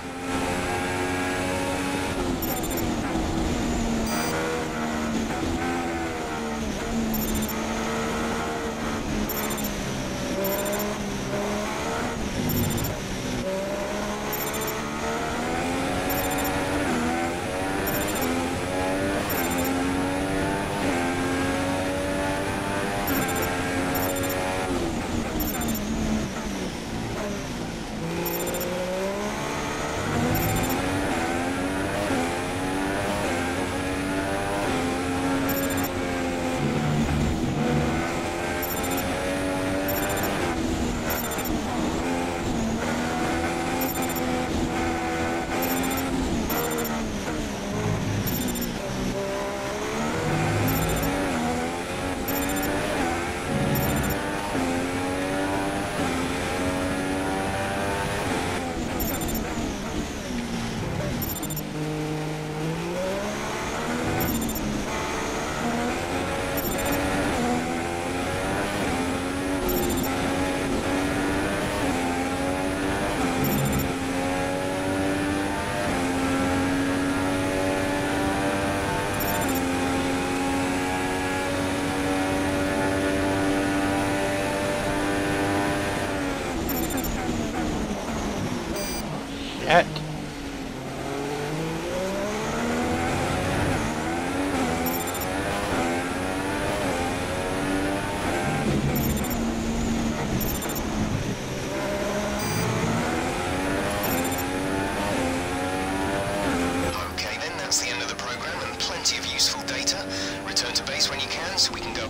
Speaker 7: Shit.
Speaker 3: Okay then, that's the end of the program and plenty of useful data. Return to base when you can so we can go.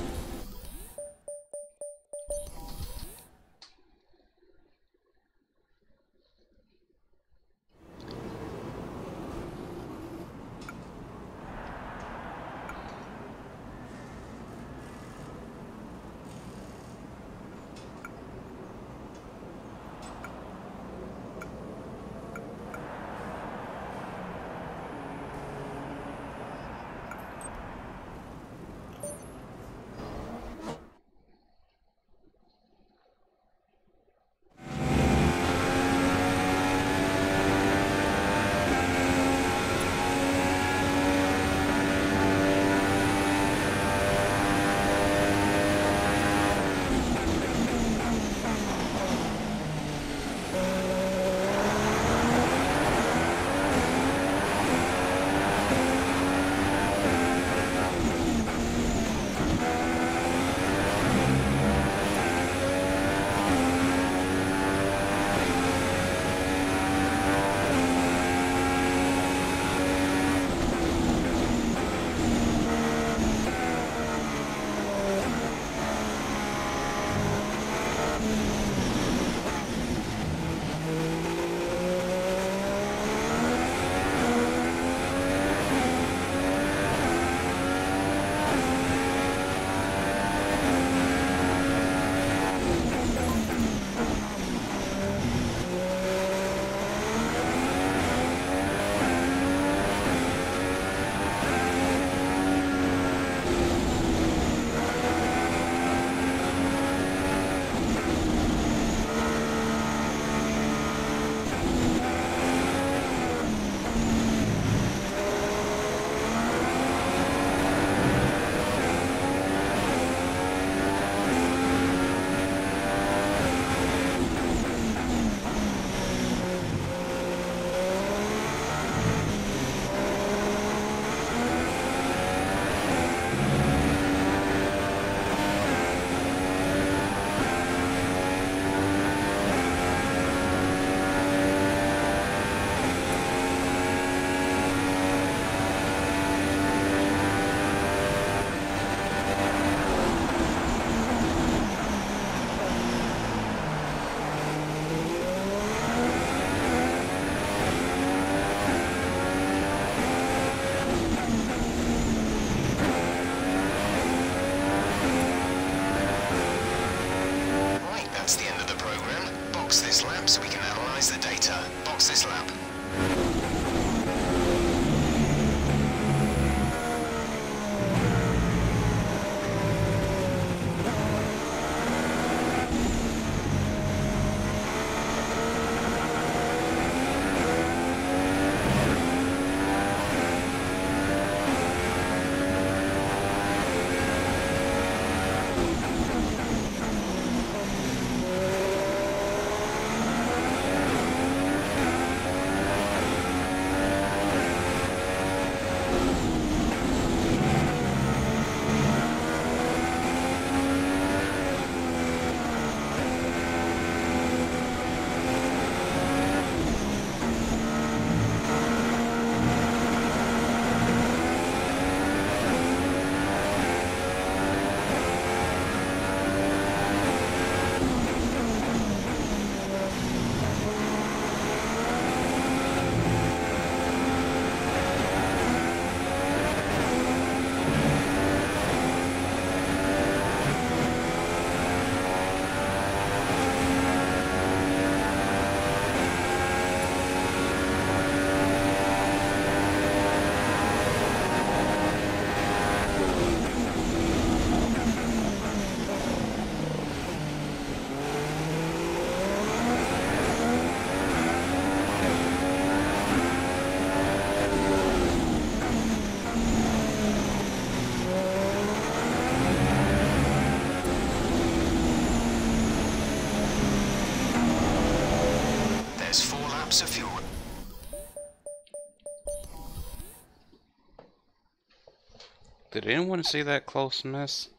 Speaker 3: Box this lap so we can analyze the data. Box this lap. Of fuel.
Speaker 4: Did anyone see that close miss?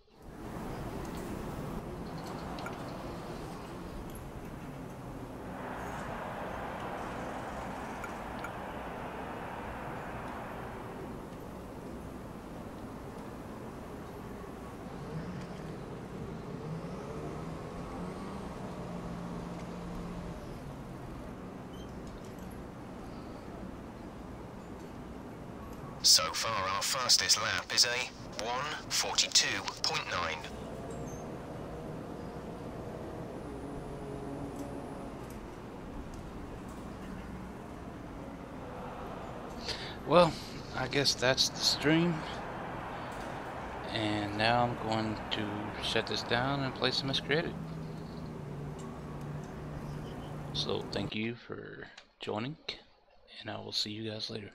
Speaker 3: So far, our fastest lap is a 1:42.9.
Speaker 4: Well, I guess that's the stream. And now I'm going to shut this down and play some as created. So thank you for joining, and I will see you guys later.